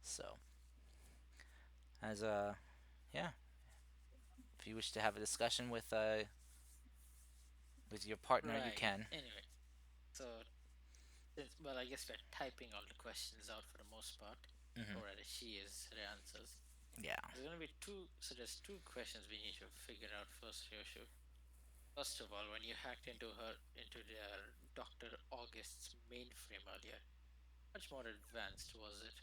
So as yeah, if you wish to have a discussion with your partner, you Right. can. Anyway, so well, I guess we're typing all the questions out for the most part, hmm or rather, she is her answers. Yeah. There's gonna be two. So there's two questions we need to figure out first, Ryoshu. First of all, when you hacked into their Dr. August's mainframe earlier, much more advanced was it?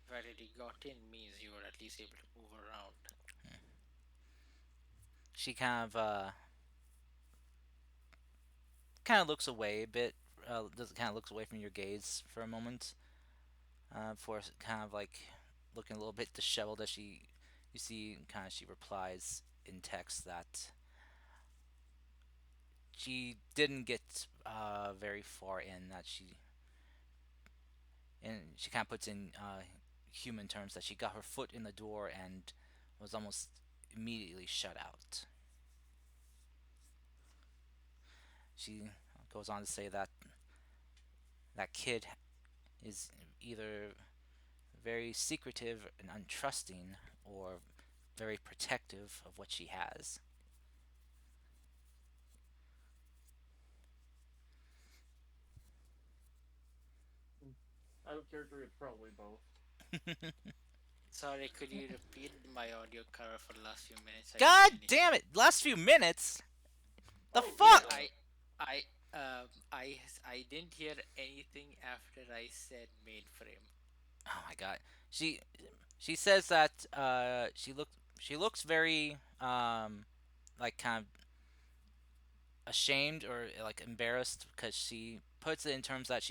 The fact that you got in means you were at least able to move around. She kind of looks away a bit. Does kind of looks away from your gaze for a moment. Before kind of like looking a little bit disheveled as you see kind of she replies in text that she didn't get very far in, that she kind of puts in human terms that she got her foot in the door and was almost immediately shut out. She goes on to say that that kid is either very secretive and untrusting or very protective of what she has. Out of character, it's probably both. Sorry, could you repeat my audio cover for the last few minutes? I didn't God damn finish. it! Last few minutes. The Oh Yeah, fuck? yeah. I I didn't hear anything after I said mainframe. Oh my god. She she says that she looks very like kind of ashamed or like embarrassed because she puts it in terms that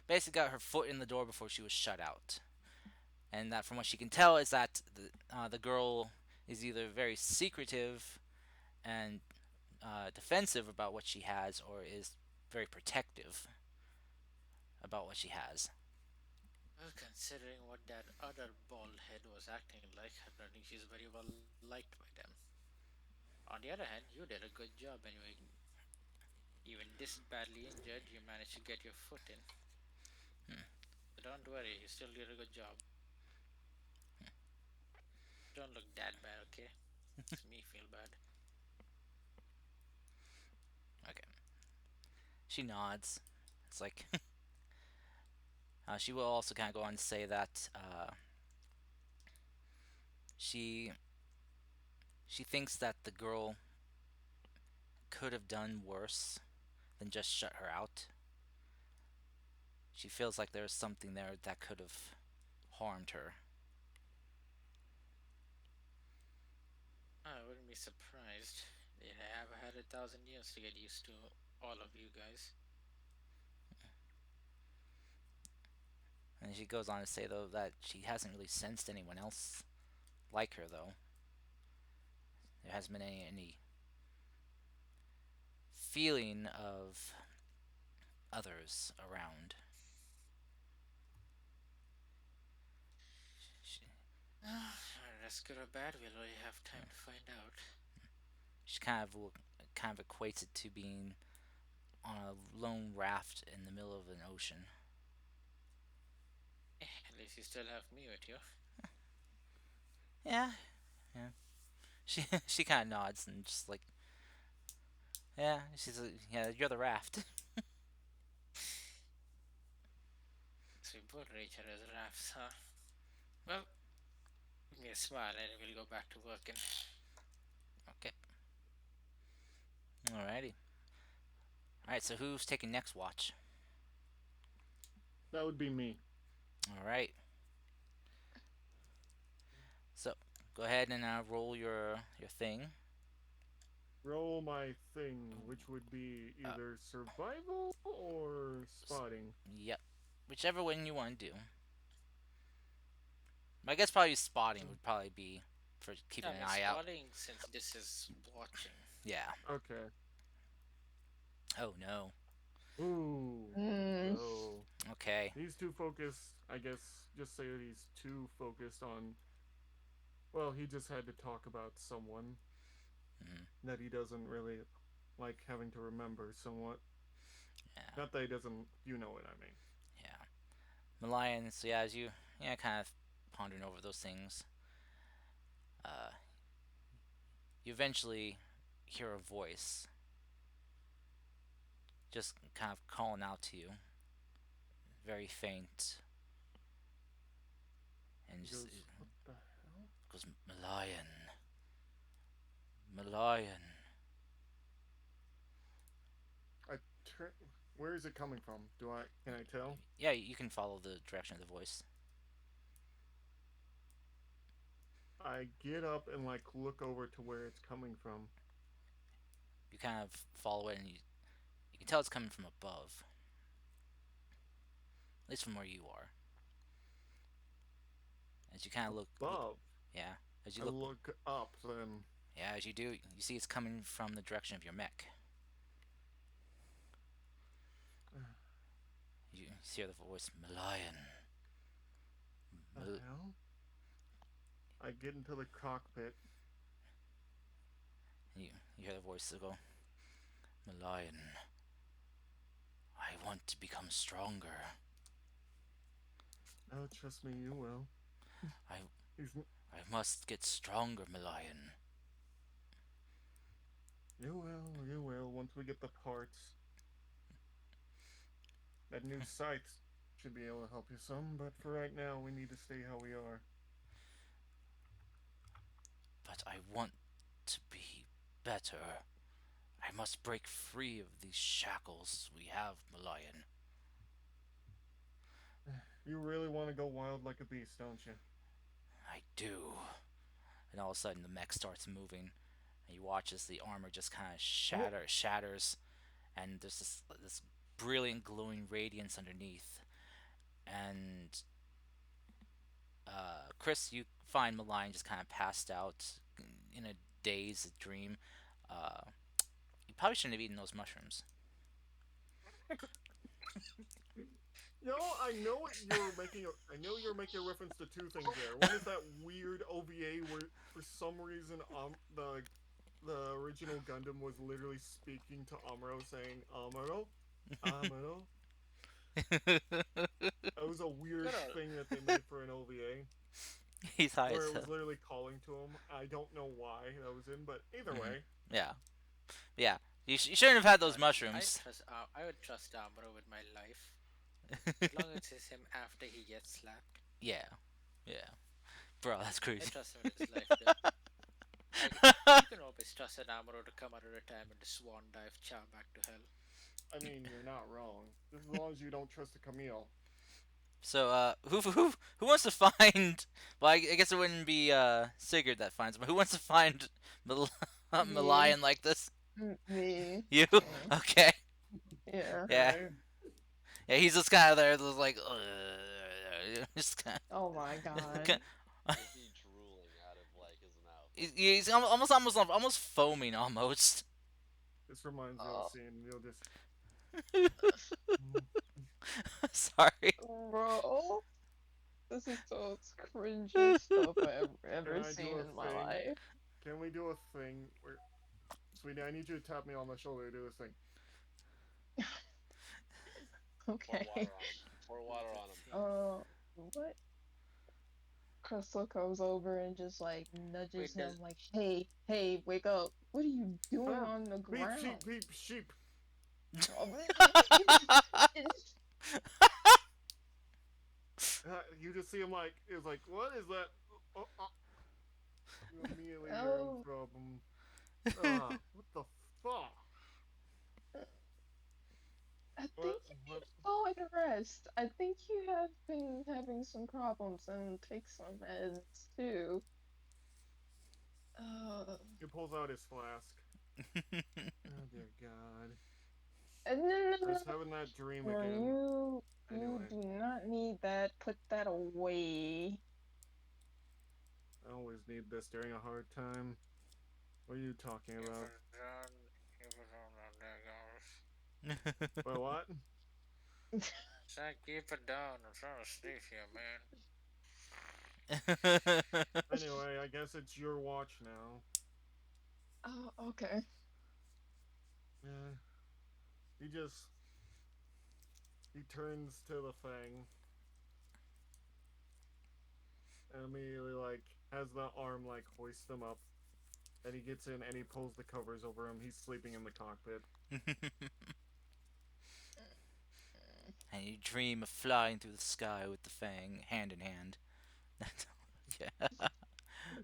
basically got her foot in the door before she was shut out. And that from what she can tell is that the girl is either very secretive and defensive about what she has or is very protective about what she has. Well, considering what that other bald head was acting like, I don't think she's very well liked by them. On the other hand, you did a good job anyway. Even this badly injured, you managed to get your foot in. So don't worry, you still did a good job. Don't look that bad, okay? Makes me feel bad. Okay. She nods. It's like she will also kind of go on to say that she she thinks that the girl could have done worse than just shut her out. She feels like there's something there that could have harmed her. I wouldn't be surprised. They have had 1,000 years to get used to all of you guys. And she goes on to say though that she hasn't really sensed anyone else like her though. There hasn't been any feeling of others around. She, That's good or bad, we'll only have time to find out. she kind of equates it to being on a lone raft in the middle of an ocean. At least you still have me with you. Yeah, yeah. She kind of nods and just like, yeah. She's like, yeah. You're the raft. So we both reach her as rafts, huh? Well, give me a smile and we'll go back to working. Okay. Alrighty. All right. So who's taking next watch? That would be me. All right. So go ahead and roll your thing. Roll my thing, which would be Uh, either survival or s- spotting. yep. Whichever one you want to do. I guess probably spotting would probably be for keeping I an mean, eye out. spotting since this is watching. Yeah. Okay. Oh no. Ooh. Mm, Oh. Okay. He's too focused. I guess just say that he's too focused on. Well, he just had to talk about someone Mm, that he doesn't really like having to remember somewhat. yeah. Not that he doesn't. You know what I mean. Yeah. Malayan. So yeah, as you kind of pondering over those things, uh, you eventually hear a voice just kind of calling out to you, very faint, and He just goes, "What the hell?" goes Malayan, Malayan. I turn. Where is it coming from? Do I? Can I tell? Yeah, you can follow the direction of the voice. I get up and like look over to where it's coming from. You kind of follow it, and you can tell it's coming from above, at least from where you are. As you kind of look, Above. yeah. As you I look, look up then. yeah. As you do, you see it's coming from the direction of your mech. You hear the voice, Malayan. The Mal- hell? I get into the cockpit. you hear the voice go, Malayan. I want to become stronger. Oh, trust me, you will. I He's. I must get stronger, Malayan. You will. You will. Once we get the parts, that new site should be able to help you some. But for right now, we need to stay how we are. But I want to be better. I must break free of these shackles we have, Malayan. You really want to go wild like a beast, don't you? I do. And all of a sudden, the mech starts moving, and you watch as the armor just kind of Whoa. shatters, and there's this brilliant glowing radiance underneath. And Chris, you find Malign just kind of passed out in a daze, a dream. Uh, you probably shouldn't have eaten those mushrooms. I know what you're making. I know you're making a reference to two things there. One is that weird OVA where, for some reason, the original Gundam was literally speaking to Amuro, saying Amuro, Amuro. That was a Good weird old. thing that they made for an OVA, He's high where as it was hell. literally calling to him. I don't know why that was in, but either way, Yeah, yeah. You shouldn't have had those But I mushrooms. trust. I would trust Amuro with my life, as long as it's him after he gets slapped. Yeah, yeah. Bro, that's I crazy. trust him with his life though. Like you can always trust an Amuro to come out of retirement to swan dive chow back to hell. I mean, you're not wrong. Just as long as you don't trust a Camille. So, who wants to find? Well, I guess it wouldn't be Sigurd that finds him. Who wants to find Me. Malayan like this? Me. You? Mm, Okay. yeah. Yeah. Okay. Yeah. He's just kind of there, just like, just kind Oh my of. god. Is he drooling out of like his mouth? He's almost foaming almost. This reminds me of a Oh, scene. You'll just. Sorry. bro. This is the most cringy stuff I've Can ever I do seen a in my thing? life. Can we do a thing where, sweetie, I need you to tap me on the shoulder to do this thing. Pour Okay. water on him. Pour Do water the on him. thing. What? Crystal comes over and just like nudges Wait, does him, like, hey, hey, wake up. What are you doing Ah, on the beep sheep, ground? beep sheep. You just see him like, it's like, what is that? Oh, oh. Immediately you're in Oh, problem. Ah, what the fuck? I What? think you need What? to go and rest. I think you have been having some problems and take some meds too. Uh, He pulls out his flask. Oh dear God. no, no, I no, was having that dream no, again. you Anyway, do not need that. Put that away. I always need this during a hard time. What are you talking keep about? it down, keep it down, there goes. Well, what? Say keep it down. I'm trying to sleep here, man. Anyway, I guess it's your watch now. Oh, okay. Yeah. He just he turns to the thing and immediately like has the arm like hoist him up. And he gets in and he pulls the covers over him. He's sleeping in the cockpit. And you dream of flying through the sky with the Fang hand in hand. Yeah.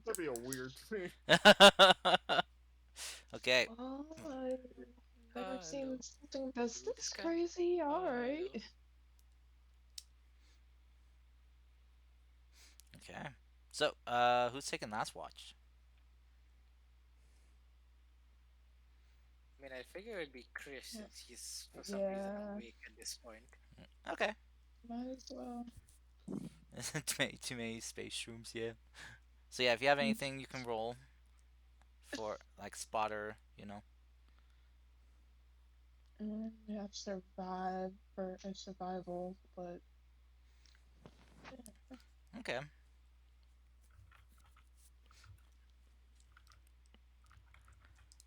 That'd be a weird thing. Okay. Oh, I've never Hello seen something that's to the this sky. crazy. All right. Hello. Okay. So, who's taking last watch? I mean, I figure it'd be Chris since he's for some reason Yeah, awake at this point. Okay. might as well. Too many space shrooms, yeah. So yeah, if you have anything, you can roll for like spotter, you know. You have survived for a survival, but Okay.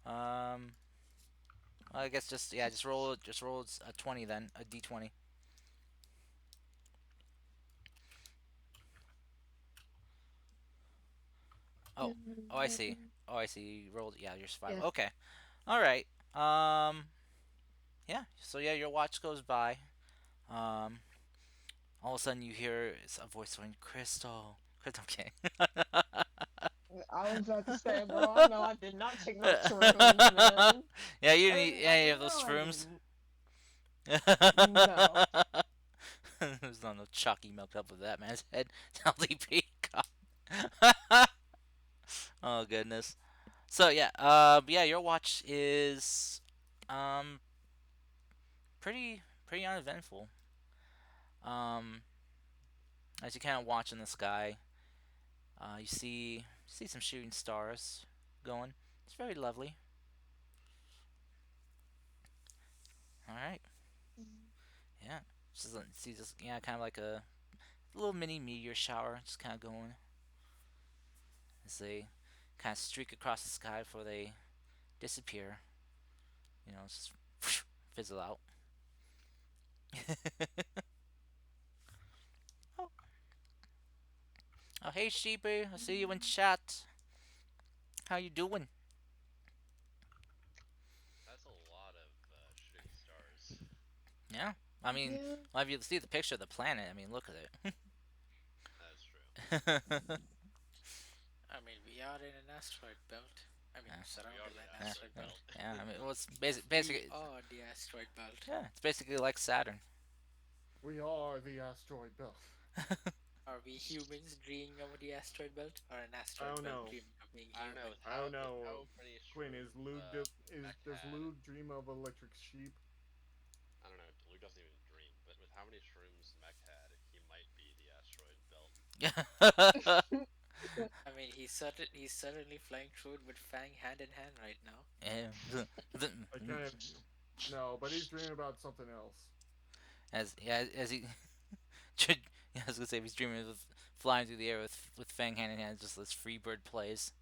Um, I guess just roll a 20 then, a d20. Oh, oh, I see. Oh, I see. You rolled. Yeah, your survival. yeah. Okay. All right. Um, yeah. So yeah, your watch goes by. Um, all of a sudden you hear a voice going, "Crystal, Crystal." Okay. I was about to say, bro, no, I did not take no shrooms, man. Yeah, you need any of those No, I shrooms. didn't. No. There's not no chalky milk up with that man's head. LDP. Oh goodness. So yeah, yeah, your watch is um pretty uneventful. Um, as you kind of watch in the sky, you see some shooting stars going. It's very lovely. All right, yeah. See this, yeah, kind of like a little mini meteor shower, just kind of going as they kind of streak across the sky before they disappear. Just fizzle out. Oh, oh, hey sheepy, I see you in chat. How you doing? That's a lot of shooting stars. Yeah, I mean, Yeah. well, if you see the picture of the planet, I mean, look at That's true. it. I mean, we are in an asteroid belt. I mean, Yeah, We are surrounded by the an yeah, asteroid asteroid yeah, belt. belt. yeah. I mean, well, it's We basically, are the asteroid belt. yeah, it's basically like Saturn. We are the asteroid belt. Are we humans dreaming of the asteroid belt, or an I asteroid don't belt know. dreaming of being I don't know human? I don't with know. how many Quinn, is shrooms Luke is Mech does had. Luke dream of electric sheep? I don't know. Luke doesn't even dream, but with how many shrooms Mech had, he might be the asteroid belt. I mean, he's certainly flying through it with Fang hand in hand right now. Yeah. I kind of no, but he's dreaming about something else. As yeah, as he, I was gonna say he's dreaming of flying through the air with Fang hand in hand, just as Freebird plays.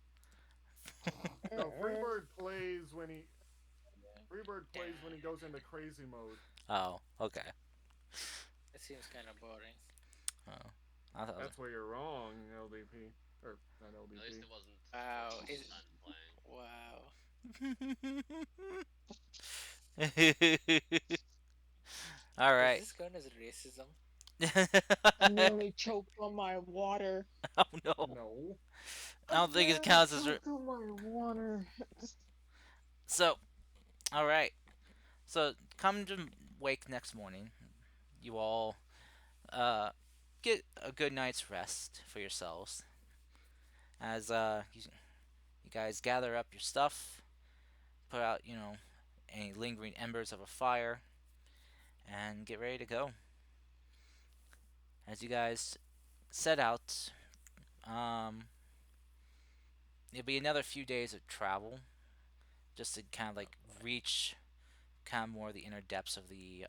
No, Mm-mm. Freebird plays when he goes into crazy mode. Oh, okay. It seems kind of boring. Oh, I thought. That's where you're wrong, LDP or not At least LDP. it wasn't Wow, Jordan's is son playing. wow. All Does right. this count as racism? I nearly choked on my water. Oh no. No, I I don't think it nearly counts as. choked on my water. So, all right. So, come to wake next morning. You all uh, get a good night's rest for yourselves as you guys gather up your stuff, put out any lingering embers of a fire, and get ready to go. As you guys set out, um, it'll be another few days of travel just to kind of like reach kind of more the inner depths of the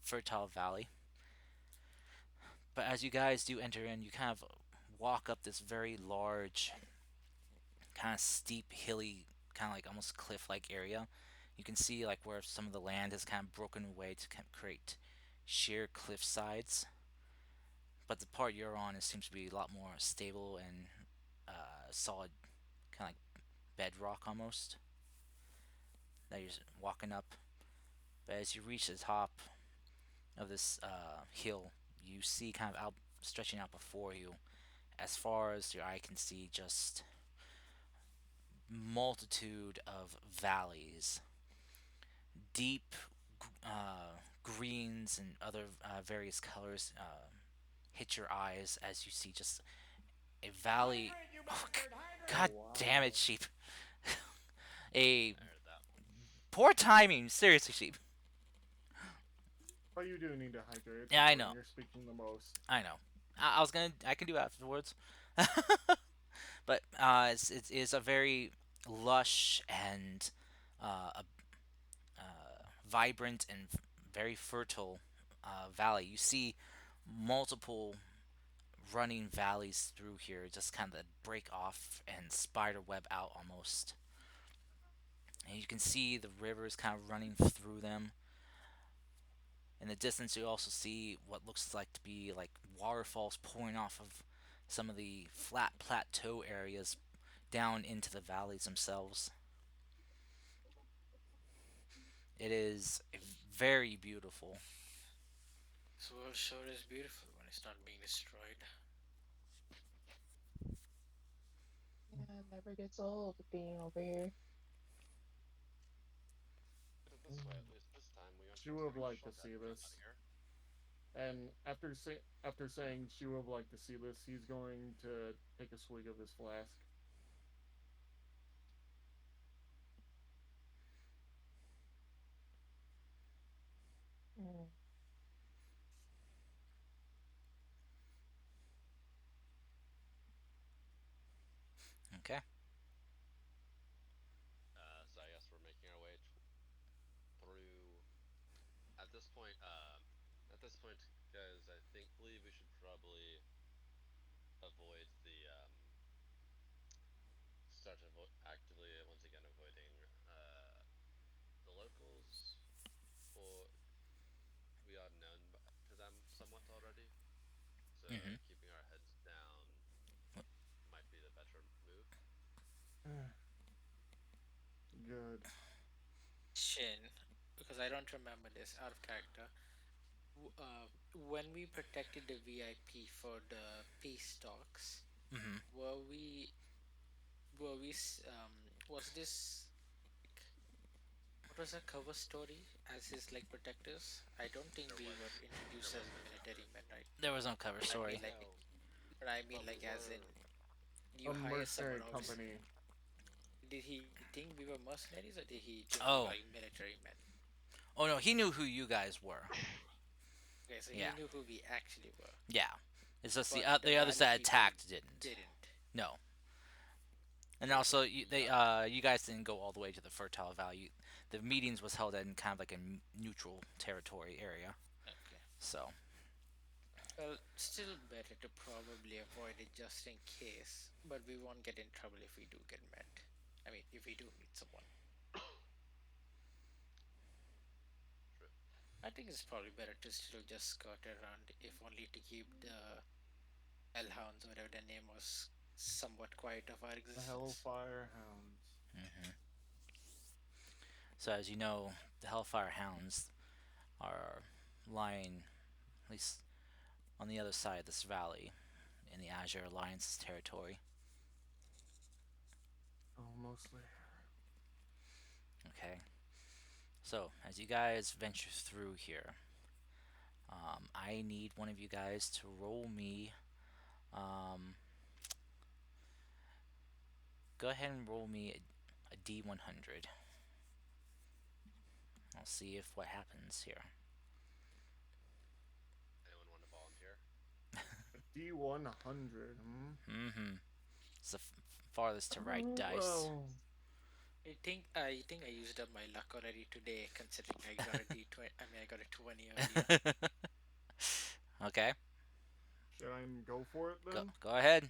fertile valley. But as you guys do enter in, you kind of walk up this very large, kind of steep, hilly, kind of like almost cliff-like area. You can see like where some of the land has kind of broken away to kind of create sheer cliff sides. But the part you're on it seems to be a lot more stable and solid, kind of like bedrock almost that you're walking up. But as you reach the top of this hill, you see kind of out stretching out before you, as far as your eye can see, just multitude of valleys, deep greens and other various colors hit your eyes as you see just a valley. Oh, oh God damn it, wow. sheep! A I heard that. poor timing, seriously, sheep. But you do need to hydrate. It's Yeah, I important. know, You're speaking the most. I know. I can do afterwards, but it's a very lush and vibrant and very fertile valley. You see multiple running valleys through here, just kind of break off and spider web out almost. And you can see the rivers kind of running through them. In the distance, you also see what looks like to be like waterfalls pouring off of some of the flat plateau areas down into the valleys themselves. It is very beautiful. This world sure is beautiful when it's not being destroyed. It never gets old being over here. Put it this way, at least this time we aren't She going would to have take a liked to shortcut see getting out of this. here. And after saying she would have liked to see this, he's going to take a swig of his flask. Mm. Okay. So I guess we're making our way through. At this point, guys, I think believe we should probably avoid the actively once again avoiding the locals, for we are known to them somewhat already. So Mm-hmm. keeping our heads down might be the better move. Good. Shin, because I don't remember this out of character. When we protected the VIP for the peace talks, Mm-hmm. were we was this like what was our cover story as his like protectors? I don't think There we were was there introduced as was no military men, right? There was no cover I mean story. like no, I mean but we like as in were. you A hire someone mercenary obviously. company. Did he think we were mercenaries or did he think we were like Oh. military men? Oh no, he knew who you guys were. Okay, so he Yeah. knew who we actually were, Yeah. It's just but the the others valley that people attacked didn't. didn't. No. And Okay, also, so you guys didn't go all the way to the Fertile Valley. The meetings was held in kind of like a neutral territory area. okay. So, Well, still better to probably avoid it just in case, but we won't get in trouble if we do get met. I mean, if we do meet someone. True. I think it's probably better to still just skirt around, if only to keep the hellhounds, whatever their name was, somewhat quiet of our The existence. Hellfire Hounds. so as you know, the Hellfire Hounds are lying, at least on the other side of this valley, in the Azure Alliance's territory. Almost there. Okay. So as you guys venture through here, I need one of you guys to roll me. Um, Go ahead and roll me a D100. I'll see if what happens here. Anyone want to volunteer? A D100, hmm? Mm-hmm. It's the farthest to right dice. Well, I think I used up my luck already today, considering I got a D20. I mean, I got a 20 earlier. Okay. should I go for it Go then? go ahead.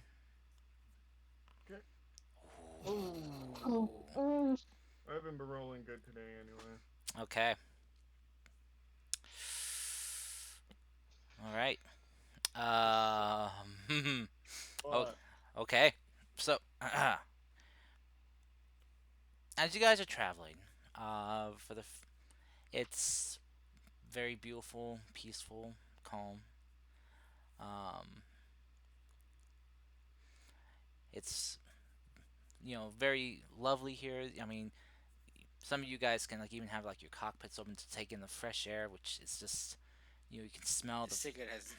Okay. Oh. Oh, Ooh. I haven't been rolling good today anyway. Okay. All right. oh, But okay. So, as you guys are traveling, it's very beautiful, peaceful, calm. Um, it's very lovely here. I mean, some of you guys can like even have like your cockpits open to take in the fresh air, which is just you can smell the. Sigurd has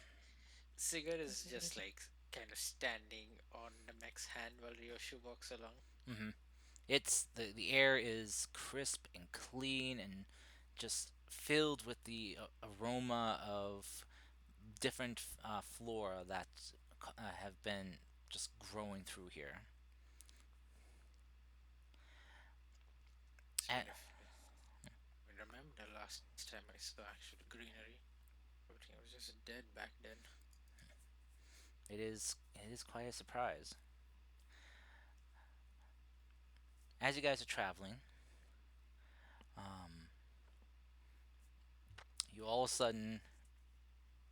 Sigurd is just like kind of standing on the mech's hand while Ryoshu walks along. hmm It's the air is crisp and clean and just filled with the aroma of different flora that have been just growing through here. It's And kind of I remember the last time I saw actual greenery. Everything was just dead back then. it is quite a surprise. As you guys are traveling, um, you all of a sudden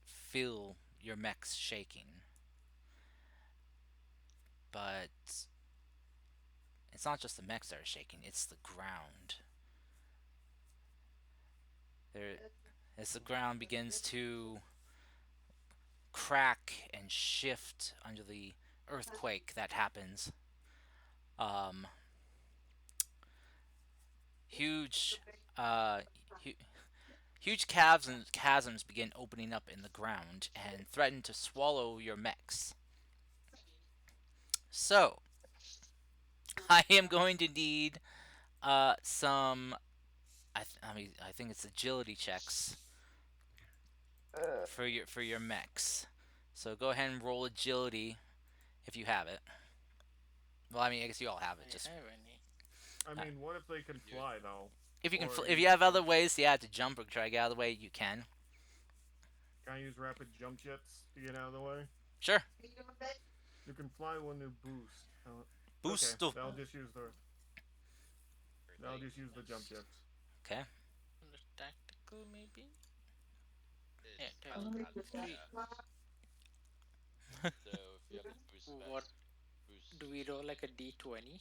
feel your mechs shaking, but it's not just the mechs that are shaking; it's the ground. There, as the ground begins to crack and shift under the earthquake that happens, Um, huge, uh, hu- huge caves and chasms begin opening up in the ground and threaten to swallow your mechs. So, I am going to need some. I think it's agility checks Uh, for your mechs. So go ahead and roll agility if you have it. Well, I mean, I guess you all have it. I Just have any. I uh, mean, what if they can You would fly though, if you can, or if use you have other jump? ways, yeah, to jump or try to get out of the way, you can. Can I use rapid jump jets to get out of the way? Sure. You can fly when you boost. Okay, Boost. they'll everything. just use the jump jets. Okay. On the tactical, maybe? Yeah, It's kind of tactical. has Three. so if you have the boost What specs, do boost we roll like a d20?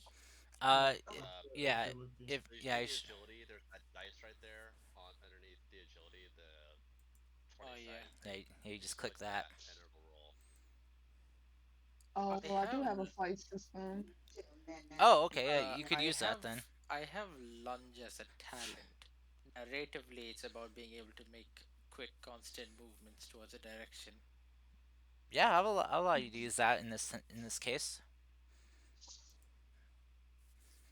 Uh, No, yeah. agility. If so you yeah, see the agility, there's that dice right there on underneath the agility, the Oh 20 yeah. sided yeah, thing. you You just just click click that. that and it'll roll. oh, I I do have have a fight system. Oh, okay. Yeah, you could use that then. I have lunge as a talent. Narratively, it's about being able to make quick, constant movements towards a direction. Yeah, I'll allow you to use that in this case.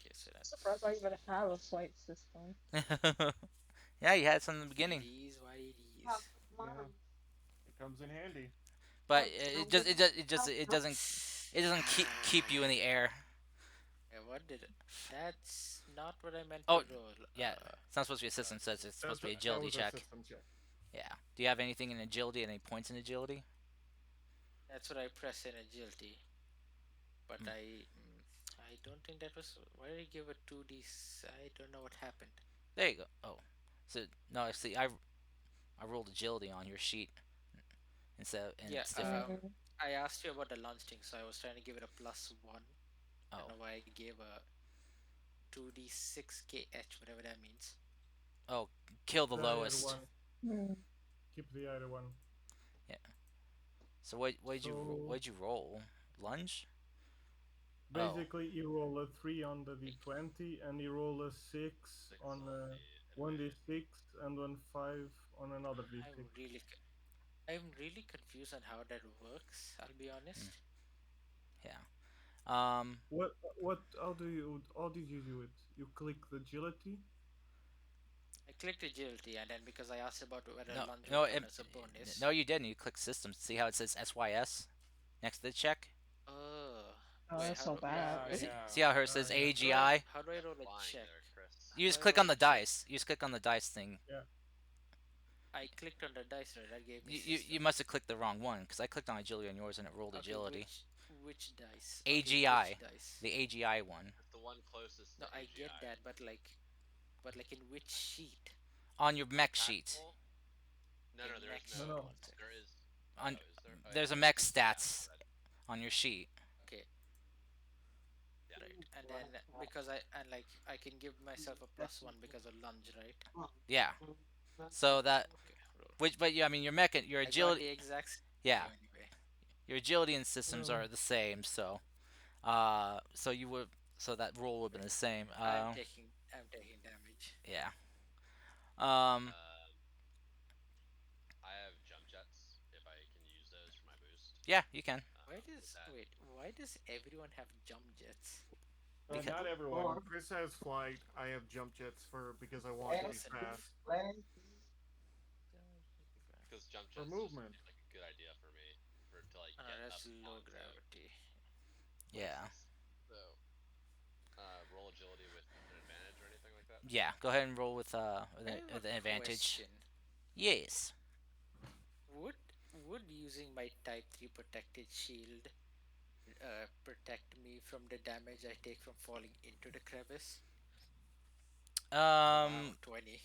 Okay, so Surprised I that's even have a fight system. Yeah, you had some in the beginning, it is what it is. Yeah, it comes in handy. but it doesn't keep you in the air. Yeah, what did it? That's not what I meant Oh, to roll. yeah. It's not supposed to be a system. Says it's supposed to be That agility was a check. system check. Yeah. Do you have anything in agility? Any points in agility? That's what I press in agility. But Mm, I don't think that was. Why did I give a 2d? I don't know what happened. there you go. Oh, so no. See, I rolled agility on your sheet instead, and Yeah, it's different. Mm, I asked you about the lunge thing, so I was trying to give it a +1. I don't Oh, know why I gave a 2d6kh, whatever that means. oh, kill the The higher lowest. one. hmm. Keep the higher one. Yeah. So So what'd you roll? Lunge? Oh, basically, you roll a 3 on the d20, and you roll a 6 6 on on a the 1d6, and one 5 on another I'm d6. really, I'm really confused on how that works. I'll be mm, honest. yeah. Um, How did you do it? You click the agility? I clicked agility, and then because I asked about whether no, lunge no, would count as a bonus. no, you didn't. You click systems. See how it says SYS next to the check? Oh, Oh, wait, that's so bad. Yeah, See, yeah. see how hers says Yeah, AGI? how do I You're roll a flying check? there, Chris. You How do just I click roll on a the check? dice. You just click on the dice thing. yeah. I clicked on the dice roll. That gave me You system. must have clicked the wrong one because I clicked on agility on yours and it rolled Okay, agility. which dice? Okay, which AGI, dice? the AGI one It's the one closest No, to I get AGI. that, but like in which sheet? on your mech sheet. Tactical? No, Okay, no, there is mech No, sheet. no. no. One sec. There is. On Oh, is there? Oh, there's a yeah. mech Yeah, my stats bad. on your sheet. Okay, Yeah. right. And then because I can give myself a +1 because of lunge, right? Yeah. So that Okay, roll. which but yeah, I mean your I got agility. the exact Yeah, same anyway. your agility and systems Uh, are the same. So so you would so that roll would have been the Right. same. I'm taking damage. Yeah. Um, Um, I have jump jets if I can use those for my boost. yeah, you can With that, Why does everyone have jump jets? because Not everyone. Chris has flight. I have jump jets for because I want to be Listen, fast because jump for jets just seem movement. like a good idea for me for to like oh no, get up that's low onto gravity. yeah, places. So, roll agility with an advantage or anything like that. yeah. Go ahead and roll I have a with an advantage. question. Yes. Would would using my Type 3 protected shield protect me from the damage I take from falling into the crevice? Oh wow, Um. 20.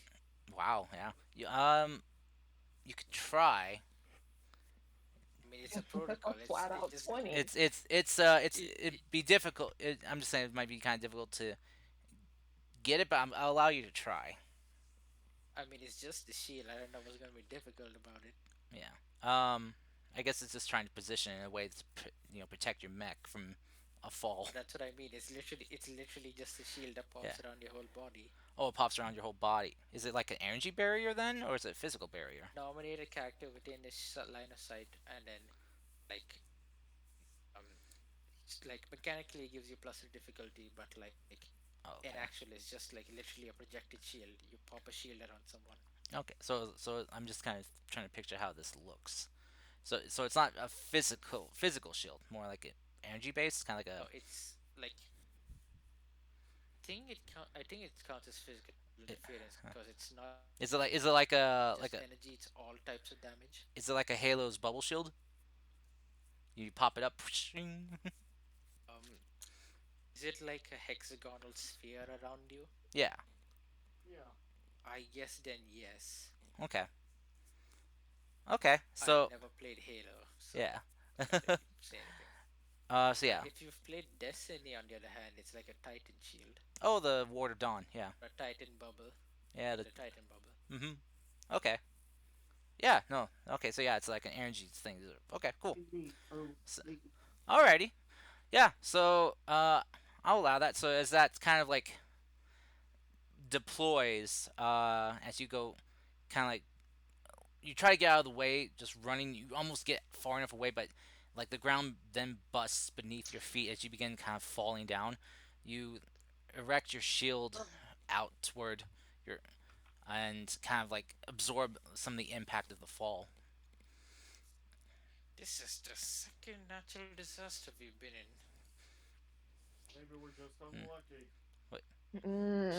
Wow. Yeah. You could try. I mean, it's a protocol. Flat It out just 20. it, It'd be difficult. I'm just saying it might be kind of difficult to get it, but I'll allow you to try. I mean, it's just the shield. I don't know what's gonna be difficult about it. Yeah. I guess it's just trying to position it in a way to protect your mech from a fall. That's what I mean. It's literally just a shield that Yeah. pops around your whole body. Oh, it pops around your whole body. Is it like an energy barrier then, or is it a physical barrier? Nominate a character within this line of sight, and then like like mechanically it gives you plus of difficulty, but like in Okay. actual it's just like literally a projected shield. You pop a shield around someone. Okay. So I'm just kind of trying to picture how this looks. So it's not a physical shield, more like an energy based, kind of like No, a. it's like I think it counts as physical It, interference because it's not is it like just a energy, it's all types of damage. is it like a Halo's bubble shield? You pop it up. Um, is it like a hexagonal sphere around you? Yeah. Yeah. I guess then yes. Okay. Okay. I've So never played Halo, so yeah. can't really say anything. So yeah. If you've played Destiny, on the other hand, it's like a Titan shield Oh, the Ward of Dawn. Yeah. or a Titan bubble. Yeah. The Titan bubble. Mhm. Okay. Yeah. No. Okay. So yeah, it's like an energy thing. Okay. Cool. So, alrighty. Yeah. So I'll allow that. So as that kind of like deploys, as you go, kind of like you try to get out of the way, just running. You almost get far enough away, but like the ground then busts beneath your feet as you begin kind of falling down. You erect your shield out toward your and kind of like absorb some of the impact of the fall. This is the second natural disaster we've been in. Maybe we're just Hmm. unlucky. What?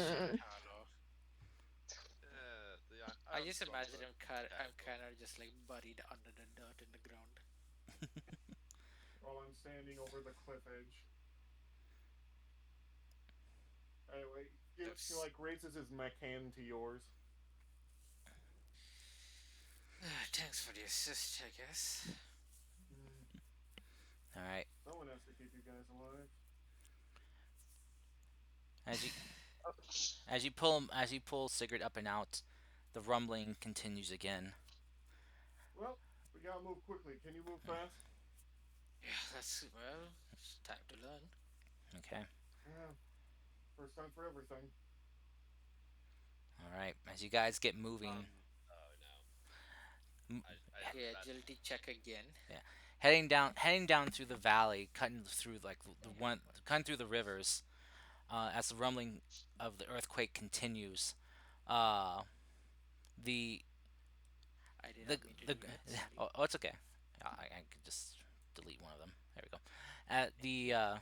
Shut it, Mm. Harlow. The I island's just going imagine to I'm attack kind both. of just like buried under the dirt in the ground. While I'm standing over the cliff edge. Anyway, he That's like raises his mech hand to yours. thanks for the assist, I guess. Mm, All right. someone has to keep you guys alive. As you as you pull Sigurd up and out, the rumbling continues again. Well, we gotta move quickly. Can you move fast? Yeah, that's well, it's time to learn. Okay. Yeah, first time for everything. All right. As you guys get moving, Oh no, m- I did Okay, a bad thing. agility check again. yeah, heading down through the valley, cutting through like cutting through the rivers, as the rumbling of the earthquake continues. Uh, the I did the not mean to the do that. oh, Sorry. oh it's okay. I could just delete one of them. There we go.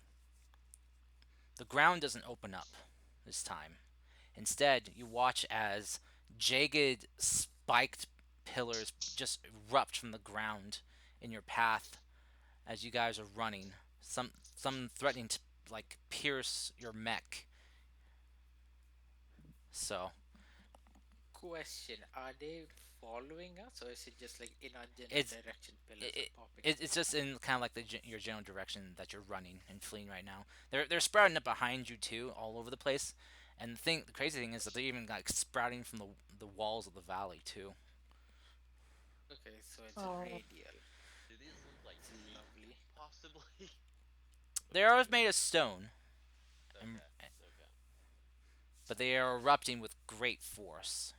The ground doesn't open up this time. Instead, you watch as jagged, spiked pillars just erupt from the ground in your path as you guys are running. Some threatening to like pierce your mech. So Question: are they following us, or is it just like in our general it's direction? Pillars are it, popping it up. it's just in kind of like your general direction that you're running and fleeing right now. They're sprouting up behind you too, all over the place. And the crazy thing is that they're even like sprouting from the walls of the valley too. Okay, so it's Oh, radial. Do these look like It's teeth, lovely. possibly? They are made of stone, and, Okay, okay. but they are erupting with great force.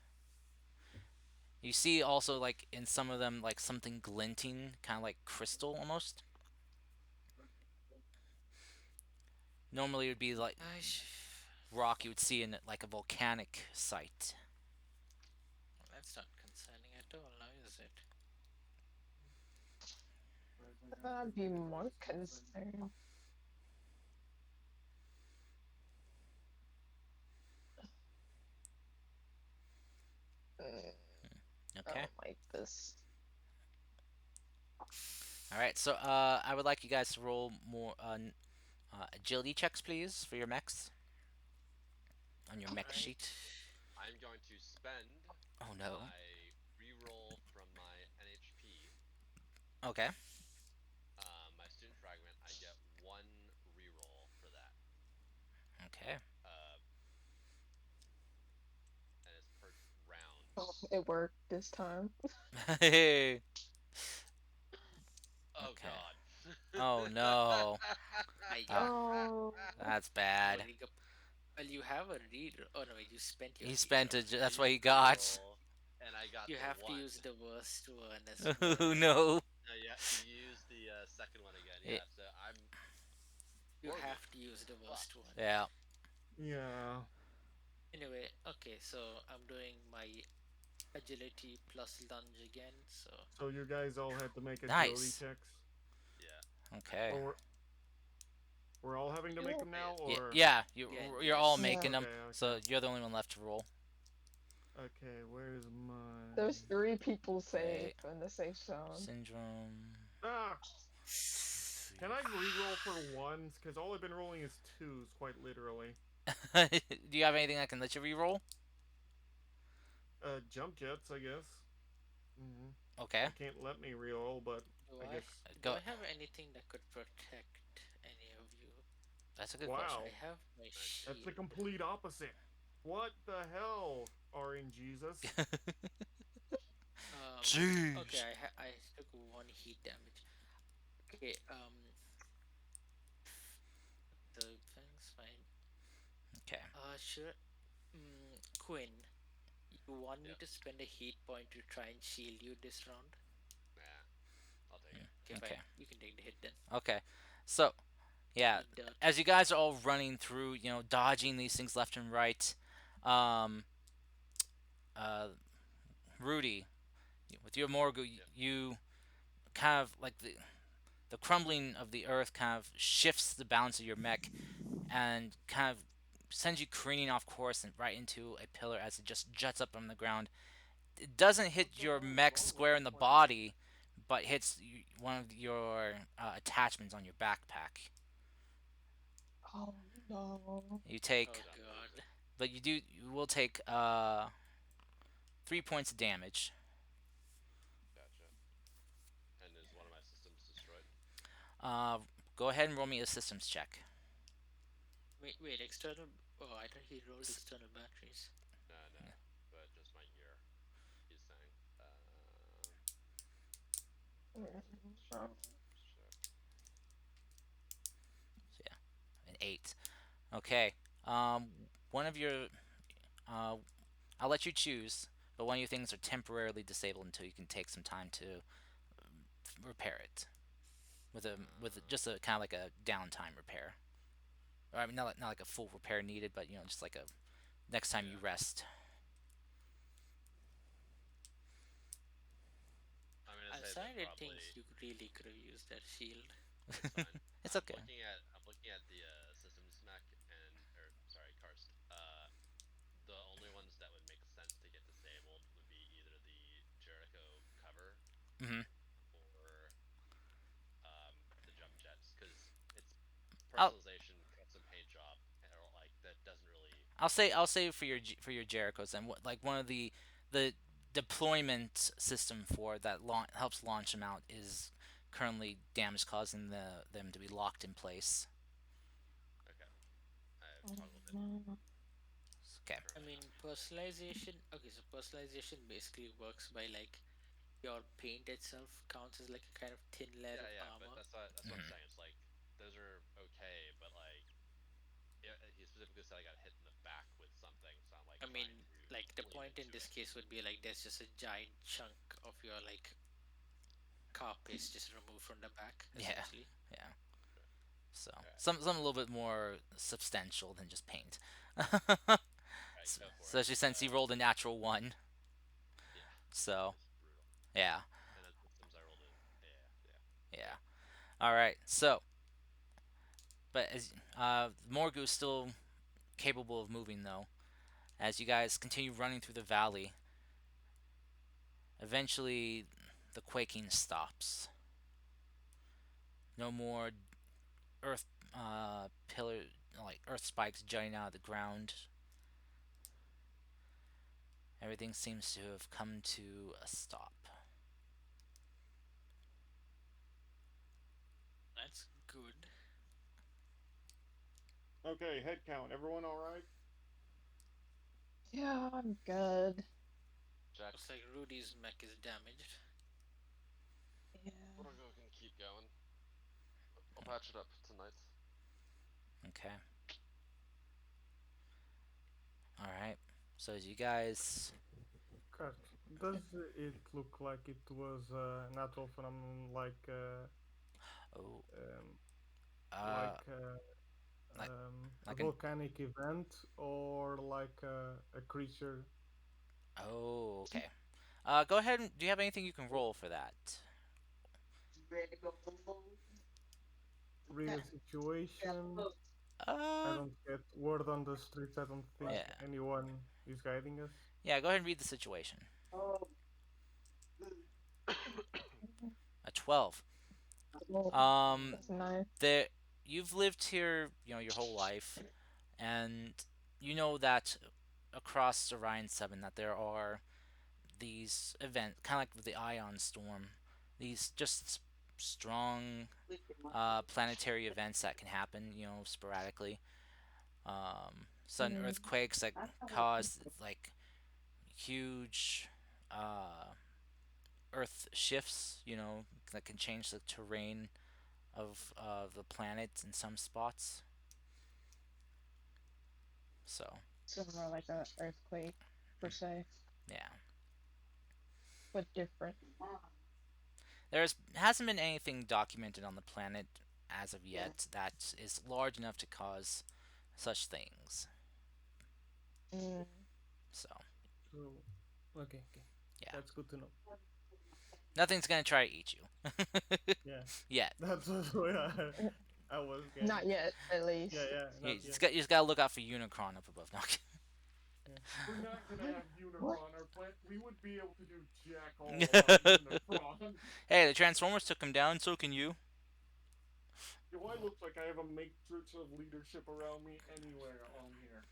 You see also like in some of them like something glinting, kind of like crystal almost. Normally it would be like I sh- rock you would see in like a volcanic site. that's not concerning at all, now is it? Surprisingly, how I'd be quickly the more forest moves in. concerned. Mm, I Okay. don't like this. All right. So I would like you guys to roll more agility checks, please, for your mechs on your mech Alright. sheet. I'm going to spend Oh no. my reroll from my NHP. Okay. My student fragment. I get one reroll for that. Okay. Uh, and it's per round. Oh, it worked this time. Oh Okay. God. Oh no. yeah. Oh, That's bad. Holding up. Well, you have a read. Oh no, wait, you spent your He spent reroll. it. I That's what he used got. reroll, and I got You the have to one. use the worst one as well. Oh no. No, yeah, you use the second one again. Eh, Yeah, so I'm You Morgan. have to use the worst Fucked. one. yeah. Yeah. Anyway, okay, so I'm doing my agility plus lunge again. So So you guys all had to make agility Nice. checks, Yeah, Okay. or we're all having to make you. them I now, Yeah. or Yeah. yeah, You're all yes. Yeah. making them. okay, okay, So you're the only one left to roll. okay. Where's There's my 3 people safe Okay. in the safe zone. Syndrome. ah? Two, three, Can I re-roll for four. ones? Because all I've been rolling is twos, quite literally. Do you have anything that can let you re-roll? Jump jets, I guess. Hmm. Okay. It can't let me re-roll, but Do I I guess. do Go. I have anything that could protect any of you? That's a good question. I Wow, have my nice. that's the shield. complete opposite. What the hell, Orion Jesus? Um. Okay, Jeez. I took one heat damage. Okay. The thing's fine. Okay. Sure. Quinn, you want me Yeah, to spend a heat point to try and shield you this round? nah, I'll take it. Okay, fine. Okay. You can take the hit then. Okay. So yeah, Eat dirt. as you guys are all running through, dodging these things left and right, um, uh, Rudy, with your Morgu, Yeah, you kind of like the crumbling of the earth kind of shifts the balance of your mech and kind of sends you careening off course and right into a pillar as it just juts up from the ground. It doesn't What hit the your hell is mech wrong with square this in the planet? body, but hits one of your attachments on your backpack. Oh no. You Oh take, done for god. Lucy. but you will take 3 points of damage. Gotcha. And is one of my systems destroyed? Uh, Go ahead and roll me a systems check. Wait, external. Oh, I thought he rolled S- external batteries. No, no, but just my ear. He's saying. Systems check. So yeah, an 8. Okay. One of your uh, I'll let you choose, but one of your things are temporarily disabled until you can take some time to repair it with Uh, just a kind of like a downtime repair. Or I mean, not like a full repair needed, but just like a next time you yeah. rest. I'm gonna say that Outside, probably thinks you really could have used that shield. that's fine. It's okay. I'm looking at the systems mech and or sorry, karst. The only ones that would make sense to get disabled would be either the Jericho cover Hmm. or the jump jets because it's I'll personalization, custom paint job, or like that doesn't really. I'll say for your Jerichos and what like one of the deployment system for that helps launch them out is currently damage causing them to be locked in place. Okay, I've Oh toggled it no. Okay. I currently on. mean, personalization. Okay, so personalization basically works by like your paint itself counts as like a kind of thin layer Yeah, of yeah, but armor. that's what I'm Hmm. saying. It's like those are okay, but like yeah, he specifically said I got hit in the back with something, so I'm like I trying mean, to like the lean point in into this it. case would be like there's just a giant chunk of your like carapace just removed from the back, Yeah. essentially. Yeah. So All right, some a little bit more substantial than just paint. all right, go for it. Especially since he rolled a natural one. Yeah, that So was brutal. yeah, And then systems, I rolled it. Yeah, yeah. yeah. All right. So, but as Morgu is still capable of moving though, as you guys continue running through the valley, eventually the quaking stops. No more earth pillar like earth spikes jutting out of the ground. Everything seems to have come to a stop. That's good. Okay, head count. Everyone all right? Yeah, I'm good. Jack, Looks like Rudy's mech is damaged. Yeah. we'll go and keep going. I'll patch it up tonight. Okay. All right. So as you guys, Kurt, does it look like it was a natural phenomenon oh, um, uh, like like a like an volcanic event or like a creature? oh, okay. Go ahead and do you have anything you can roll for that? Read the situation. I Uh, don't get word on the streets. I don't think yeah, anyone is guiding us. yeah. Go ahead and read the situation. A 12. Oh, Um, that's nice. there. You've lived here, your whole life, and you know that across Orion 7 that there are these events, kind of like with the Ion Storm, these just strong planetary events that can happen, sporadically. Sudden Mm, earthquakes that cause like huge earth shifts, that can change the terrain of the planet in some spots. So, so more like a earthquake per se, yeah. but different. There's hasn't been anything documented on the planet as of yet that is large enough to cause such things. Mm, So, So, okay, okay, yeah. that's good to know. Nothing's gonna try to eat you. Yeah, Yet. that's what I was getting. not yet, at Yeah, least. yeah, You not just yet. got you just gotta look out for Unicron up above. No. Yeah. We're not gonna have What? Unicron. Our plant. We would be able to do jack all about Unicron. Hey, the Transformers took him down, so can you. Do I look like I have a matrix of leadership around me anywhere on here?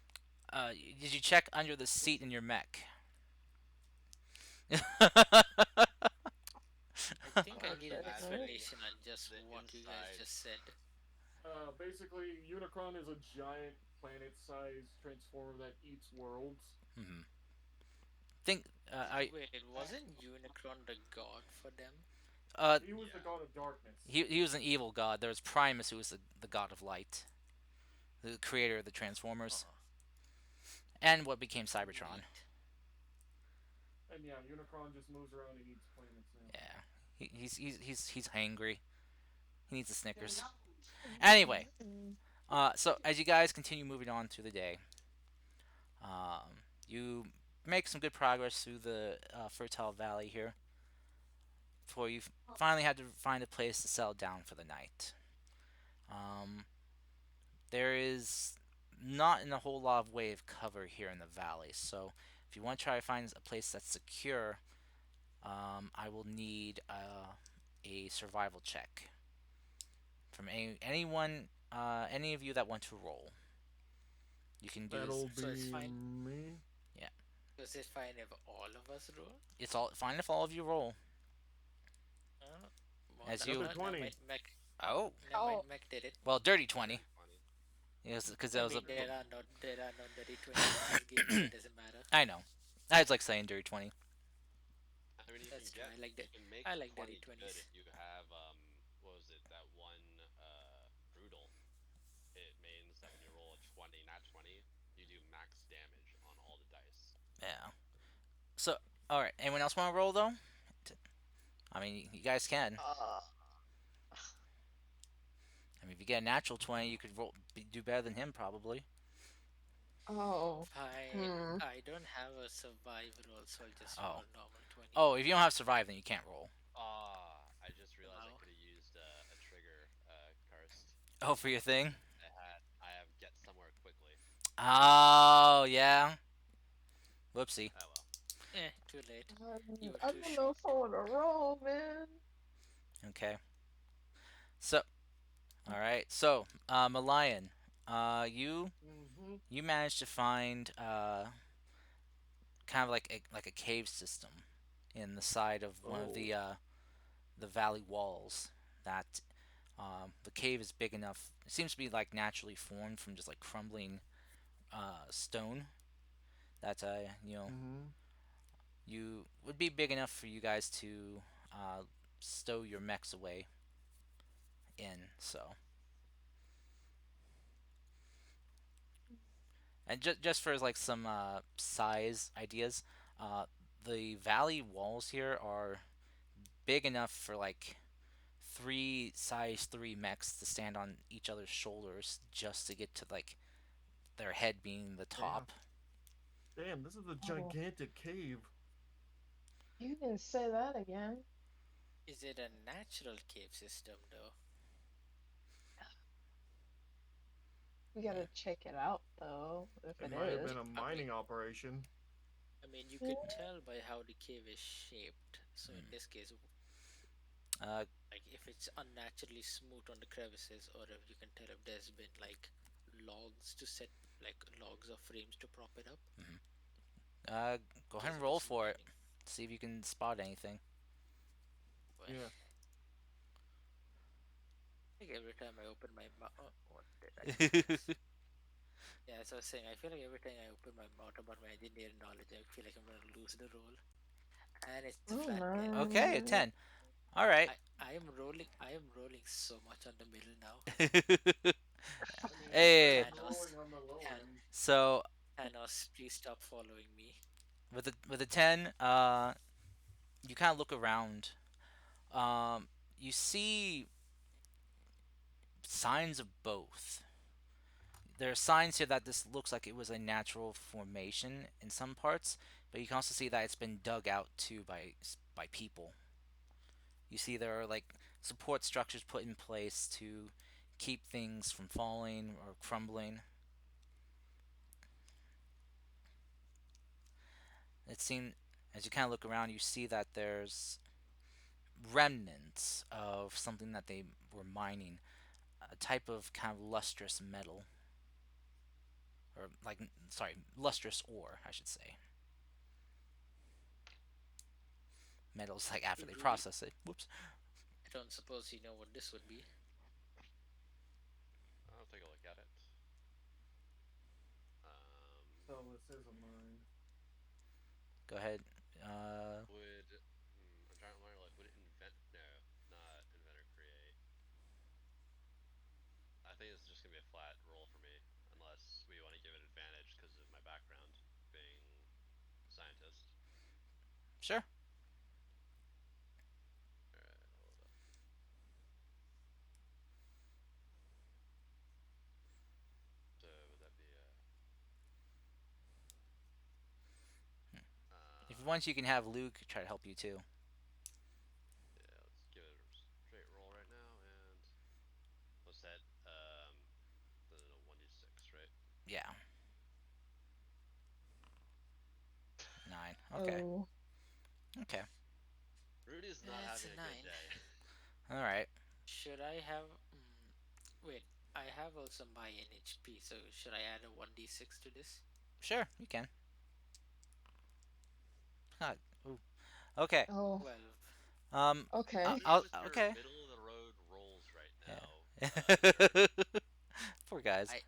Did you check under the seat in your mech? I think I I need an didn't. Imagine explanation on just the what you guys inside. just said. Basically, Unicron is a giant planet-sized transformer that eats worlds. Hmm. Think I Wait, wasn't Unicron the god for them? uh He was the Yeah. god of darkness. he was an evil god. There was Primus, who was the god of light, the creator of the Transformers, Huh. and what became Cybertron. Neat. And yeah, Unicron just moves around and eats planets now. Yeah, he's hangry. He needs a Snickers. Anyway, Mm, so as you guys continue moving on through the day, you make some good progress through the fertile valley here before you finally had to find a place to settle down for the night. Um, there is not in a whole lot of way of cover here in the valley, so if you want to try to find a place that's secure, I will need a survival check from anyone, any of you that want to roll. You can do this. That'll So it's be fine. me. Yeah, So is it fine if all of us roll? it's all fine if all of you roll. Uh, well, As Another you, never 20. mind. Mech, oh, never mind. oh, Mech did it. well, dirty 20. Dirty 20. Yes, because I that was a. mean, there are no dirty twenties in this game, so it doesn't matter. I know. I just like saying dirty 20. I mean, you can That's true. get you can make I like dirty 20 good twenties. if you have what was it, that one brutal. It means that when you roll a 20, not 20, you do max damage on all the dice. Yeah. So, all right. Anyone else want to roll though? I mean, you guys can. uh, I mean, if you get a natural 20, you could do better than him probably. oh, Fine. hmm. I don't have a survive roll, so I'll just Oh. roll normal 20. Oh, if you don't have survive, then you can't roll. I just realized I Wow. could have used a trigger cursed. Oh, for your thing. I have get somewhere quickly. Oh, yeah. Whoopsie. Oh well. Too late. You were I too don't know short. if I want to roll, man. Okay. So, all right. So, Malayan, you Mm-hmm. you managed to find kind of like a cave system in the side of one of Oh. the valley walls. That the cave is big enough. It seems to be like naturally formed from just like crumbling stone. That Mm-hmm. you would be big enough for you guys to stow your mechs away in. So And just for like some size ideas, uh, the valley walls here are big enough for like three size three mechs to stand on each other's shoulders just to get to like their head being the Damn. top. Damn, this is a Oh, gigantic cave. you can say that again. Is it a natural cave system though? We gotta check it out though, if It it might have is. been a I mean, mining operation. you Yeah. could tell by how the cave is shaped. So in this case, Uh, like if it's unnaturally smooth on the crevices, or if you can tell if there's been like logs to set, like logs or frames to prop it up. uh, go ahead Because and if roll it's for it. mining, See if you can spot anything. well, Yeah. like every time I open my mouth, oh, what did I press? Yeah, as I was saying, I feel like every time I open my mouth about my engineering knowledge, I feel like I'm gonna lose the roll. And it's a Oh flat 10. Okay, a man. 10. All right. I am rolling so much on the middle now. I mean, it says Hey, Thanos, rolling on the low Tan- end. so Thanos, please stop following me. with a 10, you kind of look around. You see signs of both. There are signs here that this looks like it was a natural formation in some parts, but you can also see that it's been dug out too by people. You see there are like support structures put in place to keep things from falling or crumbling. It seems as you kind of look around, you see that there's remnants of something that they were mining, a type of kind of lustrous metal, or like sorry, lustrous ore, I should say. Metals like after they Rudy, process it. Whoops. I don't suppose you know what this would be. I'll take a look at it. So this is a mine. Go ahead. Uh, Would I'm trying to remember, like, would it invent? No, not invent or create. I think it's just gonna be a flat roll for me, unless we want to give it advantage because of my background being scientist. sure. All right, hold up. So would that be a If you want, you can have Luke try to help you too. yeah? Let's give it a straight roll right now, and what's that? The 1d6, right? Yeah. 9. Okay. Oh. Okay. Rudy's not It's a having a good 9. day. All right. Should I have. Wait, I have also my NHP, so should I add a 1d6 to this? Sure, you can. Ah, ooh. Okay. Oh. 12. Um. Okay. What is I'll. with your Okay. middle of the road rolls right now, Yeah. sir? Poor guys. I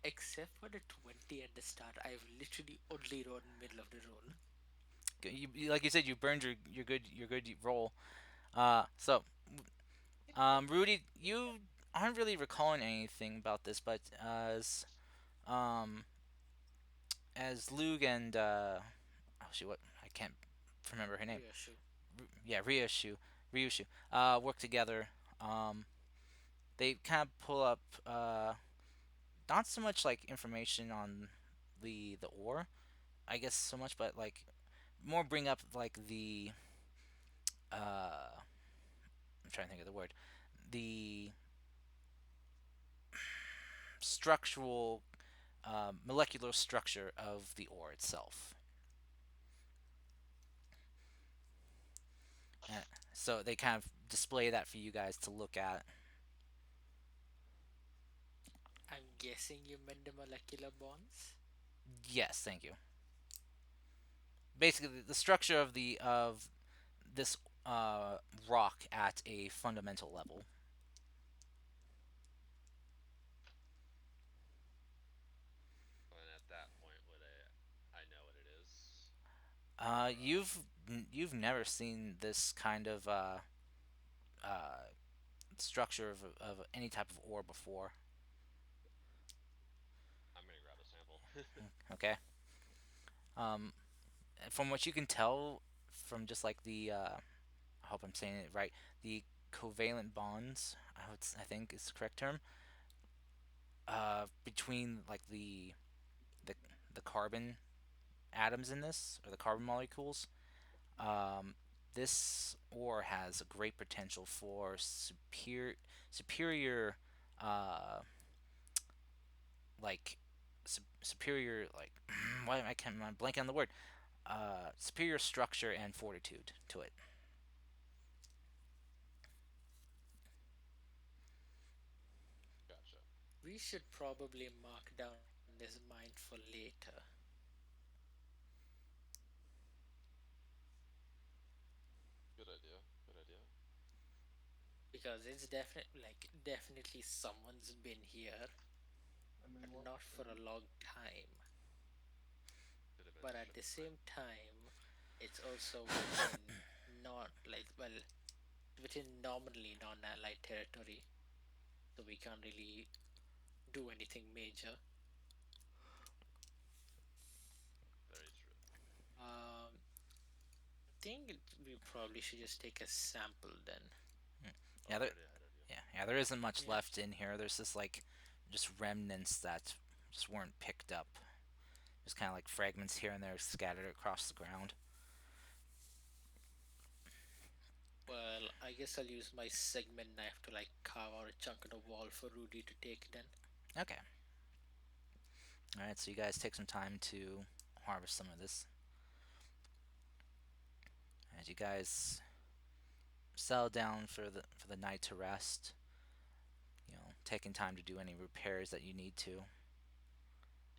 Except for the 20 at the start, I've literally only rolled middle of the roll. Like you said, you burned your good roll. So Rudy, you aren't really recalling anything about this, but um as Lug and oh shoot, what I can't remember her name. Reassure. Yeah, Ryushu work together. Um, they kind of pull up not so much like information on the ore, I guess so much, but like more bring up like the uh I'm trying to think of the word, the structural molecular structure of the ore itself. Uh, so they kind of display that for you guys to look at. I'm guessing you meant the molecular bonds? Yes, thank you. Basically, the structure of this rock at a fundamental level. And at that point, would I know what it is? You've never seen this kind of uh, structure of any type of ore before. I'm gonna grab a sample. Okay. Um, from what you can tell from just like the I hope I'm saying it right, the covalent bonds, I think is the correct term, between like the the carbon atoms in this, or the carbon molecules. Um, this ore has a great potential for superior, uh, like superior, like why am I can't I'm blanking on the word, superior structure and fortitude to it. Gotcha. We should probably mark down this mine for later Good idea. Good idea. because it's definitely someone's been here, And then but what? not for a long time. Could have been But a at the shipping line. same time, it's also within not like well within nominally non-allied territory, so we can't really do anything major. Very true. I think we probably should just take a sample then. Oh, Yeah, there, already ahead of you. yeah, there isn't much Yeah. left in here. There's just like just remnants that just weren't picked up. Just kind of like fragments here and there scattered across the ground. Well, I guess I'll use my segment knife to like carve out a chunk of the wall for Rudy to take then. Okay. All right, so you guys take some time to harvest some of this. As you guys settle down for the night to rest, taking time to do any repairs that you need to.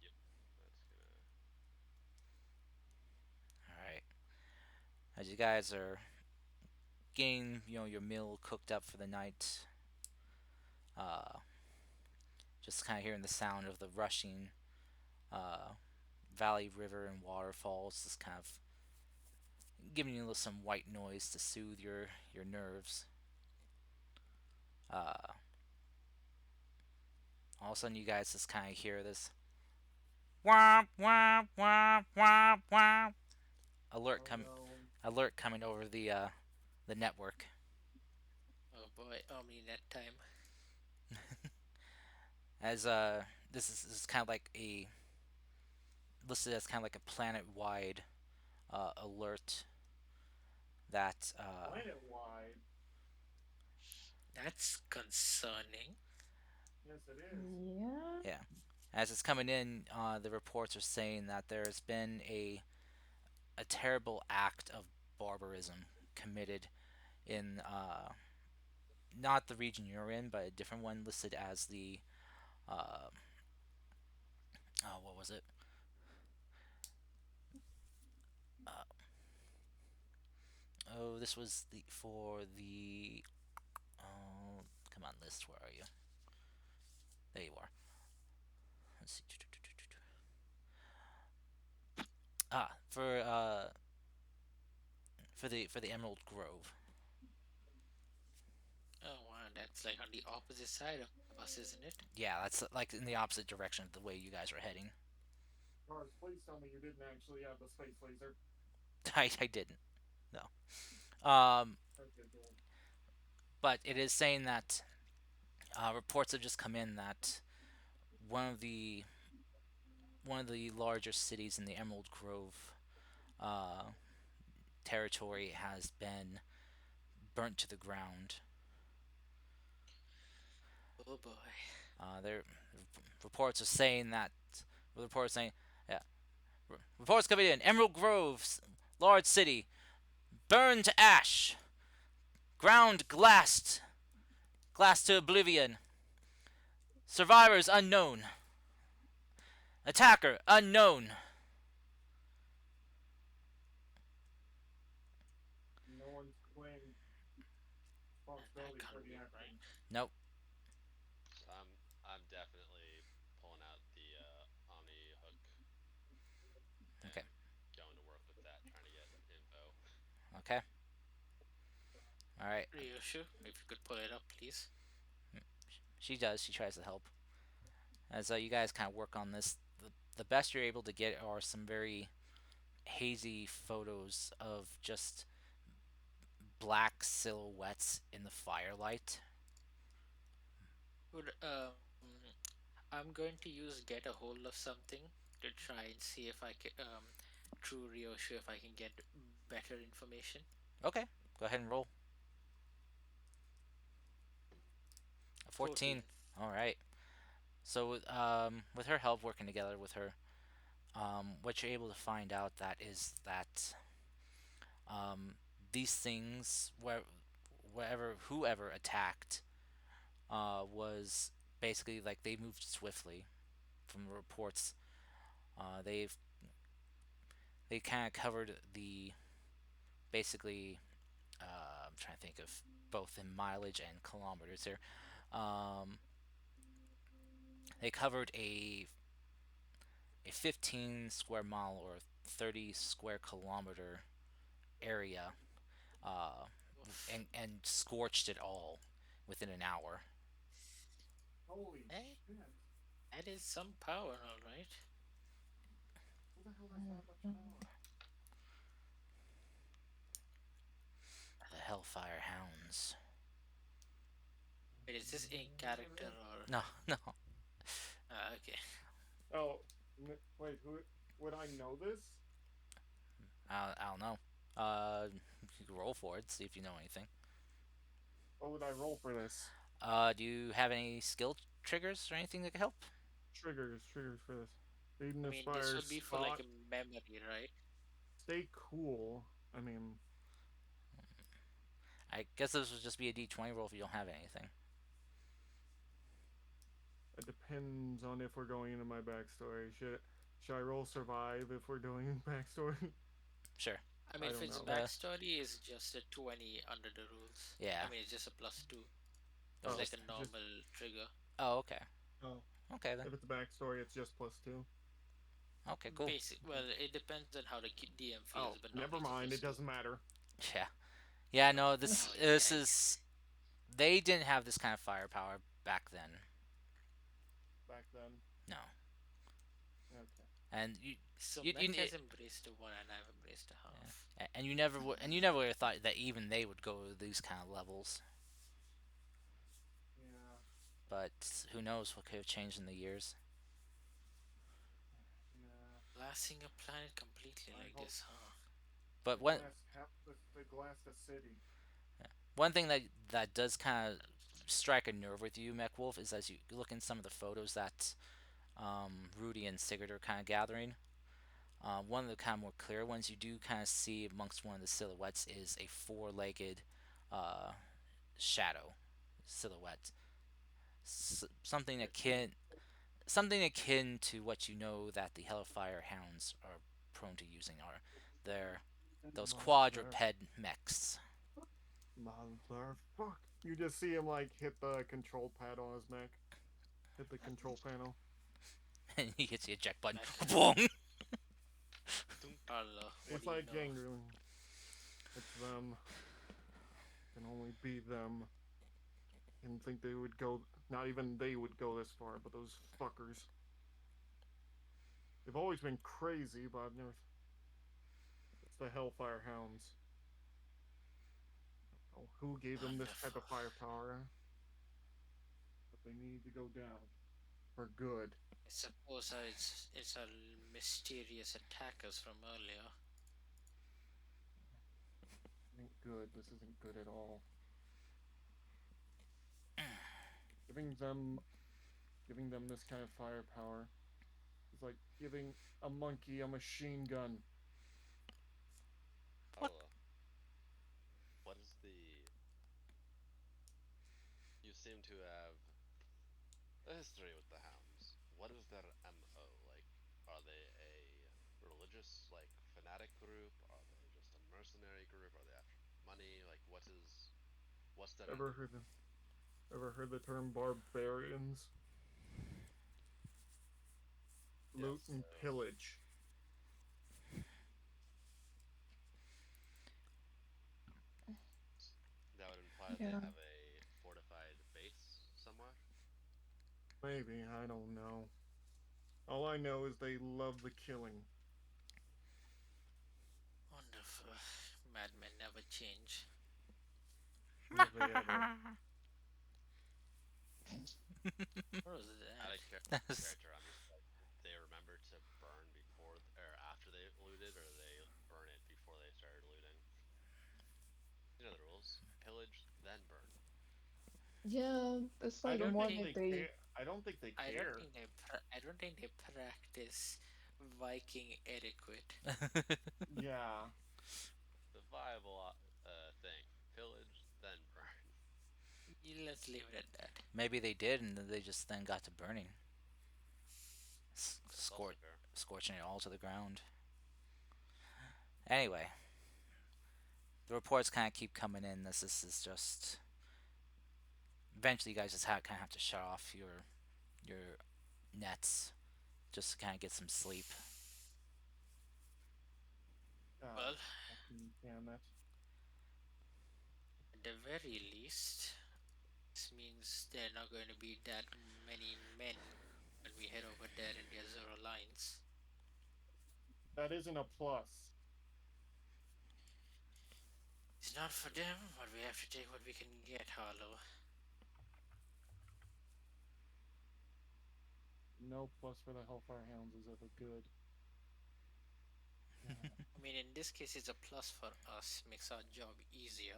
Yep. That's gonna. All right. As you guys are getting, your meal cooked up for the night, uh, just kind of hearing the sound of the rushing uh, valley, river, and waterfalls, just kind of giving you some white noise to soothe your nerves. Uh, all of a sudden, you guys just kind of hear this wah wah wah wah wah alert Oh come no. alert coming over the network. Oh boy, only that time. As this is kind of like a listed as kind of like a planet wide alert that Planet wide. That's concerning. Yes, it is. Yeah. yeah, as it's coming in, the reports are saying that there's been a terrible act of barbarism committed in not the region you're in, but a different one listed as the uh, what was it? Uh, oh, this was the for the oh, come on, list. Where are you? There you are. Let's see. For the Emerald Grove. Oh wow, that's like on the opposite side of us, isn't it? Yeah, that's like in the opposite direction of the way you guys are heading. Cars, please tell me you didn't actually have the space laser. I didn't. No. Um, Okay, good. but it is saying that reports have just come in that one of the one of the larger cities in the Emerald Grove uh, territory has been burnt to the ground. Oh boy. There reports are saying that reports saying yeah, reports coming in Emerald Grove's large city burned to ash, ground glassed to oblivion. Survivors unknown. Attacker unknown. No one's claimed That responsibility for can't the be right. action. Nope. So I'm definitely pulling out the Omni hook Okay. and going to work with that, trying to get info. Okay. All right. Ryoshu, if you could pull it up, please. She does. She tries to help. As you guys kind of work on this, the best you're able to get are some very hazy photos of just black silhouettes in the firelight. Would I'm going to use get a hold of something to try and see if I can through Ryoshu if I can get better information. Okay, go ahead and roll. A 14. 14. All right. So with her help working together with her, what you're able to find out that is that um, these things, wherever whoever attacked, was basically like they moved swiftly. From the reports, they've they kind of covered the basically. I'm trying to think of both in mileage and kilometers here. Um, they covered a 15 square mile or 30 square kilometer area, uh, Oof. and scorched it all within an hour. Holy Eh, shit! that is some power, all right. Who the hell has that much power? The Hellfire Hounds. Wait, is this in character or? No, no, Okay. Oh, wait, who would I know this? I don't know. You can roll for it, see if you know anything. What would I roll for this? Do you have any skill triggers or anything that could help? Triggers for this. Aiden I mean, this aspires would be for like spot. a memory, right? Stay cool. I mean, I guess this would just be a d20 roll if you don't have anything. it depends on if we're going into my backstory. Should I roll survive if we're doing backstory? Sure. I mean, I if don't its know. backstory is just a 20 under the rules. I Yeah. mean, it's just a plus 2. It's It's Oh, like just. a just normal trigger. Oh, okay. oh. Okay then. If it's backstory, it's just +2. Okay, cool. Basic. Well, it depends on how the DM feels, Oh, but normally never it's a mind. It plus 2. doesn't matter. Yeah. Yeah. No. Oh, This is. yikes. They didn't have this kind of firepower back then. Back then. No. Okay. And you. So You Mech has embraced a 1 and I've embraced a half. and you never would, and you never would have thought that even they would go to these kind of levels. Yeah. But who knows what could have changed in the years. Yeah. Blasting a planet completely I like hope this, huh? But the glass half the glass the city. one thing that does kind of strike a nerve with you, Mech Wolf, is as you look in some of the photos that Rudy and Sigurd are kind of gathering. One of the kind of more clear ones you do kind of see amongst one of the silhouettes is a four-legged uh, shadow silhouette. Something Shit. akin to what you know that the Hellfire Hounds are prone to using are their those Mother, quadruped mechs. motherfuck. You just see him like hit the control pad on his neck. Hit the control panel. And he hits the eject button. Mech. Boom! Dunk. Allah, what It's do you like know? gangrene. It's them. Can only be them. Didn't think they would go. Not even they would go this far, but those fuckers. They've always been crazy, but I've never. It's the Hellfire Hounds. Oh, who gave them this type Wonderful. of firepower? But they need to go down for good. I suppose it's our mysterious attackers from earlier. Ain't good. This isn't good at all. Giving them, giving them this kind of firepower is like giving a monkey a machine gun. What? What is the? You seem to have a history with the hounds. What is their MO? Like, are they a religious, like, fanatic group? Are they just a mercenary group? Are they after money? Like, what's their Ever end heard game? the, ever heard the term barbarians? Loot Yes, and pillage. that would imply that they Yeah. have a fortified base somewhere. Maybe, I don't know. All I know is they love the killing. Wonderful. Madmen never change. Will they ever? What was Out that? of character, I'm just like, did they remember to burn before or after they looted, or they burn it before they started looting? You know the rules: pillage, then burn. Yeah, it's I like I don't don't more think think like they they. care. I don't think they I don't care. think I don't think they practice Viking etiquette. Yeah. The viable thing: pillage, then burn. Let's leave it at that. Maybe they did, and they just then got to burning, That's also fair. scorching it all to the ground. Anyway, the reports kind of keep coming in. This is just eventually you guys just kind of have to shut off your nets just to kind of get some sleep. God Well, fucking damn it. at the very least, this means there are not going to be that many men when we head over there in the Azura lines. That isn't a plus. It's not for them, but we have to take what we can get, Harlow. No plus for the Hellfire Hounds is ever good. God. I mean, in this case, it's a plus for us, makes our job easier.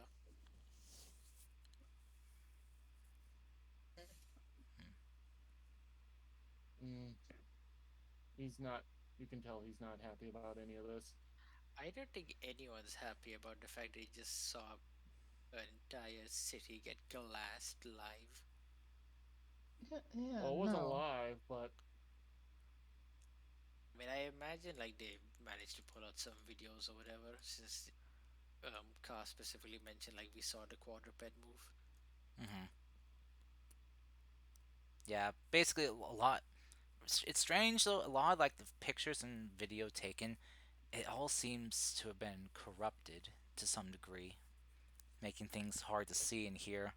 Mm, he's not. You can tell he's not happy about any of this. I don't think anyone's happy about the fact that he just saw an entire city get glassed live. Yeah, yeah, Well, it wasn't no. live, but I mean, I imagine like they managed to pull out some videos or whatever, since Car specifically mentioned like we saw the quadruped move. Hmm. Yeah, basically a lot. It's strange though. A lot of like the pictures and video taken, it all seems to have been corrupted to some degree, making things hard to see and hear.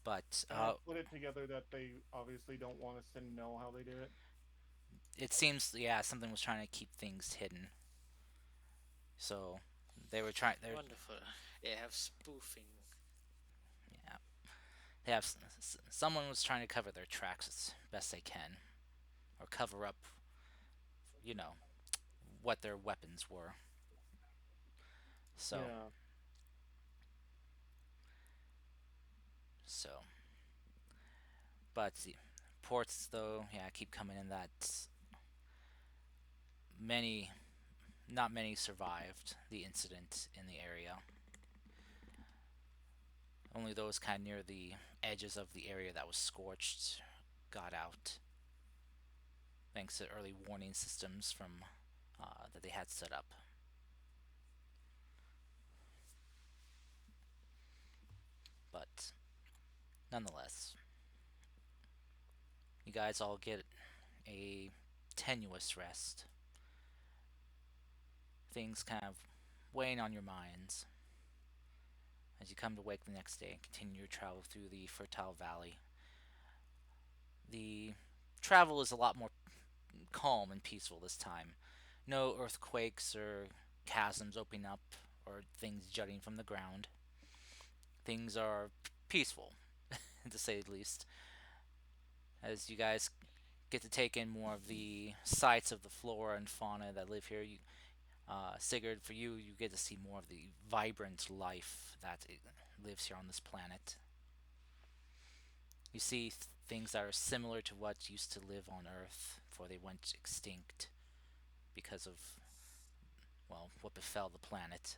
But and I've put it together that they obviously don't want us to know how they did it. it seems, yeah, something was trying to keep things hidden. So they were trying. They're Wonderful. They have spoofing. yeah. They have someone was trying to cover their tracks as best they can, or cover up, you know, what their weapons were. So Yeah. so, but the ports though, yeah, keep coming in that many, not many survived the incident in the area. Only those kind of near the edges of the area that was scorched got out, thanks to early warning systems from that they had set up. But nonetheless, you guys all get a tenuous rest. Things kind of weighing on your minds as you come to wake the next day and continue your travel through the fertile valley. The travel is a lot more calm and peaceful this time. No earthquakes or chasms opening up or things jutting from the ground. Things are peaceful, to say the least, as you guys get to take in more of the sights of the flora and fauna that live here. Sigurd, for you, you get to see more of the vibrant life that lives here on this planet. You see things that are similar to what used to live on Earth before they went extinct because of, well, what befell the planet.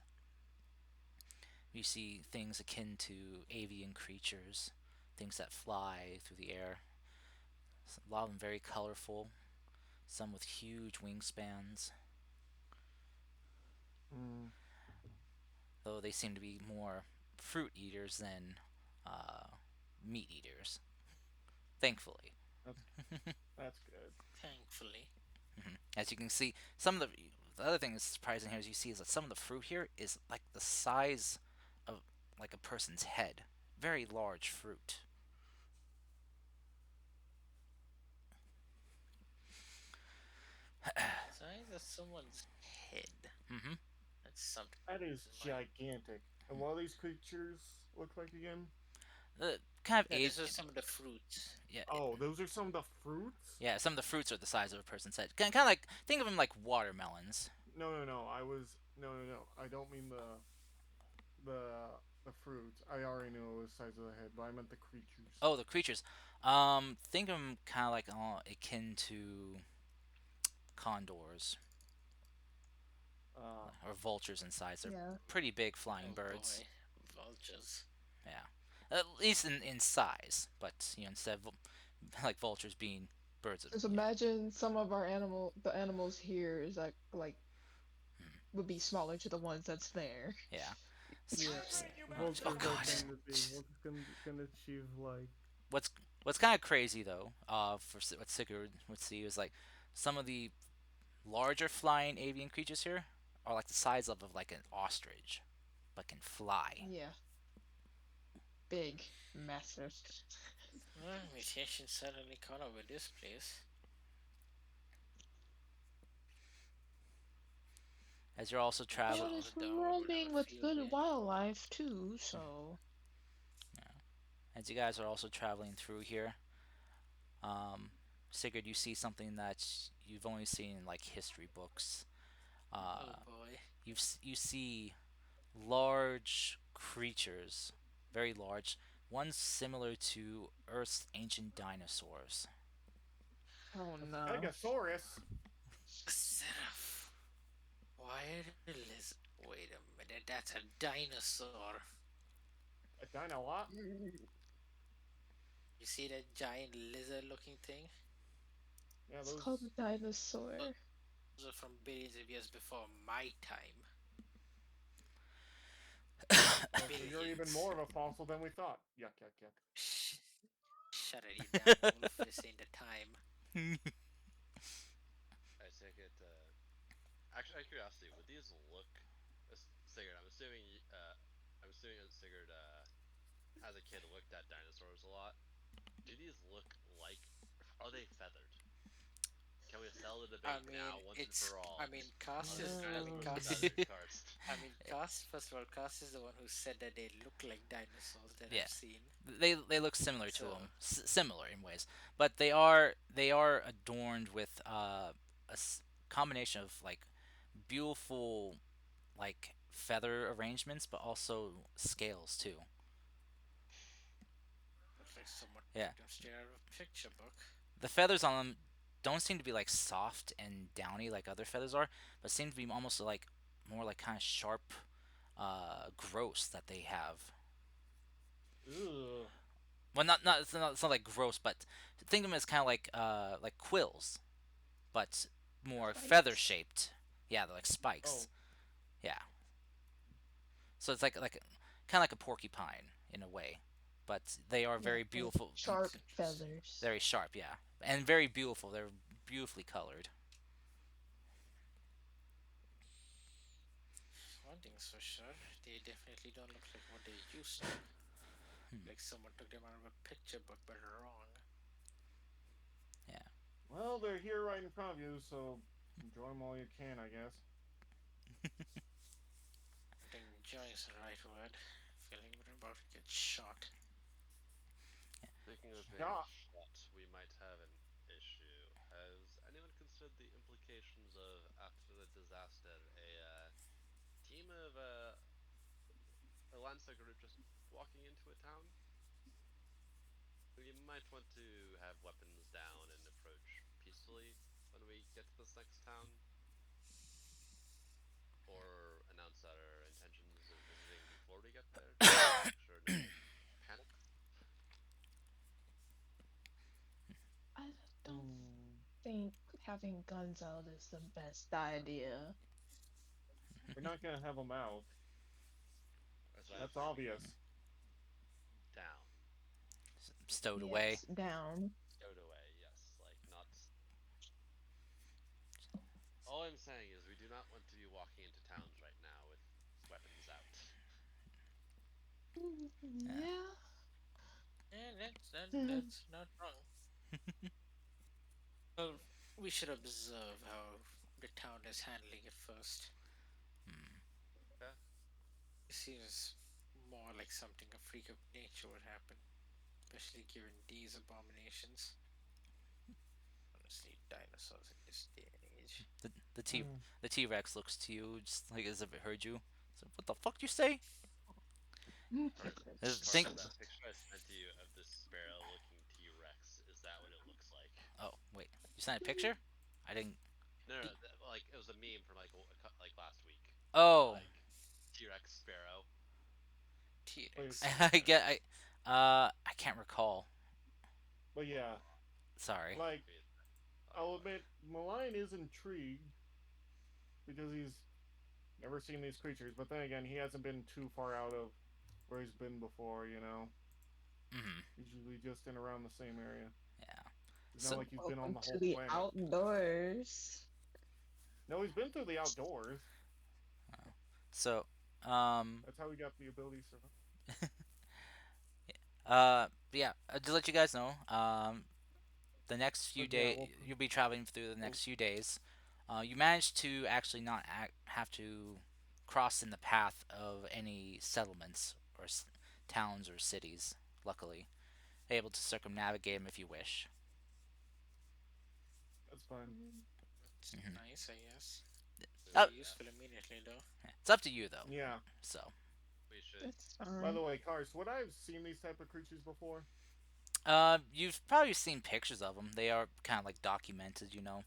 You see things akin to avian creatures, things that fly through the air. A lot of them very colorful, some with huge wingspans, Mm, though they seem to be more fruit eaters than uh, meat eaters, thankfully. that's that's good. Thankfully. As you can see, some of the other thing that's surprising here is you see is that some of the fruit here is like the size of like a person's head, very large fruit. of someone's head. Mm-hmm. That's something That to keep is in mind. gigantic. And what do these creatures look like again? Kind of Yeah, ape. this is some of the fruits. Yeah, Oh, those are some of the fruits? yeah. Some of the fruits are the size of a person's head. Kind of like think of them like watermelons. No, no, no. No, no, no. I don't mean the fruits. I already know the size of the head, but I meant the creatures. Oh, the creatures. Think of them kind of like akin to condors Uh, or vultures in size. They're Yeah. pretty big flying Oh birds. boy, vultures. Yeah, at least in size. But instead of like vultures being birds of Just you know. imagine some of the animals here is like would be smaller to the ones that's there. Yeah. Yeah, Oh vultures are God. kind of big. Vultures can achieve like What's what's kind of crazy though, for what Sigurd would see is like some of the larger flying avian creatures here are like the size of like an ostrich, but can fly. Yeah, big, massive. Well, mutation certainly caught up with this place. As you're also Watch traveling, But out it's the door, we'll have a roaming with field good day. wildlife too, so as you guys are also traveling through here, um, Sigurd, you see something that you've only seen in like history books. Oh Uh, boy. you see large creatures, very large. One similar to Earth's ancient dinosaurs. oh a no. Stegosaurus. Seraph. Why the lizard? Wait a minute, that's a dinosaur. A dino what? Mm, You see that giant lizard looking thing? Yeah, it's called a those. Those dinosaur. are from billions of years before my time. Oh, so you're even Billions. more of a fossil than we thought. Yuck, yuck, yuck. Shh. Shut it, you damn wolf. This ain't the time. I take it. Actually, out of curiosity, would these look? Sigurd, I'm assuming Sigurd, as a kid, looked at dinosaurs a lot. Do these look like? Are they feathered? Can we settle the I debate now, mean, once and it's. for I all? mean, Cast Are they is. I dressed mean, with Cast is. feathered cards? I mean, Cast. First of all, Cast is the one who said that they look like dinosaurs that I've Yeah, seen. they look similar to So, them, similar in ways, but they are adorned with combination of like beautiful like feather arrangements, but also scales too. looks like someone Yeah, took them straight out of a picture book. the feathers on them don't seem to be like soft and downy like other feathers are, but seem to be almost like more like kind of sharp, gross that they have. Ugh. Well, it's not like gross, but think of them as kind of like quills, but more feather Spikes. shaped. Yeah, they're like spikes. Oh, Yeah, so it's like kind of like a porcupine in a way, but they are Yeah, very with beautiful, That's sharp interesting. feathers. very sharp. Yeah, and very beautiful. They're beautifully colored. One thing's for sure, they definitely don't look like what they used to. Like someone took them out of a picture book, but wrong. Yeah. well, they're here right in front of you, so enjoy them while you can, I guess. I think enjoy is the right word. Feeling we're about to get shot. Speaking of being Yeah, shot, we might have an issue. Has anyone considered the implications of, after the disaster, a team of a Lancer group just walking into a town? We might want to have weapons down and approach peacefully when we get to this next town, or announce our intentions of visiting before we get there, just to make sure no one panics. I don't hmm, think having guns out is the best idea. we're not gonna have them out. That's why I'm That's saying we keep obvious. down, Stowed away. Yes, down. stowed away. Yes, like not. All I'm saying is we do not want to be walking into towns right now with weapons out. Yeah. Yeah. Yeah, Hmm. that's not wrong. Well, we should observe how the town is handling it first. Yeah. It seems more like something a freak of nature would happen, especially given these abominations. Honestly, dinosaurs in this day and age. The the T Mm. the T Rex looks to you just like as if it heard you. So what the fuck you say? Carson, Think. that picture I sent to you of this sparrow-looking T-Rex, is that what it looks like? Oh wait, you sent a picture? I didn't. No, no, like it was a meme from like last week of Oh, like T-Rex sparrow. T Wait, Rex I Sparrow. get. I can't recall. but yeah, Sorry. like Maybe thought you I'll would. admit, Malign is intrigued because he's never seen these creatures. But then again, he hasn't been too far out of where he's been before. You know, Hmm. he's usually just in around the same area. Yeah. It's not So like he's been on Welcome the to whole the planet. outdoors. No, he's been through the outdoors. so um That's how he got the ability to survive. yeah. To let you guys know, the next few But yeah, days well, you'll be traveling through the well next few days. You managed to actually not have to cross in the path of any settlements or towns or cities. Luckily, able to circumnavigate them if you wish. that's fine. It's Hmm. nice, I guess. Uh, Very Sweet, yeah. useful immediately, though. it's up to you though. Yeah. So, We should. That's By fine. the way, Cars, would I have seen these type of creatures before? you've probably seen pictures of them. They are kind of like documented, you know.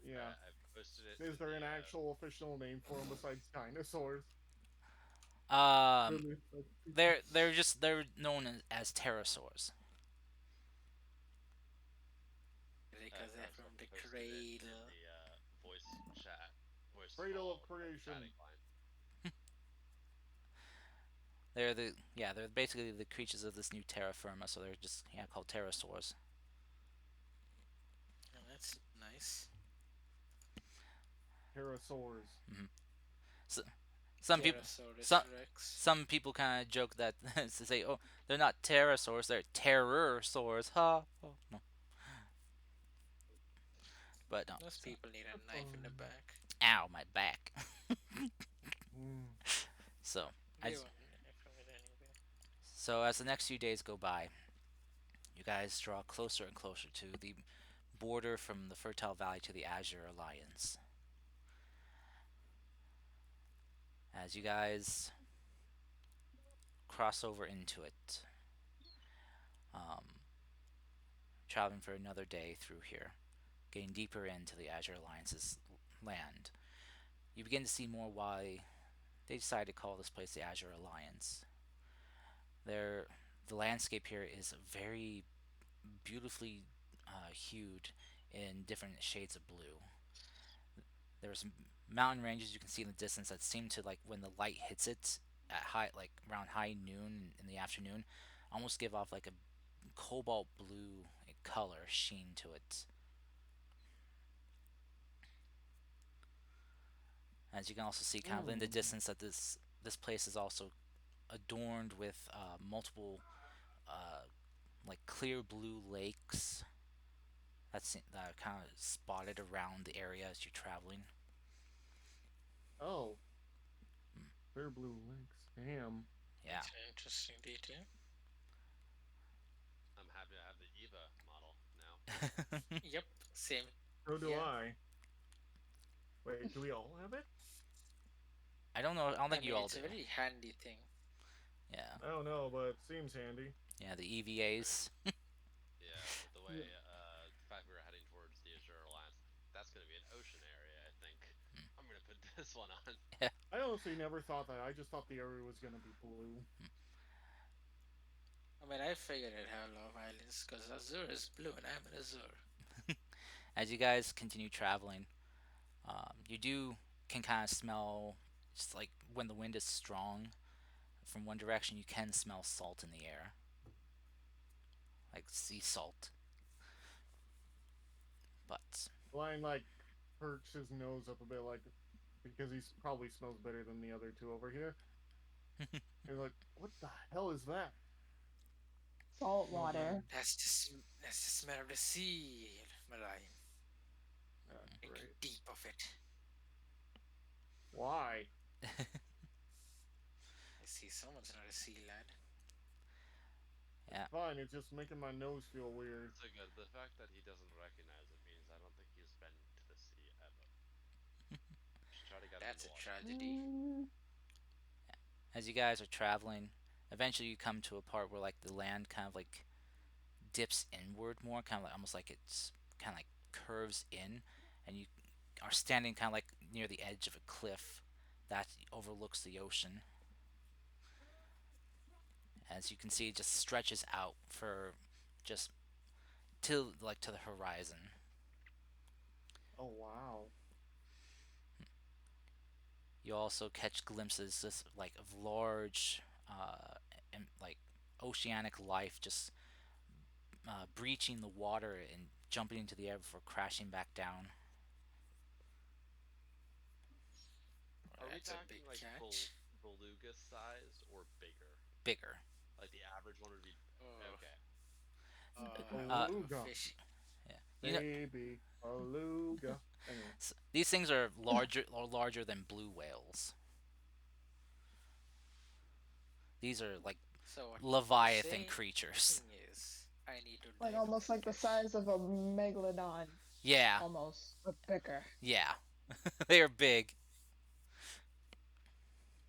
Yeah. I've posted it to Is there the an actual official name for them besides dinosaurs? For Um, this type of creature? they're known as pterosaurs. Because they're I've from the posted it in cradle. the voice Cradle of call creation. chatting line. They're basically the creatures of this new terra firma, so they're just called pterosaurs. Oh, that's nice. Pterosaurs. Hmm. So, some people Pterosaurus some Rex. some people kind of joke that to say, oh, they're not pterosaurs, they're terrorsaurs. Ha! Oh, no, but no. Most So, people need a That's knife in the fine. back. ow, my back. Mm. So They as won't knife from it anyway. as the next few days go by, you guys draw closer and closer to the border from the Fertile Valley to the Azure Alliance. As you guys cross over into it, um, traveling for another day through here, getting deeper into the Azure Alliance's land, you begin to see more why they decided to call this place the Azure Alliance. There, the landscape here is very beautifully hued in different shades of blue. There's mountain ranges you can see in the distance that seem to, like, when the light hits it at high, like around high noon in the afternoon, almost give off like a cobalt blue color sheen to it. As you can also see, kind of in the Mm. distance, that this place is also adorned with multiple uh, like clear blue lakes that are kind of spotted around the area as you're traveling. Oh, Mm, clear blue links. Damn. yeah. That's an interesting detail. I'm happy to have the Eva model now. Yep, same. So do Yeah. I. Wait, do we all have it? I don't know. I don't I think you mean, all it's do. a very handy thing. Yeah. I don't know, but it seems handy. Yeah. The I mean, EVAs. yeah, with the way Yeah. the fact we were heading towards the Azure Alliance, that's going to be an ocean area. I think I'm going to put this one on. Yeah. I honestly never thought that. I just thought the area was gonna be blue. I mean, I figured it had a lot of islands because Azure is blue and I'm an Azure. As you guys continue traveling, you do can kind of smell, just like when the wind is strong from one direction, you can smell salt in the air, like sea salt. But Lion like perks his nose up a bit, like because he probably smells better than the other two over here. And like, what the hell is that? Salt Smells better. water. That's the smell of the sea, Mariah. Thinking Great. deep of it. Why? I see someone's not a sea lad. It's Yeah. fine. It's just making my nose feel weird. So good. The fact that he doesn't recognize it means I don't think he's been to the sea ever. Should try to get him in That's the a water. tragedy. Mm, As you guys are traveling, eventually you come to a part where like the land kind of like dips inward more, kind of like almost like it's kind of like curves in, and you are standing kind of like near the edge of a cliff that overlooks the ocean. As you can see, it just stretches out for just to the horizon. Oh wow. You also catch glimpses just like of large and like oceanic life just breaching the water and jumping into the air before crashing back down. Well, Are we that's a talking big like catch. beluga size or bigger? Bigger. Like the average one would be Oh, okay. Uh, a Beluga. fish. yeah. Baby. Beluga. Anyway. These things are larger than blue whales. These are like So what you're leviathan saying creatures. is, I need to like dive almost more like the fish. size of a megalodon, Yeah, almost, but bigger. yeah, they are big.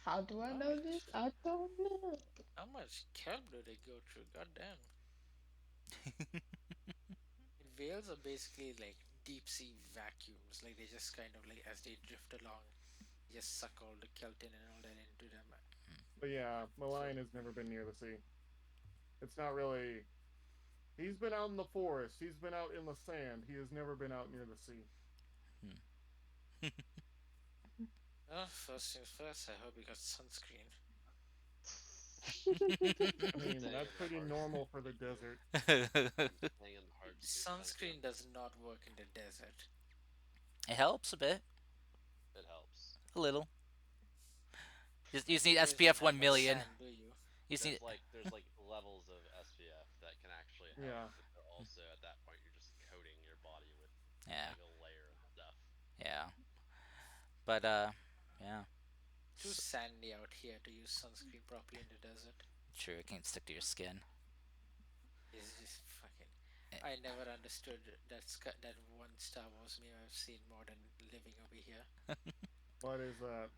How do I How know this? much? I don't know. How much kelp do they go through? God damn. Whales are basically like deep sea vacuums. Like they just kind of like as they drift along, they just suck all the kelp and all that into them. But yeah, So Malian has never been near the sea. It's not really. He's been out in the forest. He's been out in the sand. He has never been out near the sea. well, first things first. I hope you got sunscreen. I mean, Staying that's in the pretty hard normal sleep for the thank you. desert. I'm staying in the hard sleep thank you. Sunscreen does not work in the desert. It helps a bit, It helps. a little. You just need You guys SPF don't have one much million. sand, do you? You just need. There's like levels of SPF that can actually help, Yeah. but they're also at that point you're just coating your body with Yeah, like a layer of stuff. yeah. But yeah. Too S sandy out here to use sunscreen properly in the desert. True, it can't stick to your skin. It's just fucking. Eh, I never understood that one Star Wars meme I've seen more than living over here. What is that?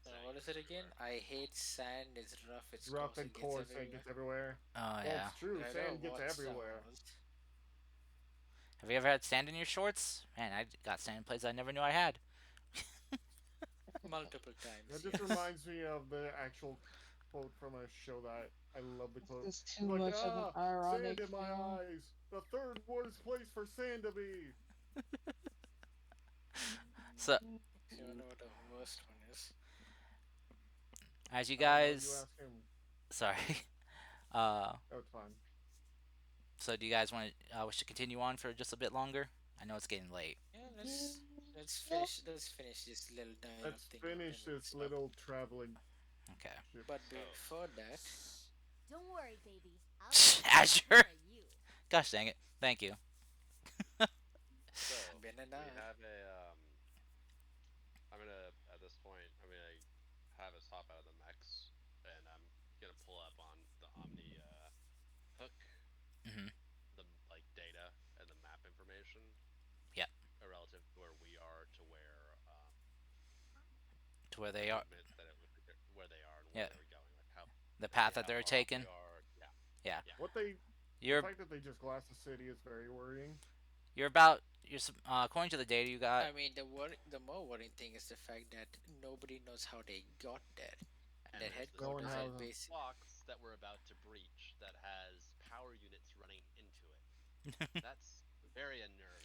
Saying What is gets it again? everywhere. I hate sand. It's rough. It's Rough coarse. and It gets coarse, and it everywhere. gets everywhere. Oh Well, it's yeah. true. I don't Sand gets watch Star everywhere. Wars. Have you ever had sand in your shorts? Man, I got sand in places I never knew I had. Multiple That times, just yes. reminds me of the actual quote from a show that I love the Is quote. this It's too like, much of an sand ironic in my film? eyes. The third worst place for sand to be. So, You wanna know what the worst one is? as you I don't know. You guys, ask him. sorry. Uh, Oh, it's fine. so do you guys want to wish to continue on for just a bit longer? I know it's getting late. Yeah, let's Yeah. finish. Let's finish this little dialogue Let's thing, and then finish we'll this stop. little traveling Okay. ship. But So before that, Don't worry, baby. I'll take care of Azure. more of you. Gosh dang it. Thank you. so we Benana. have a I'm gonna at this point I'm gonna have us hop out of the mechs and I'm gonna pull up on the Omni hook Hmm. the like data and the map information Yeah. relative to where we are to where To where the they are. movement that it looked like where they are and where Yeah. they were going, like how The to see path that how they're far off we taking. are. Yeah, Yeah. yeah. What they, the You're fact that they just glassed the city is very worrying. you're about according to the data you got. I mean, the more worrying thing is the fact that nobody knows how they got there, and And that there's this No one headquarters has at giant them. base. box that we're about to breach that has power units running into it. That's very unnerving.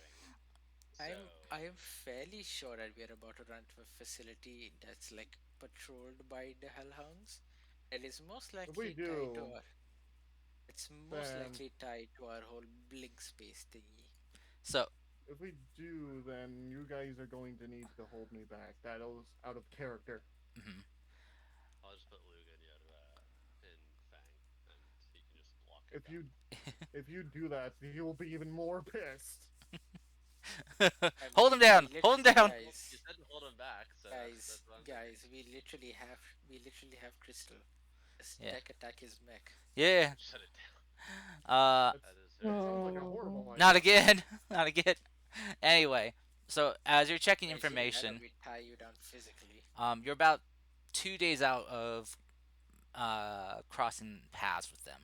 So I'm fairly sure that we are about to run to a facility that's like patrolled by the hellhounds. It is most If we likely tied to do, our. It's most then likely tied to our whole blink space thingy. So. if we do, then you guys are going to need to hold me back. That is out of character. Mhm. I'll just put Luke in Fang, and he can just lock it If down. you if you do that, he will be even more pissed. I Hold mean, him down. Hold him down. Well, you said to hold him back, so that's what I'm doing. guys, we literally have Crystal. Just Yeah. tech attack his mech. Yeah. Shut it down. Uh, That's That is very that sounds funny. like a horrible Oh, not idea. again. Not again. Anyway, so as you're checking Guys, you better information, we tie you down physically. you're about 2 days out of crossing paths with them.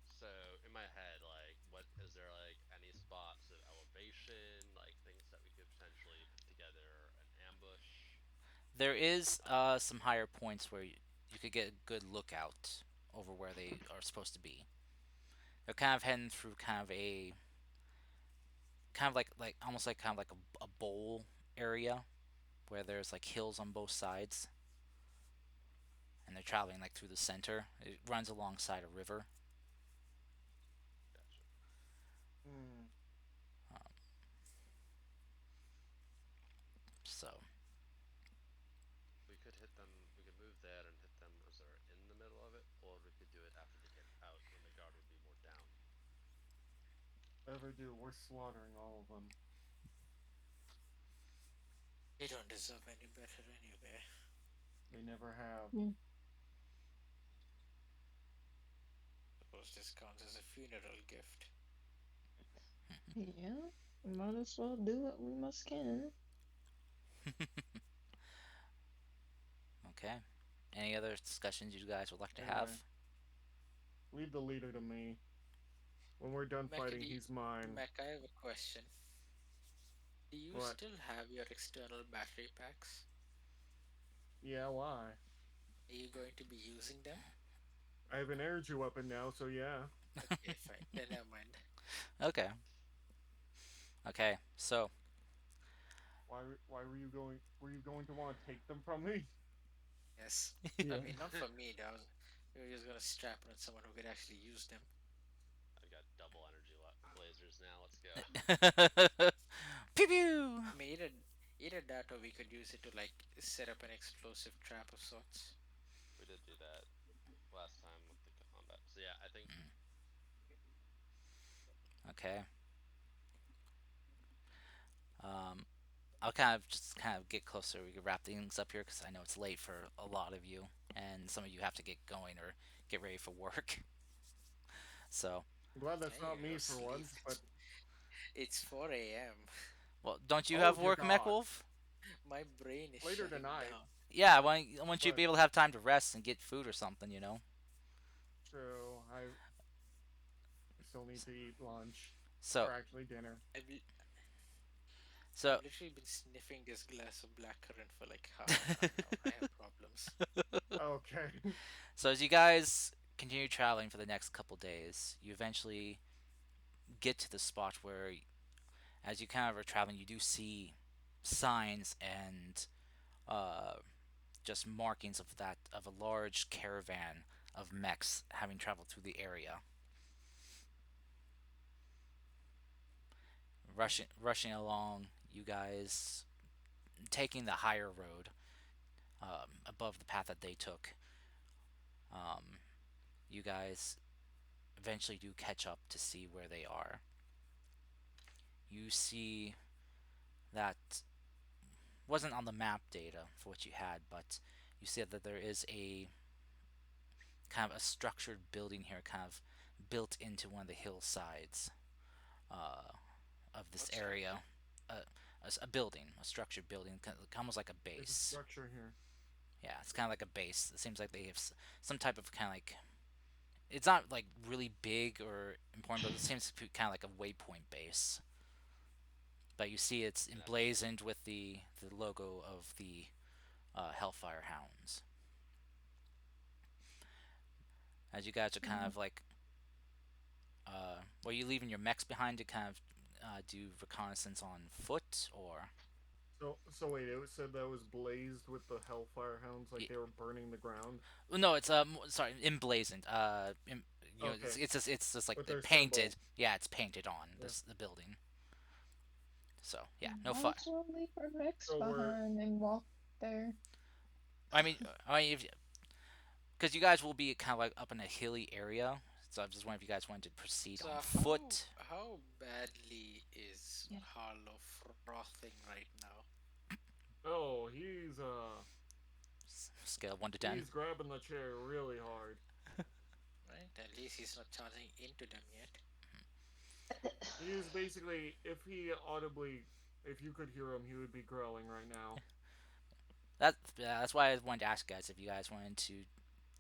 So in my head, like, what is there like any spots of elevation, like things that we could potentially put together an ambush? There is Um, some higher points where you could get a good lookout over where they are supposed to be. They're kind of heading through kind of like almost like kind of like a bowl area where there's like hills on both sides, and they're traveling like through the center. It runs alongside a river. gotcha. Hmm. Um, so We could hit them. We could move there and hit them as they're in the middle of it, or we could do it after they get out when the guard would be more down. Ever do? We're slaughtering all of them. They don't deserve any better anyway. They never have. mm, Suppose this counts as a funeral gift. yeah. Might as well do what we must can. okay. Any other discussions you guys would like to Anyway, have? leave the leader to me. When we're done Mech, fighting, he's mine. Mech, I have a question. Do you What? still have your external battery packs? Yeah, why? Are you going to be using them? I have an energy weapon now, so yeah. Okay, fine. Then never mind. Okay. Okay. So Why were you going? Were you going to want to take them from me? Yes. I Yeah. mean, not for me. We were just gonna strap it on someone who could actually use them. I've got double energy lasers now. Let's go. pew pew. I mean, either that or we could use it to like set up an explosive trap of sorts. We did do that last time with the combat. So yeah, I think Okay. Um, I'll kind of just kind of get closer. We can wrap things up here because I know it's late for a lot of you, and some of you have to get going or get ready for work. So, I'm glad that's I not need to go me for sleep. once, but It's 4 a.m. well, don't you oh have dear work, God, MechWolf? My brain is later shutting tonight. down. Yeah, I want you to be But able to have time to rest and get food or something. true, I still need to eat lunch, So, or actually dinner. I've, li- so I've literally been sniffing this glass of blackcurrant for like half an hour now. I have problems. Okay. So as you guys continue traveling for the next couple days, you eventually get to the spot where, as you kind of are traveling, you do see signs and uh, just markings of a large caravan of mechs having traveled through the area, rushing along. You guys taking the higher road above the path that they took. Um, you guys eventually do catch up to see where they are. You see that wasn't on the map data for what you had, but you see that there is a kind of a structured building here, kind of built into one of the hillsides uh, of this What structure? area. Uh, a building, a structured building, almost like a There's a base. structure here. Yeah, it's kind of like a base. It seems like they have some type of kind of like. It's not like really big or important, but it seems to be kind of like a waypoint base. But you see, it's and that's emblazoned with the logo of the Hellfire Hounds. As you guys are kind Mm, of like, were you leaving your mechs behind to kind of do reconnaissance on foot, or So wait, it said that was blazed with the Hellfire Hounds, like y- they were burning the ground. no? It's sorry, emblazoned. Okay, it's just like with the their painted. symbol. Yeah, it's painted on Yeah. this the building. So yeah, no might fire. as well leave our Rex So we're behind and walk there. I mean, because you guys will be kind of like up in a hilly area, So I'm just wondering if you guys wanted to proceed on So foot. how badly is Yeah. Harlow frothing right now? Oh, Scale of 1 to 10. he's grabbing the chair really hard. Right? At least he's not charging into them yet. He is basically, if you could hear him, he would be growling right now. That's why I wanted to ask you guys if you guys wanted to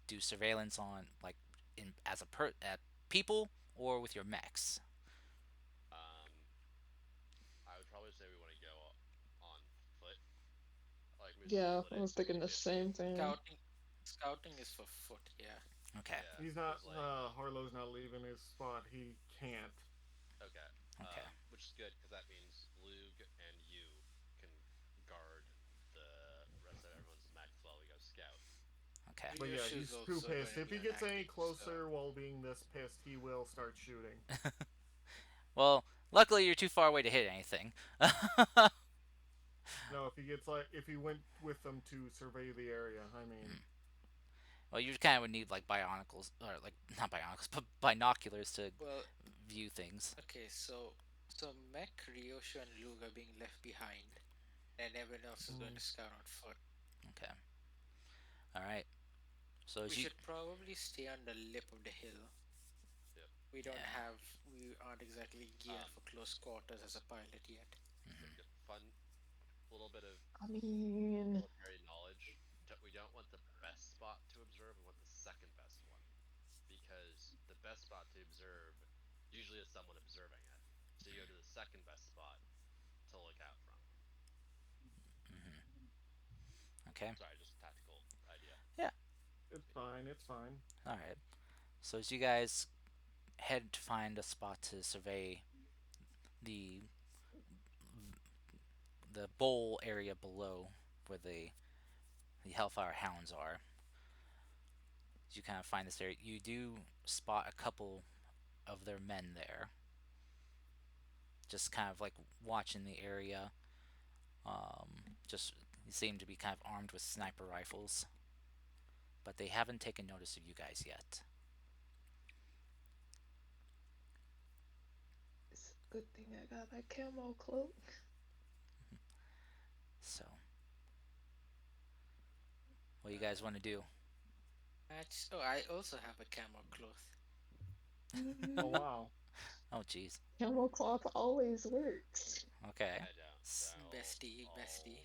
do surveillance on like in as a at people or with your mechs. Um, I would probably say we want to go on foot. Like we just Yeah, split I it was thinking the same fifty-fifty. thing. Scouting is for foot, yeah. Okay. Yeah, He's not, because like Harlow's not leaving his spot. He can't. okay, Okay. which is good because that means Lug and you can guard the rest of everyone's mechs while we go scout. Okay. But yeah, Yoshi's he's too also going pissed. to If be he on gets any active, so closer while being this pissed, he will start shooting. Well, luckily you're too far away to hit anything. No, if he went with them to survey the area, I mean, Well, you kind of would need like bionicles or like not bionicles, but binoculars to well, view things. okay, so Mech, Ryosho, and Luke are being left behind, and everyone else is going to mm, scout on foot. Okay. All right. So We as you should probably stay on the lip of the hill. Yep. yeah. We aren't exactly geared Um, for close quarters as a pilot yet. yep, yep. Fun little bit of I mean, military knowledge. We don't want the best spot to observe. We want the second best one because the best spot to observe usually is someone observing it. So you go to the second best spot to look out from. Okay. Sorry, just tactical idea. Yeah. it's fine. It's fine. All right. So as you guys head to find a spot to survey the the bowl area below where the Hellfire Hounds are, as you kind of find this area, you do spot a couple of their men there, just kind of like watching the area. Just seem to be kind of armed with sniper rifles, but they haven't taken notice of you guys yet. it's a good thing I got that camo cloak. So, what do you guys want to do? Oh, I also have a camo cloth. Oh Mm, wow. Oh, jeez. Camo cloth always works. Okay. I don't. So Bestie, bestie.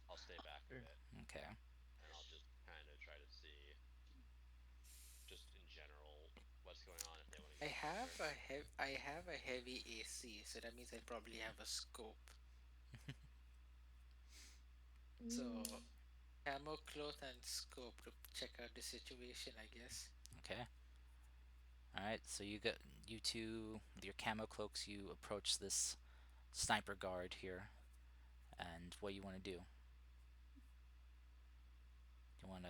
I'll stay back a Okay. bit Okay. and I'll just kind of try to see just in general what's going on if they want to go closer. I have a heavy AC, so that means I probably have a scope. So Mm, camo cloth and scope to check out the situation, I guess. Okay. All right. So you two with your camo cloaks. You approach this sniper guard here, and what you want to do? You want to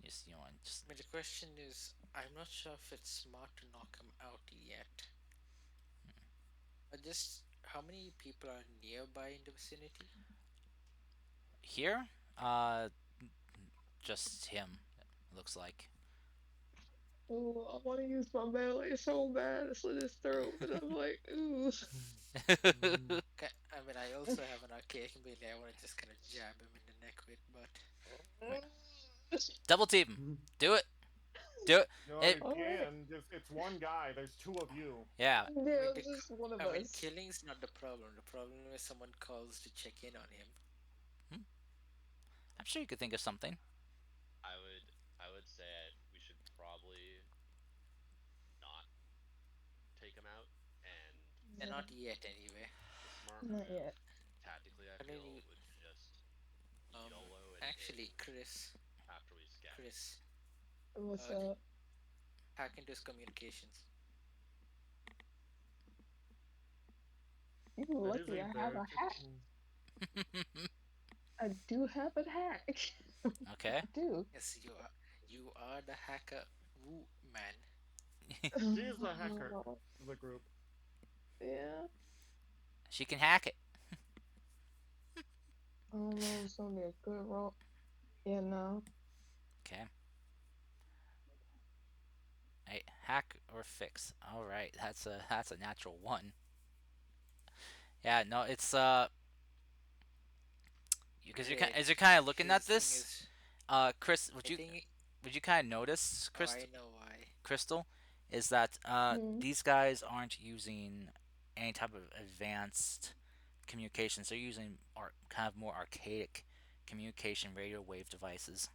just you want just I mean, the question is, I'm not sure if it's smart to knock him out yet. Just how many people are nearby in the vicinity? here. Just him. It looks like. ooh, I want to use my melee so bad to slit his throat, but I'm like, ooh. Mm, I mean, I also have an archaic melee I want to just kind of jab him in the neck with, but Double team him. mm. Do it. Do it. No, It. you Alright, can. Just it's one guy. There's two of you. Yeah. I mean, yeah, just one of us. killing's not the problem. The problem is someone calls to check in on him. Hmm. I'm sure you could think of something. I would say we should probably not take him out, and And Yeah, not yet, anyway. the smart not move yet. tactically I I mean, feel would be just um, YOLO it in actually, after we scout. Chris, What's uh, up? hack into his communications. You That is lucky a I have very a good. hack. I do have a hack. Okay. I do. Yes, you are the hacker, woo man. She is the hacker of the group. Yeah, She can hack it. I don't know if it's gonna be a good roll. Yeah, no. Okay. Hack or fix. All right, that's a natural one. Yeah, no, it's because you kind Great. as you're kind of looking at Crazy thing this, is, Chris, I think. would you kind of notice, Oh, I know why. Crystal, is that Mm. these guys aren't using any type of advanced communications. They're using kind of more archaic communication radio wave devices.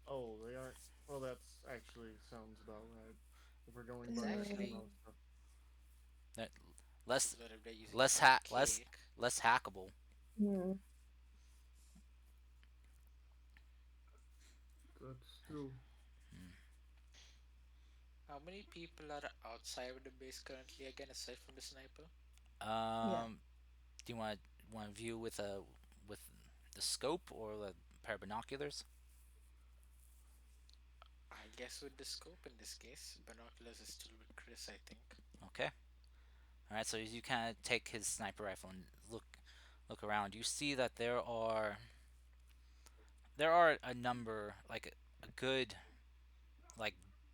Oh, they aren't. Well, that's actually sounds about right. If we're going It's by that actually. MMO Mm. stuff. That less Because what if they're using less archaic? less hackable. Mm. That's true. How many people are outside of the base currently again, aside from the sniper? Yeah. Um, do you want to view with the scope or the pair of binoculars? I guess with the scope in this case, binoculars is still with Chris, I think. Okay. All right. So as you kind of take his sniper rifle and look around, you see that there are a number, like a good like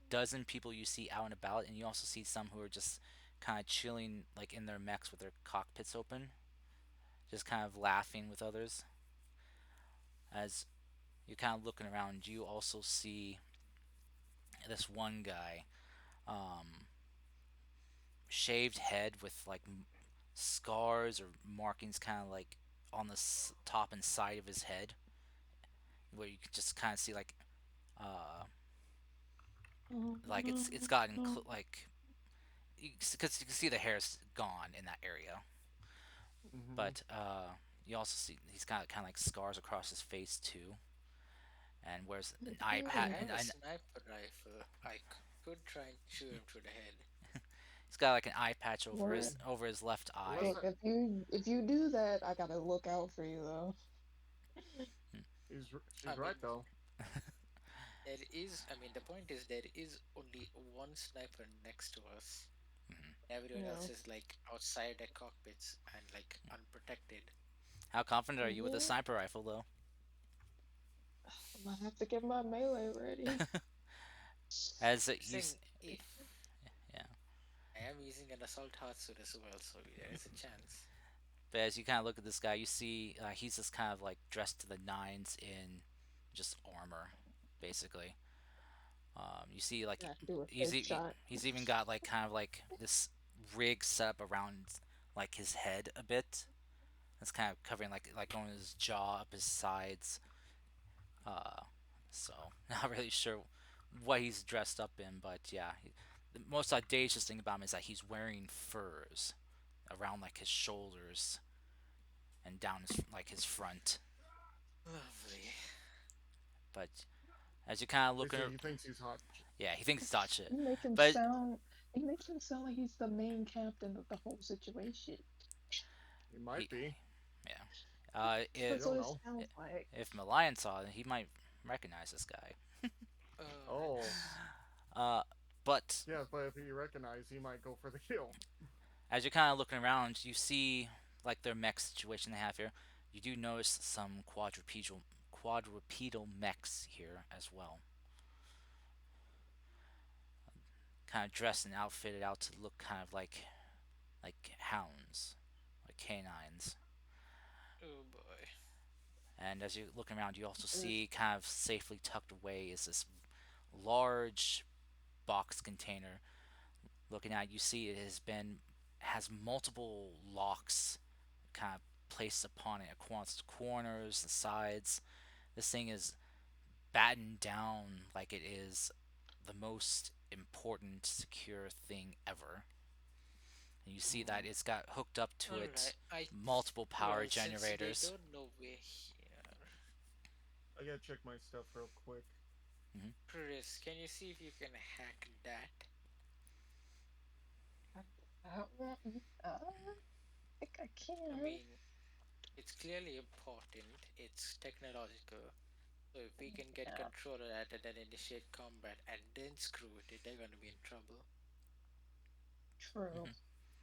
dozen people you see out and about, and you also see some who are just kind of chilling like in their mechs with their cockpits open, just kind of laughing with others. As you're kind of looking around, you also see this one guy, um, shaved head with like scars or markings, kind of like on the top and side of his head, where you can just kind of see uh, like it's gotten like because you can see the hair's gone in that area, Mm-hmm. but you also see he's got kind of like scars across his face too, and wears an eye I pat Mm. have a sniper rifle. I could try and shoot him through the head. he's got like an eye patch Well, over his left Unless eye. look, I, if you do that, I gotta look out for you though. she's I right mean, though. there is. I mean, the point is there is only one sniper next to us. Everyone else No. is like outside their cockpits and like unprotected. How confident are you with a Mhm. sniper rifle though? I might have to get my melee ready. As I'm you saying if yeah, I am using an assault hardsuit as well, so there is a chance. but as you kind of look at this guy, you see he's just kind of like dressed to the nines in just armor, basically. You see like I have to do a safe shot. he's even got like kind of like this rig set up around like his head a bit. It's kind of covering like going his jaw up his sides. Uh, so not really sure what he's dressed up in, but yeah, the most audacious thing about him is that he's wearing furs around like his shoulders and down his front. Lovely. But as you kind of look Basically, at, he thinks he's hot. yeah, he thinks he's hot shit. You make him But sound you make him sound like he's the main captain of the whole situation. He he, might be. yeah, We That's if what don't it know. sounds like. Malayan saw it, he might recognize this guy. Oh, Oh, nice. Uh, but yeah, but if he recognizes, he might go for the kill. as you're kind of looking around, you see like their mech situation they have here. You do notice some quadrupedal mechs here as well, kind of dressed and outfitted out to look kind of like hounds, like canines. Oh boy. And as you're looking around, you also Ugh. see kind of safely tucked away is this large box container. Looking at it, you see it has multiple locks kind of placed upon it across the corners, the sides. This thing is battened down like it is the most important secure thing ever. And you see that Hmm. it's got hooked up to it Alright, I. multiple power Well, since they generators. don't know we're here, I gotta check my stuff real quick. Hmm. Chris, can you see if you can hack that? I, I think I I can. mean, it's clearly important, it's technological. So if we can get Yeah, control of that and then initiate combat and then screw with it, they're gonna be in trouble. true. Hmm.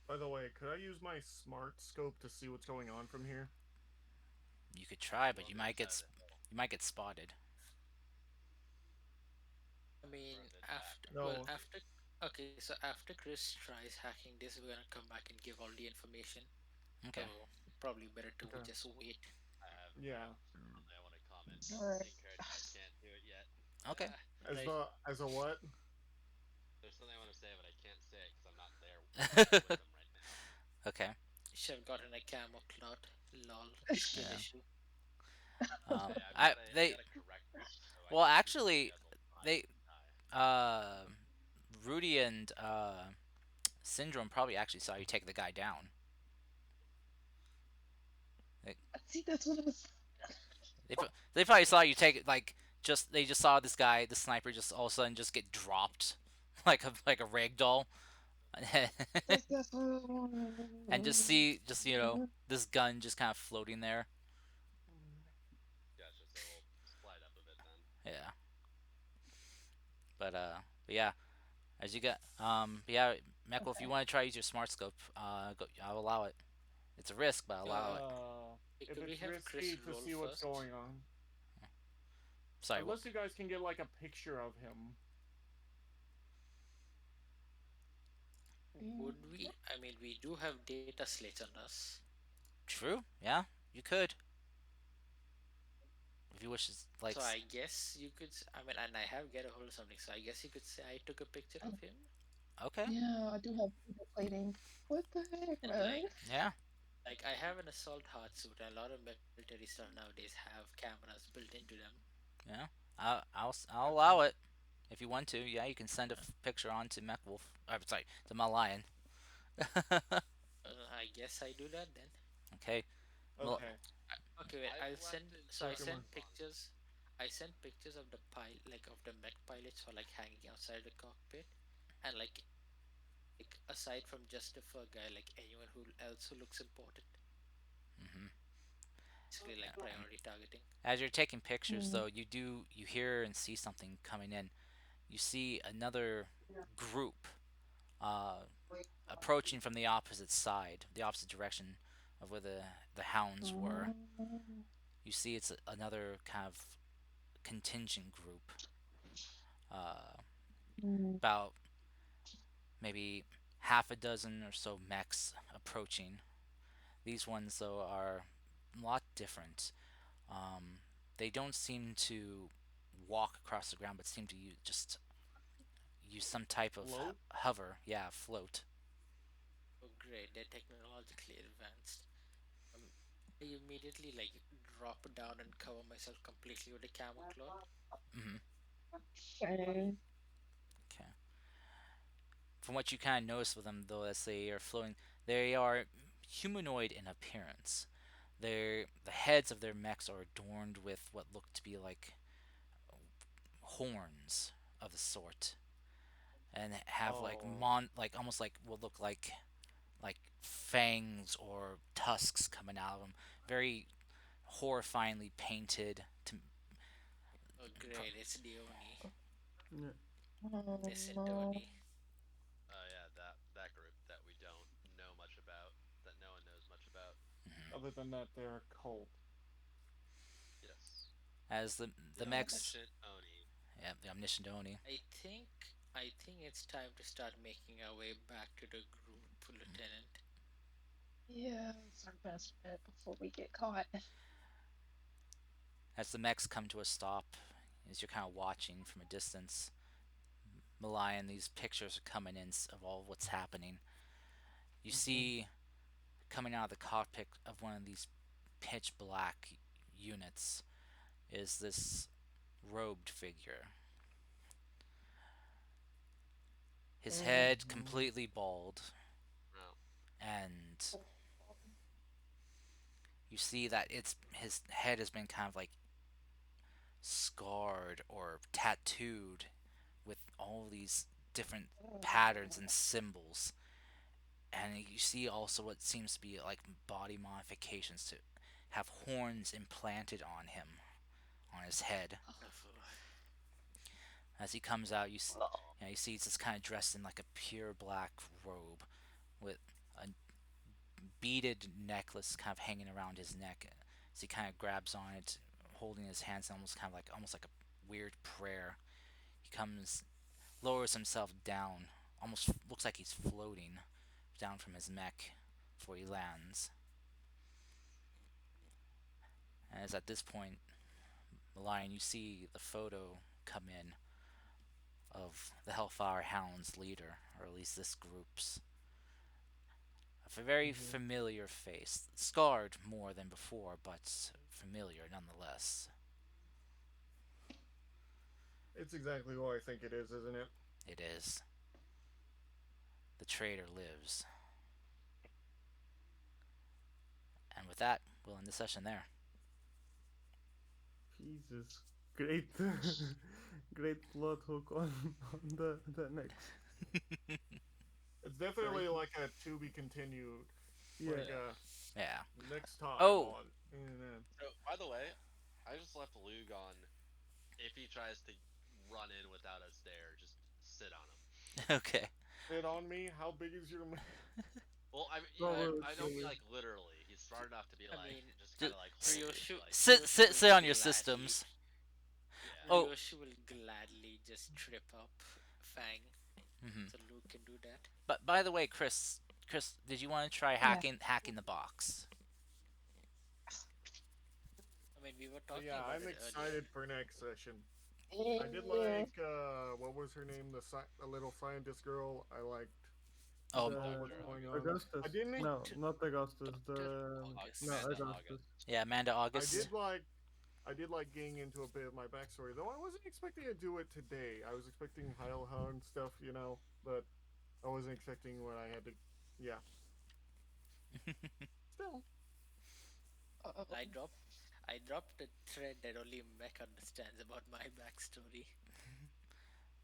By the way, could I use my smart scope to see what's going on from here? You could try, I'm but on the other side of the hill. you might get spotted. I mean, or is it back? after well, No, after okay, so after Chris tries hacking this, we're gonna come back and give all the information. Okay. So probably better to Okay. just wait. I have Yeah. something I want to comment. Alright. In character, I can't do it yet. Okay. As Right. a what? There's something I want to say, but I can't say it because I'm not there. I'm not with them right now. Okay. Should have gotten a camo clot. Lol. Skill Yeah. issue. Hey, I I've they got a corrector, so I well can speak for you actually guys all the time. they uh Rudy and Syndrome probably actually saw you take the guy down. They See, that's what I was. they probably saw you take it like just they just saw this guy, the sniper, just all of a sudden just get dropped like a rag doll, That's and just see just this gun just kind of floating there. Gotcha. So we'll slide up a bit then. Yeah, but yeah, as you got but yeah, Mekl, if you Okay. want to try use your smart scope, I'll allow it. It's a risk, but I'll allow it. Hey, If could we it's have Chris risky to roll see what's first? going on. Sorry, what? Unless you guys can get like a picture of him. Would we? I mean, we do have data slates on us. True. Yeah, you could if you wish. Like, So I guess you could. I mean, and I have get a hold of something. So I guess you could say I took a picture of him. okay, Yeah, I do have paper plating. What the heck, And man? yeah, like I have an assault hard suit, and a lot of military stuff nowadays have cameras built into them. yeah. I'll allow it if you want to. Yeah, you can send a picture on to Mechwolf. Sorry, to my lion. I guess I do that then. Okay. Well, Okay. Okay, wait. I've I'll left send. it So I Okay, sent Mark. responsive. pictures. I sent pictures of the like of the mech pilots, or like hanging outside the cockpit, and like aside from just the fur guy, like anyone who else who looks important. mhm. Basically, like priority targeting. As you're taking pictures, Mm, though, you hear and see something coming in. You see another group uh, approaching from the opposite side, the opposite direction of where the hounds were. You see it's another kind of contingent group, uh, mm, about maybe half a dozen or so mechs approaching. These ones, though, are a lot different. Um, they don't seem to walk across the ground, but seem to use some type of Float? hover. Yeah, float. Oh, great! They're technologically advanced. Um, I immediately like drop down and cover myself completely with a camo cloth. Hmm. okay. Okay. From what you kind of notice with them, though, as they are floating, they are humanoid in appearance. The heads of their mechs are adorned with what look to be like horns of the sort, and have like Oh. like almost like what look like fangs or tusks coming out of them. Very horrifyingly painted. To Oh, great! It's the Oni. Yeah. Oh They sent no. Oni. Yeah, that group that we don't know much about, that no one knows much about. mhm. Other than that, they're a cult. Yes, As the the mechs, omniscient Oni. yeah, the omniscient Oni. I think it's time to start making our way back to the group, Lieutenant. Yeah, it's our best bet before we get caught. As the mechs come to a stop, as you're kind of watching from a distance, Malayan, these pictures are coming in of all what's happening. You Mm-hmm. see coming out of the cockpit of one of these pitch black units is this robed figure. His head Mm-hmm. completely bald, Oh, and you see that it's his head has been kind of like scarred or tattooed with all these different patterns and symbols. And you see also what seems to be like body modifications to have horns implanted on him, on his head. Wonderful. As he comes out, No. you see he's just kind of dressed in like a pure black robe with a beaded necklace kind of hanging around his neck. As he kind of grabs on it, holding his hands, almost kind of like almost like a weird prayer. comes, lowers himself down. Almost looks like he's floating down from his mech before he lands. And it's at this point, Lion, you see the photo come in of the Hellfire Hounds leader, or at least this group's. A very Mhm. familiar face, scarred more than before, but familiar nonetheless. It's exactly who I think it is, isn't it? It is. The traitor lives. And with that, we'll end the session there. Jesus, great, great plot hook on the next. It's Very definitely cool. like a to be continued. Yeah. Like Yeah. Yeah. next time Oh, on. So, by the way, I just left Luke on. If he tries to run in without us there, just sit on him. okay. Sit on me. How big is your? Well, Probably I don't mean silly. like literally. He's smart enough to be I like mean, just kind Just of like hold you, like sit Ryoshu sit will on your gladly, systems. yeah. Oh. Ryoshu will gladly just trip up Fang, hmm so Luke can do that. But by the way, Chris, did you want to try Yeah. hacking the box? I mean, we were But talking yeah, about I'm it earlier. excited for next session. I did Yeah. like what was her name? The little scientist girl. I liked Oh, all The what's Dr. going on. I Augustus. didn't. No, not Augustus. Dr. No, August. Amanda Augustus. August. yeah, Amanda I August. did like. I did like getting into a bit of my backstory, though I wasn't expecting to do it today. I was expecting Heilhound stuff, but I wasn't expecting what I had to. Yeah. Still, Well, Oh, I dropped a thread that only Mech understands about my backstory.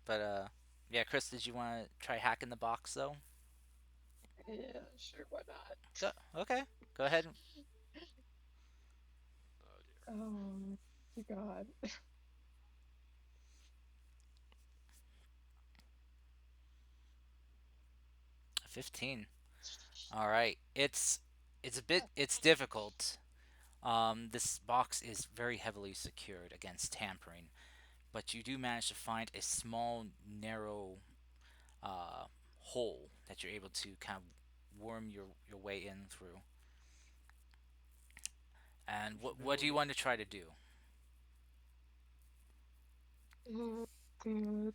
But yeah, Chris, did you want to try hacking the box though? yeah, sure, why not? Go. Okay. Go ahead. Oh dear. Oh, God. 15. All right. It's difficult. This box is very heavily secured against tampering, but you do manage to find a small, narrow hole that you're able to kind of worm your way in through. we And should what do do you it. want to try to do? Oh, God.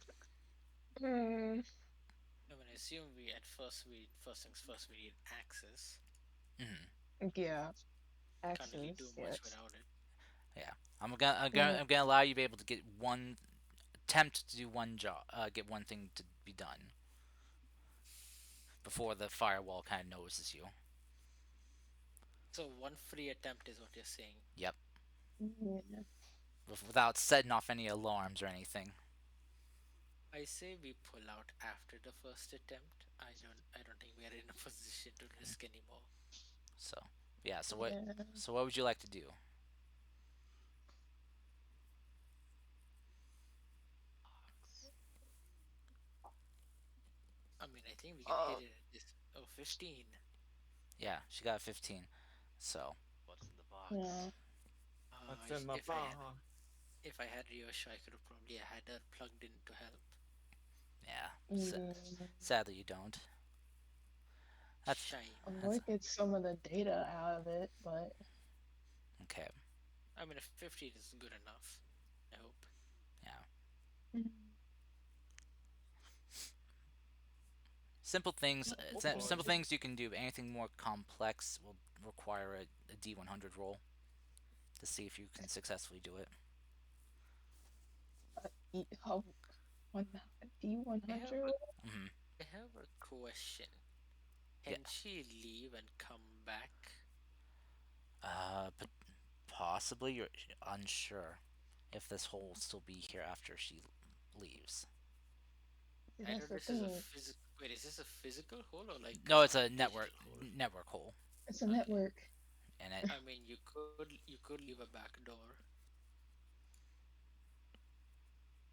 Mm, I mean, I assume we at first we first things first we need access. hmm yeah, Can't really do access, much yes. without it. Yeah, I'm gonna Mm, I'm gonna allow you to be able to get one attempt to do one job, get one thing to be done before the firewall kind of notices you. So one free attempt is what you're saying. Yep, yeah. without setting off any alarms or anything. I say we pull out after the first attempt. I don't think we are in a position to risk anymore. So yeah, Yeah. so what would you like to do? Box. I mean, I think we can hit Oh, it at this. Oh, 15. Yeah, she got 15. So What's in the yeah. box? What's in the bar? If I had Ryosho, I could have probably had her plugged in to help. yeah, Yeah. sadly you don't. That's Shame. I that's would get some of the data out of it, but okay. I mean, a 15 is good enough. I hope. Yeah, mm, Hopefully. simple things you can do. But anything more complex will require a D100 roll to see if you can successfully do it. how one D one I have hundred. a, hmm I have a question. Yeah, Can she leave and come back? but possibly you're unsure if this hole will still be here after she leaves. I That's thought the this is a thing. physical. Wait, is this a physical hole or like No, it's a a digital hole? network hole, It's a Okay. network. and it I mean, you could leave a back door,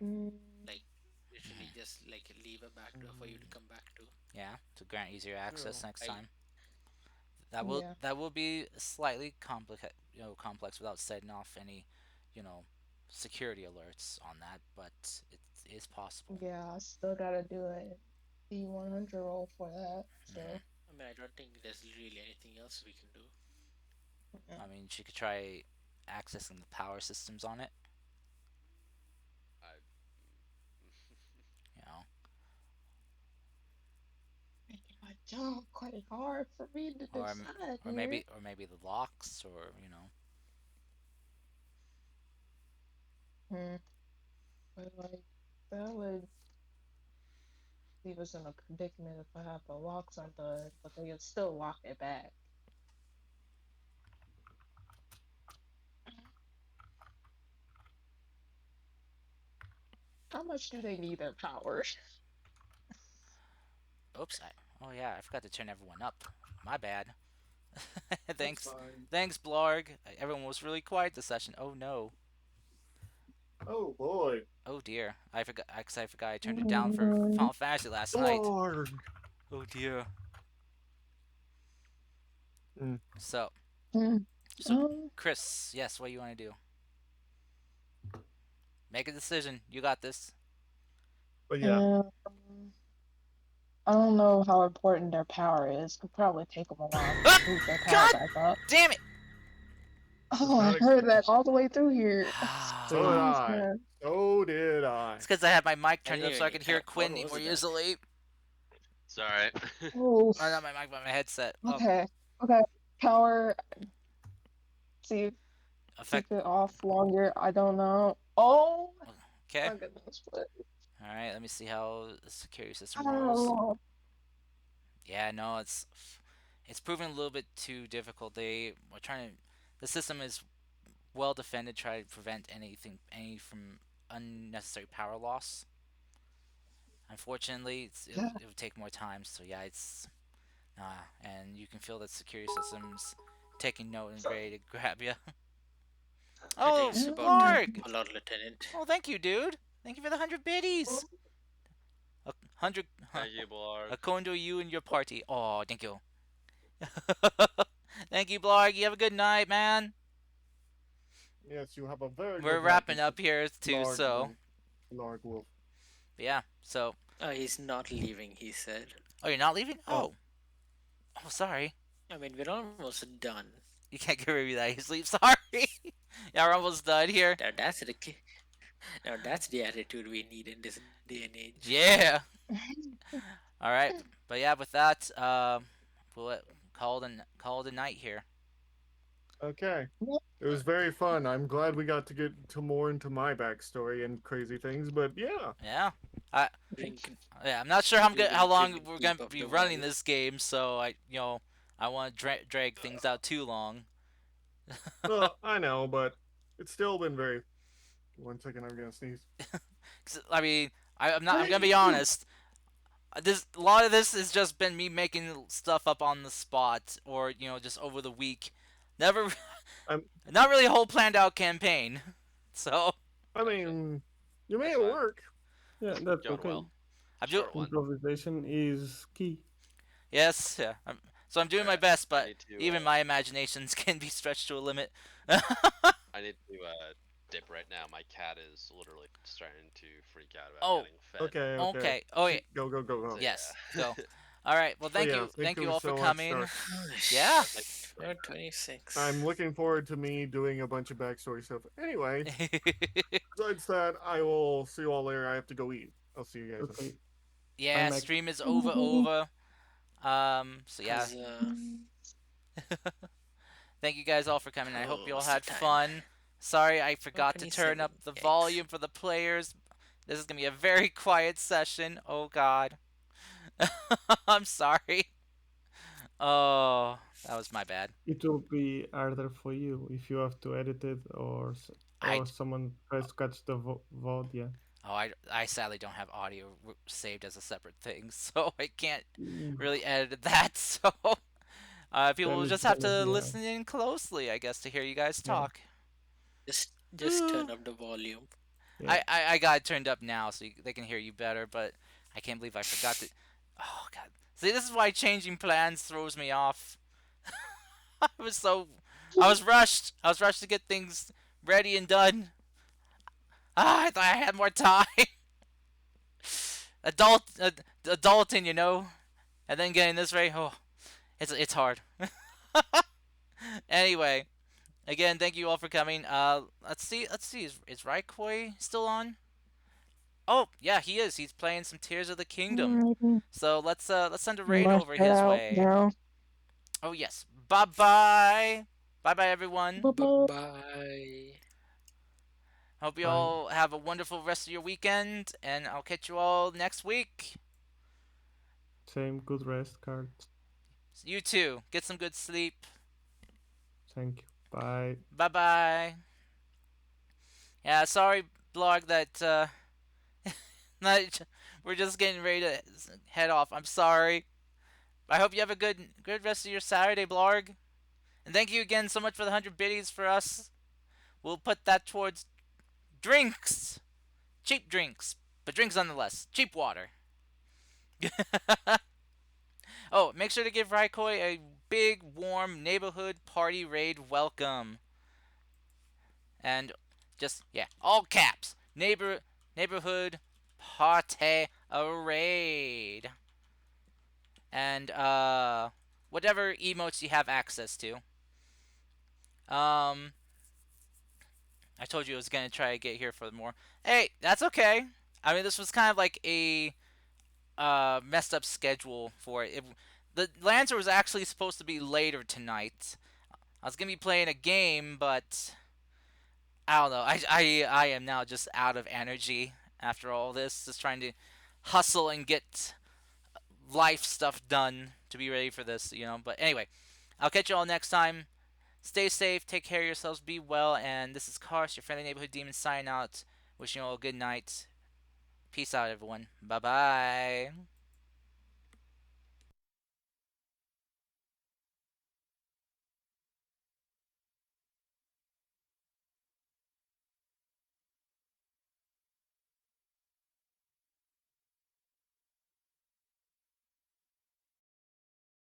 Mm, like literally just like leave a back door for you to Mm, come back to. yeah, to grant easier access true. next I time. yeah. That will be slightly complex without setting off any, you know, security alerts on that, but it is possible. Yeah, I still gotta do a D100 roll for that. So, I mean, I don't think there's really anything else we can do. yeah. I mean, she could try accessing the power systems on it. I You know, Making my job quite hard for me to or decide or here. maybe the locks, or Hmm. But like that would leave us in a predicament if I have the locks undone, but they can still lock it back. How much do they need their power? oops. Oh yeah, I forgot to turn everyone up. My bad. That's thanks, fine. thanks, Blarg. Everyone was really quiet this session. Oh no. Oh boy. Oh dear. I forgot I turned it down for Mm, Final Fantasy last night. Lord. Oh dear. Mm. So, mm, so um, Chris, yes, what do you want to do? Make a decision. You got this. But yeah. um, I don't know how important their power is. Could probably take them a while to boost their power God back up. damn it! It's Oh, I not heard that expensive. all the way through here. So did Same. Jeez, I. man. So did I. It's because I had my mic I turned didn't up so I even could hear catch what Quinn was more that. easily. it's alright. Oh, Oh, not my mic, but my headset. Oh, okay. Okay. Power. See if keep effect. it off longer. I don't know. Oh Okay. my goodness. What? All right. Let me see how the security I system don't rolls. know. Yeah, no, it's proving a little bit too difficult. They were trying to. The system is well defended, try to prevent any from unnecessary power loss. Unfortunately, Yeah. it would take more time. So yeah, it's and you can feel that security systems taking note and ready to grab you. I think Oh, it's about time to Blarg! pull out, Lieutenant. Oh, thank you, dude. Thank you for the 100 biddies. 100, Thank you, Blarg. a condo you and your party. Oh, thank you. Thank you, Blarg. You have a good night, man. Yes, you have a very We're good night, wrapping Mr. up here too, Larg so Wolf. Larg Wolf. yeah. So, He's not leaving, he said. oh, you're not leaving? Oh, Oh, sorry. I mean, we're almost done. You can't get rid of me that easily. Sorry. Yeah, we're almost done here. Now that's the now that's the attitude we need in this day and age. Yeah. All right. But yeah, with that, we'll call it a night here. okay. Yep. It was very fun. I'm glad we got to get to more into my backstory and crazy things, but yeah. Yeah. I Bring yeah. I'm not sure how really long bring we're gonna keep up be the running vibe. this game, so I want to drag things out too long. Well, I know, but it's still been very. 1 second, I'm gonna sneeze. 'Cause, I mean, I'm not. I'm gonna be honest. This a lot of this has just been me making stuff up on the spot, or just over the week. Never, I'm. not really a whole planned out campaign. So I Gotcha. mean, you made That's it fine. work. Yeah, that's Going okay. well. I'm doing Short one. Improvisation is key. yes, yeah. So I'm doing my Alright. best, I but need to even my imaginations can be stretched to a limit. I need to dip right now. My cat is literally starting to freak out about Oh, getting fed. Okay, okay. okay. Oh yeah. Go, go, go, So go. Yes. yeah. Go. All right. Well, But yeah, thank thank you you all for so much, coming. Star. Oh, Yeah. Thank you. Road 26. I'm looking forward to me doing a bunch of backstory stuff. Anyway, besides that, I will see you all later. I have to go eat. I'll see you guys then. Okay, bye, Yeah. Mac. Stream is over. So yeah. Huzzah. Thank you guys all for coming. I hope you all What's the had time? fun. Sorry, I Road forgot to turn 27. up the Yikes. volume for the players. This is gonna be a very quiet session. Oh God. I'm sorry. Oh, that was my bad. It will be harder for you if you have to edit it I or someone tries to catch the VOD. Yeah. I sadly don't have audio saved as a separate thing, so I can't Mm, really edit that. So people Then will it's just have gonna to be listen in closely, I guess, to hear you guys yeah, talk. Just turn up the volume. yeah. I got it turned up now so they can hear you better, but I can't believe I forgot to. Oh God! See, this is why changing plans throws me off. I was rushed. I was rushed to get things ready and done. Ah, I thought I had more time. Adulting, and then getting this right. Oh, it's hard. Anyway, again, thank you all for coming. Let's see. Is Raikoi still on? Oh, yeah, he is. He's playing some Tears of the Kingdom. Mm, So let's send a raid must over head his out way. now. Oh yes. Bye bye. Bye bye everyone. Bye Bye-bye. bye. Hope you Bye. all have a wonderful rest of your weekend, and I'll catch you all next week. Same good rest card. You too. Get some good sleep. Thank you. Bye. Bye bye. Yeah, sorry, blog, that not, we're just getting ready to head off. I'm sorry. I hope you have a good rest of your Saturday, blog. And thank you again so much for the 100 biddies for us. We'll put that towards drinks. Cheap drinks, but drinks nonetheless. Cheap water. Oh, make sure to give Raikoi a big, warm neighborhood party raid welcome. And just, yeah, all caps. Neighborhood party raid. And, whatever emotes you have access to. Um, I told you I was gonna try to get here for more. Hey, that's okay. I mean, this was kind of like a messed up schedule for it. The Lancer was actually supposed to be later tonight. I was gonna be playing a game, but I don't know. I am now just out of energy after all this. Just trying to hustle and get life stuff done to be ready for this. But anyway, I'll catch you all next time. Stay safe, take care of yourselves, be well, and this is Kars, your friendly neighborhood demon, signing out. Wishing you all a good night. Peace out, everyone. Bye bye.